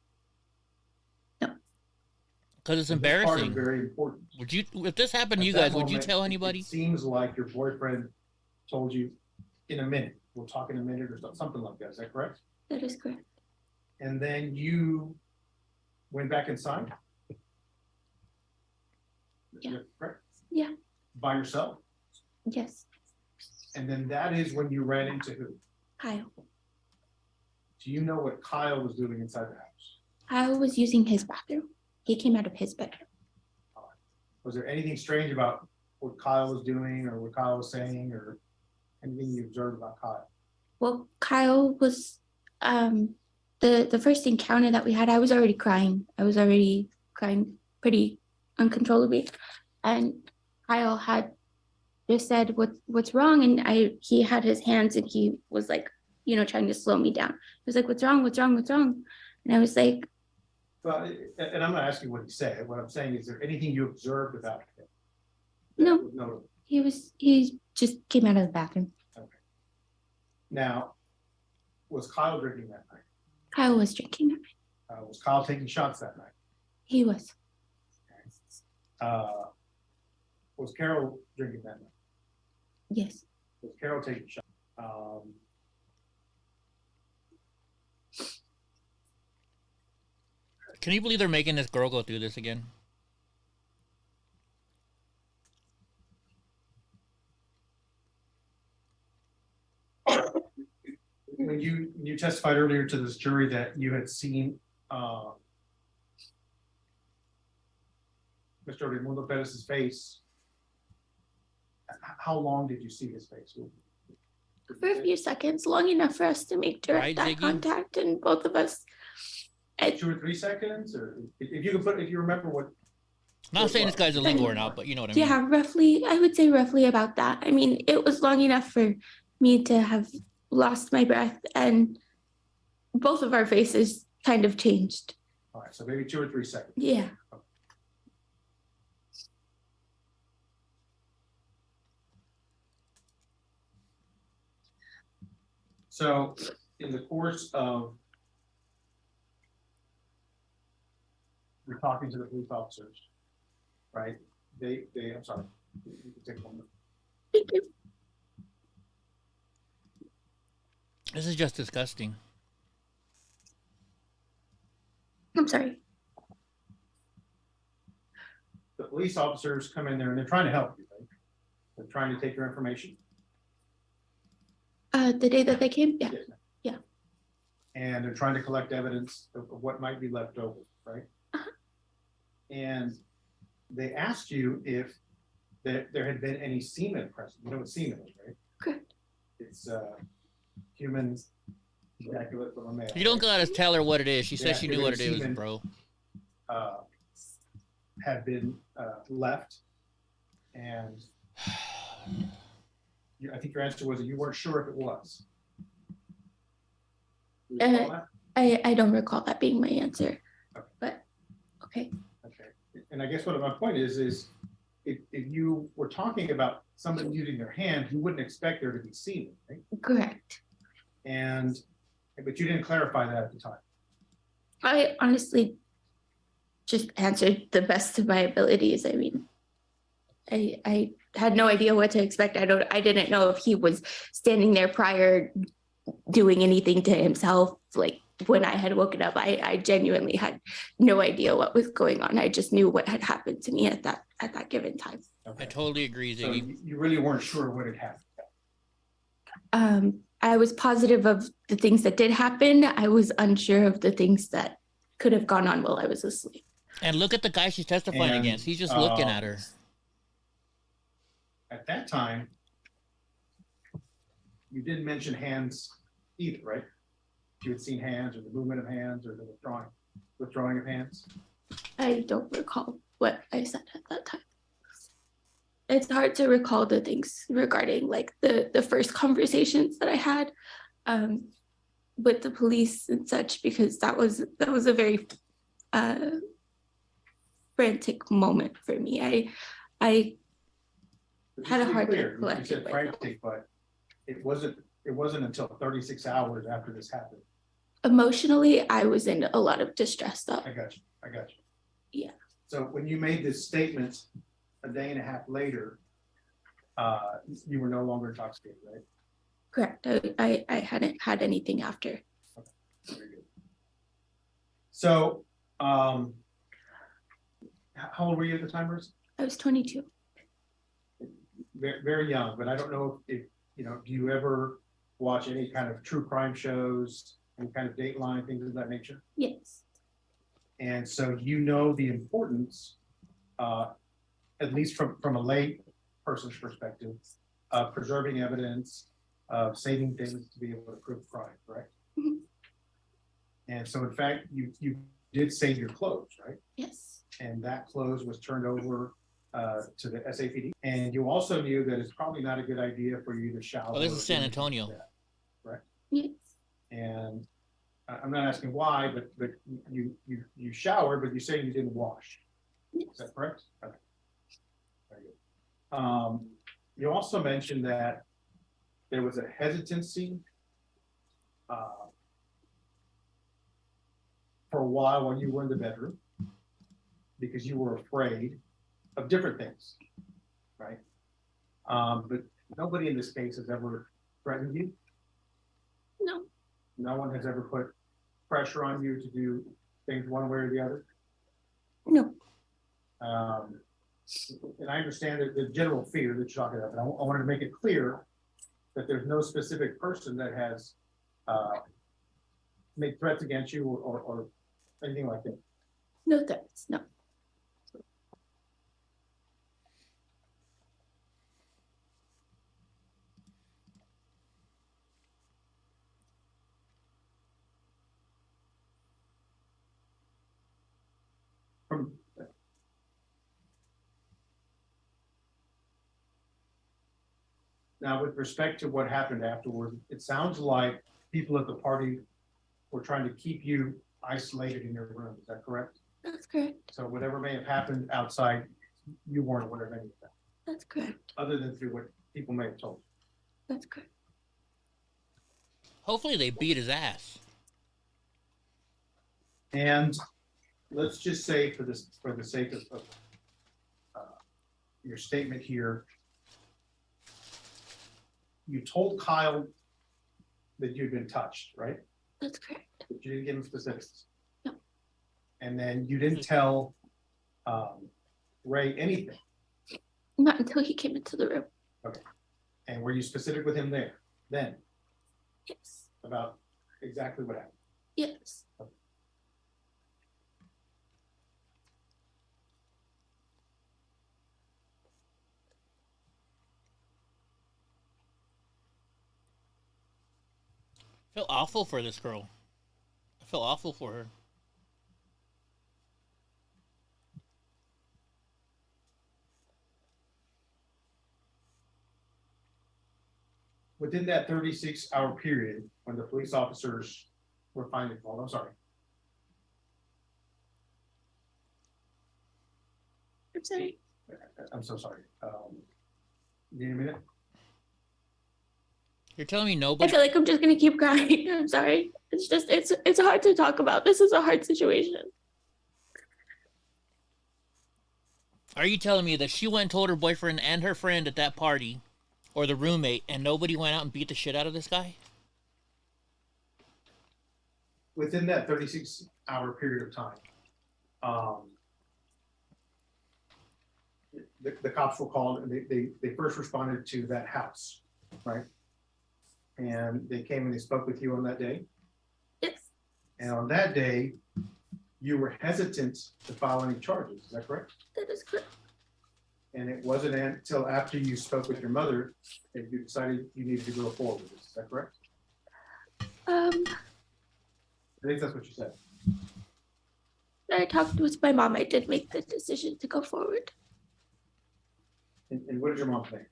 No. Because it's embarrassing. Very important. Would you, if this happened to you guys, would you tell anybody? It seems like your boyfriend told you in a minute. We'll talk in a minute or something like that. Is that correct? That is correct. And then you went back inside? Yeah. Correct? Yeah. By yourself? Yes. And then that is when you ran into who? Kyle. Do you know what Kyle was doing inside the house? Kyle was using his bathroom. He came out of his bedroom. Was there anything strange about what Kyle was doing or what Kyle was saying or anything you observed about Kyle? Well, Kyle was the first encounter that we had, I was already crying. I was already crying pretty uncontrollably. And Kyle had just said, what's wrong? And he had his hands and he was like, you know, trying to slow me down. He was like, what's wrong? What's wrong? What's wrong? And I was like, well, and I'm not asking what he said. What I'm saying is there anything you observed about him? no, he just came out of the bathroom. Okay. Now, was Kyle drinking that night? Kyle was drinking that night. Was Kyle taking shots that night? He was. Was Carol drinking that night? Yes. Was Carol taking shots? Can you believe they're making this girl go through this again? When you testified earlier to this jury that you had seen Mr. Raimundo Perez's face, how long did you see his face? For a few seconds, long enough for us to make direct eye contact, and both of us. 2 or 3 seconds, or if you remember what. Not saying this guy's illegal or not, but you know what I mean. Yeah, roughly, I would say roughly about that. I mean, it was long enough for me to have lost my breath, and both of our faces kind of changed. All right, so maybe 2 or 3 seconds. Yeah. Okay. So in the course of you're talking to the police officers, right? I'm sorry, you can take one minute. Thank you. This is just disgusting. I'm sorry. The police officers come in there and they're trying to help you, right? They're trying to take your information. The day that they came? Yeah. Yes, yeah. And they're trying to collect evidence of what might be left over, right? And they asked you if there had been any semen present. You know what semen is, right? Correct. It's human ejaculate from a male. You don't gotta tell her what it is. She said she knew what it is, semen, bro. Had been left, and I think your answer was that you weren't sure if it was. I don't recall that being my answer, okay. But okay. Okay, and I guess what my point is if you were talking about somebody using their hand, you wouldn't expect there to be semen, right? Correct. But you didn't clarify that at the time. I honestly just answered the best of my abilities. I mean, I had no idea what to expect. I didn't know if he was standing there prior doing anything to himself. Like when I had woken up, I genuinely had no idea what was going on. I just knew what had happened to me at that given time. Okay. I totally agree, Ziggy. So you really weren't sure what had happened. I was positive of the things that did happen. I was unsure of the things that could have gone on while I was asleep. And look at the guy she's testifying against. He's just looking at her. At that time, you didn't mention hands either, right? You had seen hands or the movement of hands or the withdrawing of hands? I don't recall what I said at that time. It's hard to recall the things regarding like the first conversations that I had with the police and such, because that was a very frantic moment for me. I had a hard time collecting. You said frantic, but it wasn't until 36 hours after this happened. Emotionally, I was in a lot of distress though. I got you. Yeah. So when you made this statement a day and a half later, you were no longer intoxicated, right? Correct. I hadn't had anything after. Okay. Very good. So, how old were you at the time, Bruce? I was 22. very, very young, but I don't know if, you know, do you ever watch any kind of true crime shows, any kind of Dateline, things of that nature? Yes. And so you know the importance, at least from a lay person's perspective, of preserving evidence, of saving things to be able to prove crime, correct? Mhm. And so in fact, you did save your clothes, right? Yes. And that clothes was turned over to the SAPD. And you also knew that it's probably not a good idea for you to shower. Oh, this is San Antonio. Right? Yes. And I'm not asking why, but you showered, but you say you didn't wash. Yes. Is that correct? Okay. Very good. You also mentioned that there was a hesitancy for a while when you were in the bedroom because you were afraid of different things, right? But nobody in this case has ever threatened you. No. No one has ever put pressure on you to do things one way or the other. No. And I understand that the general fear that you're talking about, but I wanted to make it clear that there's no specific person that has made threats against you or anything like that. No threats. No. Now, with respect to what happened afterward, it sounds like people at the party were trying to keep you isolated in your room. Is that correct? That's correct. So whatever may have happened outside, you weren't aware of any of that. That's correct. Other than through what people may have told you. That's correct. Hopefully they beat his ass. And let's just say for the sake of your statement here, you told Kyle that you'd been touched, right? That's correct. But you didn't give him specifics. No. And then you didn't tell Ray anything. Not until he came into the room. Okay. And were you specific with him there then? Yes. About exactly what happened? Yes. Okay. I feel awful for this girl. I feel awful for her. Within that 36-hour period, when the police officers were finally called, I'm sorry. I'm sorry. I'm so sorry. Need a minute? You're telling me I nobody? feel like I'm just gonna keep crying. I'm sorry. It's just it's hard to talk about. This is a hard situation. Are you telling me that she went and told her boyfriend and her friend at that party, or the roommate, and nobody went out and beat the shit out of this guy? Within that 36-hour period of time, the cops were called and they first responded to that house, right? And they came and they spoke with you on that day? Yes. And on that day, you were hesitant to file any charges, is that correct? That is correct. And it wasn't until after you spoke with your mother that you decided you needed to go forward with this, is that correct? I think that's what you said. I talked with my mom. I did make the decision to go forward. And what did your mom think?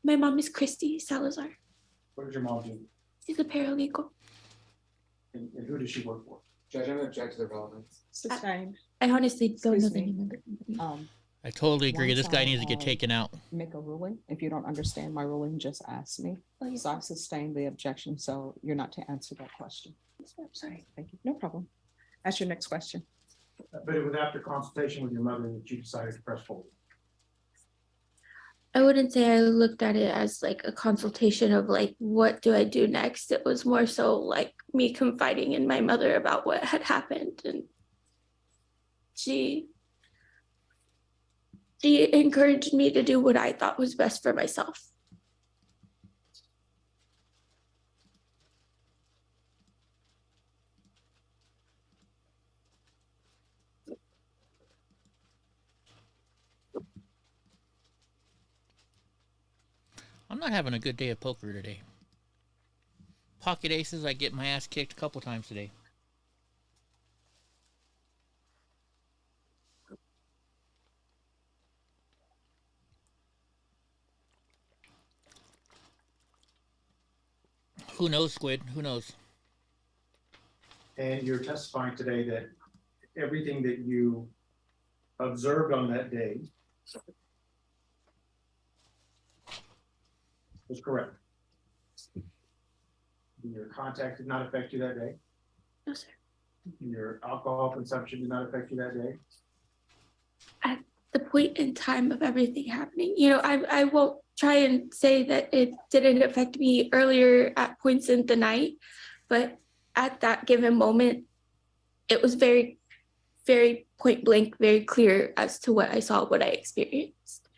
My mom is Christy Salazar. What did your mom do? She's a paralegal. And who does she work for? Judge, I'm gonna object to the relevance. Sustained. I honestly don't know Excuse the me. name of the company. I totally agree. Once This guy I, needs to get taken out. Make a ruling. If you don't understand my ruling, just ask me. So I sustained the objection, so you're not to answer that question. I'm sorry. Thank you. No problem. Ask your next question. But it was after consultation with your mother that you decided to press forward. I wouldn't say I looked at it as like a consultation of like, what do I do next? It was more so like me confiding in my mother about what had happened. And she She encouraged me to do what I thought was best for myself. I'm not having a good day of poker today. Pocket aces, I get my ass kicked a couple times today. Who knows, Squid? Who knows? And you're testifying today that everything that you observed on that day was correct. Your contact did not affect you that day? No, sir. Your alcohol consumption did not affect you that day? At the point in time of everything happening, you know, I won't try and say that it didn't affect me earlier at points in the night, but at that given moment, it was very, very point blank, very clear as to what I saw, what I experienced.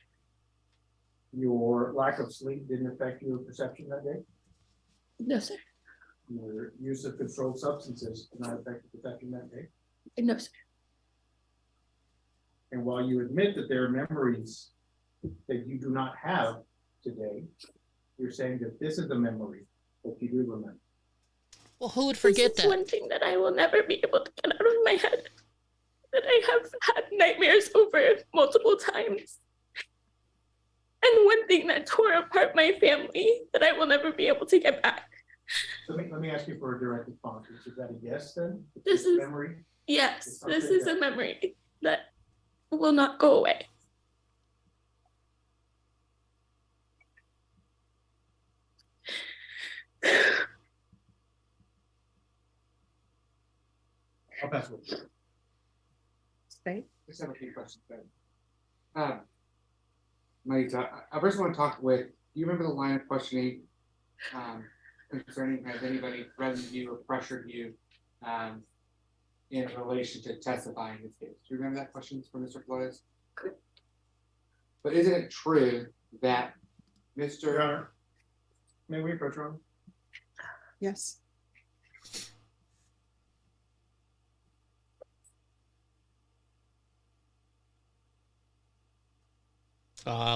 Your lack of sleep didn't affect your perception that day? No, sir. Your use of controlled substances did not affect your perception that day? No, sir. And while you admit that there are memories that you do not have today, you're saying that this is the memory that you do remember. Well, who would forget that? One thing that I will never be able to get out of my head, that I have had nightmares over multiple times. And one thing that tore apart my family that I will never be able to get back. Let me ask you for a direct response. Is that a yes then? This is memory? Yes, this is a memory that will not go away. I'll pass it. Stay. Just have a few questions then. Marita, I first want to talk with, do you remember the line of questioning concerning has anybody threatened you or pressured you in relation to testifying in this case? Do you remember that question from Mr. Flores? But isn't it true that Mr. Your Honor, may we approach Ron? Yes.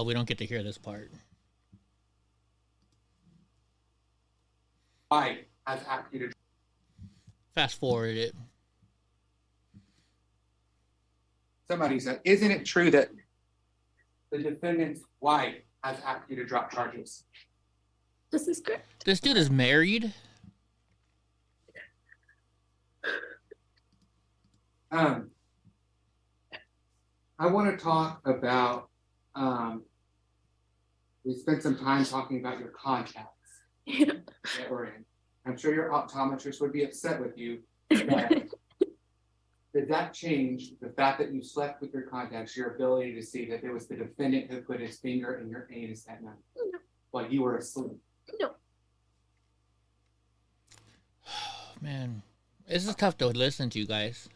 We don't get to hear this part. I has asked you to fast forward it. Somebody said, isn't it true that the defendant's wife has asked you to drop charges? This is correct. This dude is married? I want to talk about, we spent some time talking about your contacts that we're in. I'm sure your optometrist would be upset with you. Did that change the fact that you slept with your contacts, your ability to see that there was the defendant who put his finger in your anus that night while you were asleep? No. Man, this is tough to listen to, guys.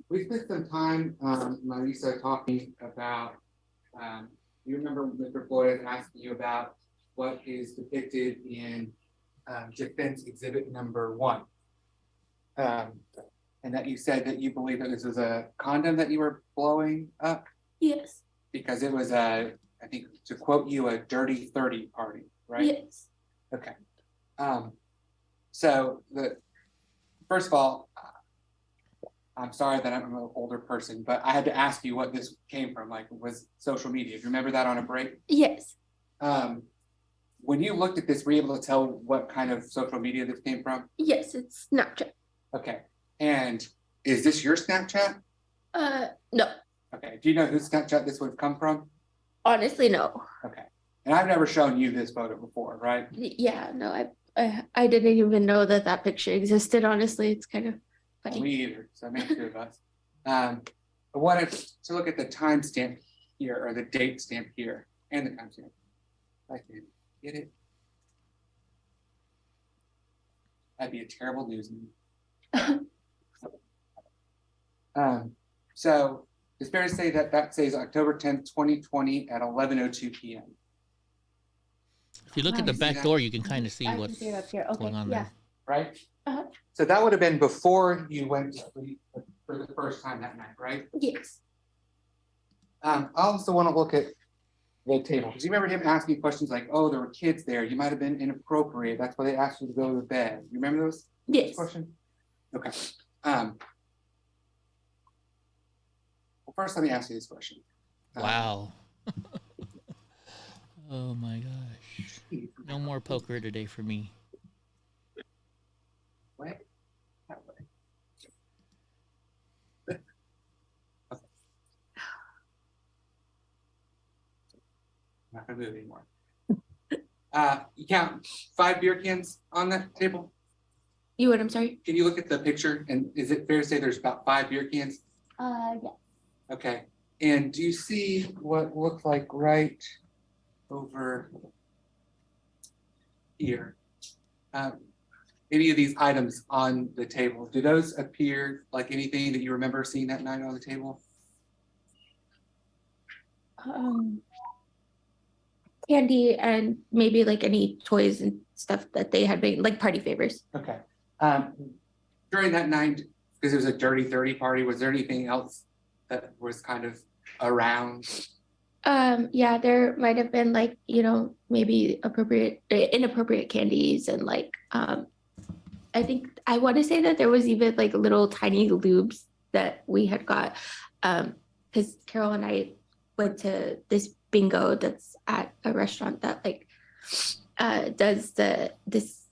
We spent some time, Marisa, talking about, you remember Mr. Flores asking you about what is depicted in defense exhibit number 1. And that you said that you believe that this was a condom that you were blowing up? Yes. Because it was a, I think to quote you, a dirty 30 party, right? Yes. Okay. So first of all, I'm sorry that I'm an older person, but I had to ask you what this came from. Like, was social media? Do you remember that on a break? Yes. When you looked at this, were you able to tell what kind of social media this came from? Yes, it's Snapchat. Okay. And is this your Snapchat? No. Okay. Do you know whose Snapchat this would come from? Honestly, no. Okay. And I've never shown you this photo before, right? Yeah, no, I didn't even know that picture existed. Honestly, it's kind of funny. Me either. So it makes 2 of us. I wanted to look at the timestamp here, or the date stamp here, and the timestamp. I can get it. That'd be a terrible news. So it's fair to say that that says October 10th, 2020 at 11:02 p.m. If you look at the back door, you can kind of see what's going on there. Right? So that would have been before you went to sleep for the first time that night, right? Yes. I also want to look at the table, because you remember him asking you questions like, oh, there were kids there, you might have been inappropriate, that's why they asked you to go to bed. You remember those? Yes. Questions? Okay. Well, first let me ask you this question. Wow. Oh my gosh. No more poker today for me. What? That way. Okay. I'm not gonna move anymore. You count 5 beer cans on that table? You what? I'm sorry? Can you look at the picture, and is it fair to say there's about 5 beer cans? Yeah. Okay. And do you see what looked like right over here? Any of these items on the table, do those appear like anything that you remember seeing that night on the table? Candy and maybe like any toys and stuff that they had made, like party favors. Okay. During that night, because it was a dirty 30 party, was there anything else that was kind of around? Yeah, there might have been like, you know, maybe inappropriate candies and like, I think I want to say that there was even like little tiny lubes that we had got, because Carol and I went to this bingo that's at a restaurant that like does this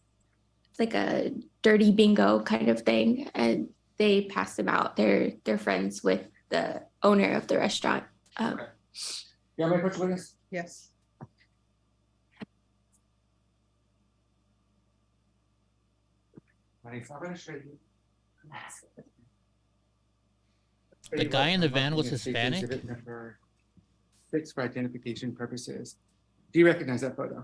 like a dirty bingo kind of thing, and they passed them out. They're friends with the owner of the restaurant. Okay. You have my picture with us? Yes. I'm going to show you. The guy in the van was Hispanic? Exhibit number 6 for identification purposes. Do you recognize that photo?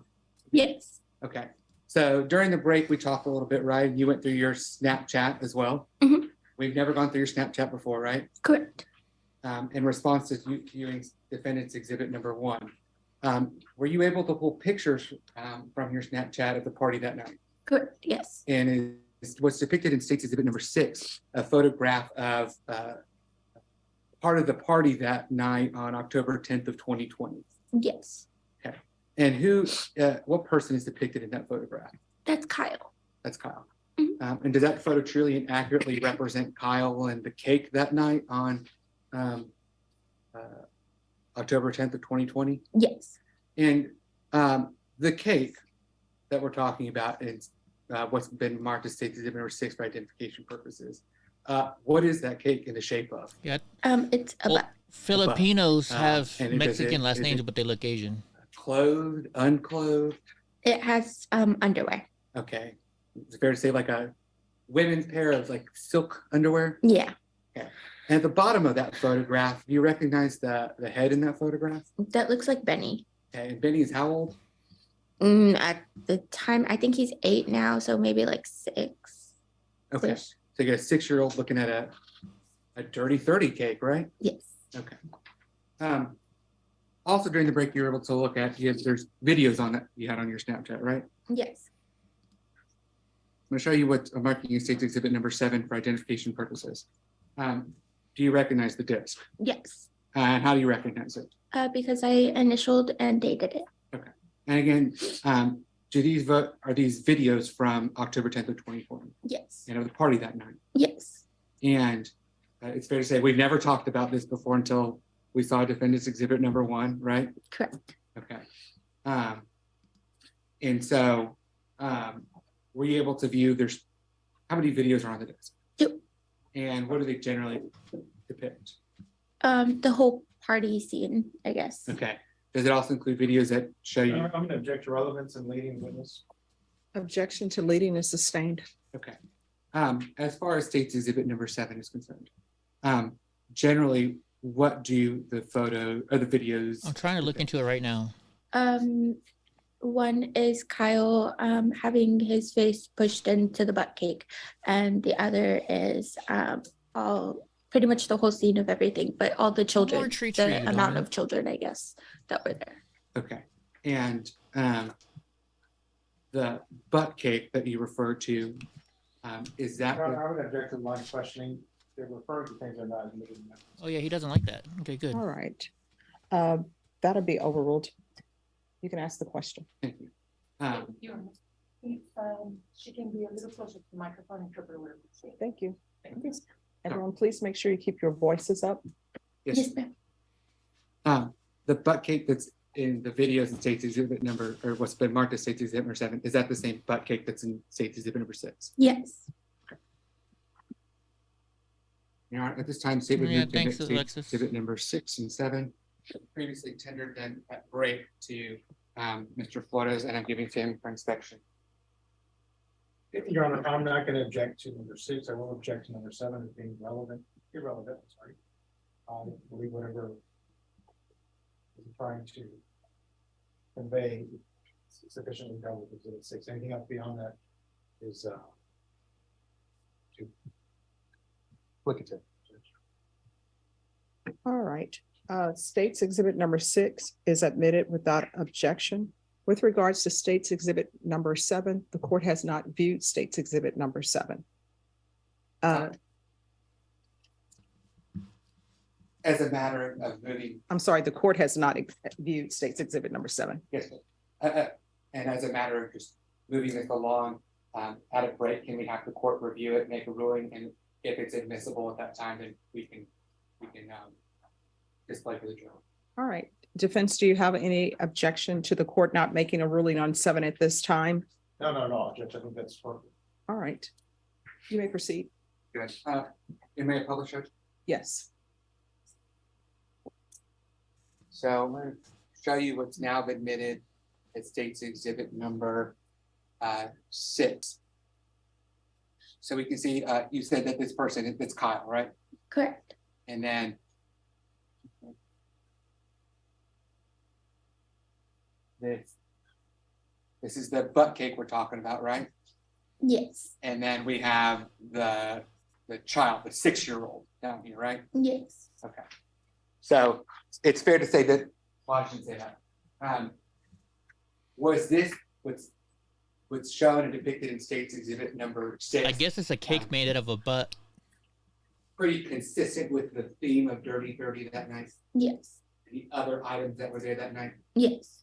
Yes. Okay. So during the break, we talked a little bit, right? You went through your Snapchat as well. Mm-hmm. We've never gone through your Snapchat before, right? Correct. In response to viewing defendant's exhibit number 1, were you able to pull pictures from your Snapchat of the party that night? Correct. Yes. And what's depicted in state's exhibit number 6, a photograph of part of the party that night on October 10th of 2020. Yes. Okay. And what person is depicted in that photograph? That's Kyle. That's Kyle. Mm-hmm. And does that photo truly and accurately represent Kyle and the cake that night on October 10th of 2020? Yes. And the cake that we're talking about is what's been marked as state's exhibit number 6 for identification purposes. What is that cake in the shape of? Yeah. It's a Filipinos have and Mexican last names, but they look Asian. Clothed, unclothed? It has underwear. Okay. It's fair to say like a women's pair of like silk underwear? Yeah. Okay. And at the bottom of that photograph, do you recognize the head in that photograph? That looks like Benny. Okay. And Benny is how old? At the time, I think he's 8 now, so maybe like 6. Okay. So you got a 6-year-old looking at a dirty 30 cake, right? Yes. Okay. Also during the break, you were able to look at, there's videos on that you had on your Snapchat, right? Yes. I'm going to show you what I'm marking in state's exhibit number 7 for identification purposes. Do you recognize the disc? Yes. And how do you recognize it? Because I initialed and dated it. Okay. And again, are these videos from October 10th of 2020? Yes. And of the party that night? Yes. And it's fair to say we've never talked about this before until we saw defendant's exhibit number 1, right? Correct. Okay. And so were you able to view, how many videos are on the disc? 2. And what do they generally depict? The whole party scene, I guess. Okay. Does it also include videos that show you? I'm going to object to relevance and leading witness. Objection to leading is sustained. Okay. As far as state's exhibit number 7 is concerned, generally, what do the photo or the videos? I'm trying to look into it right now. One is Kyle having his face pushed into the butt cake, and the other is all pretty much the whole scene of everything, but all the children, treats for the you, amount Donna. of children, I guess, that were there. Okay, and the butt cake that you referred to, is that? I would object to the line of questioning. They're referring to things they're not admitted. Oh yeah, he doesn't like that. Okay, good. All right. That'll be overruled. You can ask the question. Thank you. If she can be a little closer to the microphone, interpret what it says. Thank you. Everyone, please make sure you keep your voices up. Yes. The butt cake that's in the videos in state's exhibit number, or what's been marked as state's exhibit number 7, is that the same butt cake that's in state's exhibit number 6? Yes. Your Honor, at this time, state would Yeah, move to thanks, admit Alexis. exhibit number 6 and 7, previously tendered them at break to Mr. Flores, and I'm giving to him for inspection. Your Honor, I'm not going to object to number 6. I will object to number 7 as being irrelevant. Sorry. I believe whatever is trying to convey sufficiently dealt with exhibit 6. Anything else beyond that is duplicative. All right. State's exhibit number 6 is admitted without objection. With regards to state's exhibit number 7, the court has not viewed state's exhibit number 7. As a matter of moving. I'm sorry, the court has not viewed state's exhibit number 7. Yes, and as a matter of just moving this along, at a break, can we have the court review it, make a ruling, and if it's admissible at that time, then we can display for the jury. All right. Defense, do you have any objection to the court not making a ruling on 7 at this time? No, Judge, I think that's perfect. All right. You may proceed. Good. You may publish it? Yes. So I'm going to show you what's now admitted at state's exhibit number 6. So we can see, you said that this person, it's Kyle, right? Correct. And then this is the butt cake we're talking about, right? Yes. And then we have the child, the 6-year-old down here, right? Yes. Okay. So it's fair to say that, well, I shouldn't say that. Was this what's shown and depicted in state's exhibit number 6? I guess it's a cake made out of a butt. Pretty consistent with the theme of Dirty 30 that night? Yes. The other items that were there that night? Yes.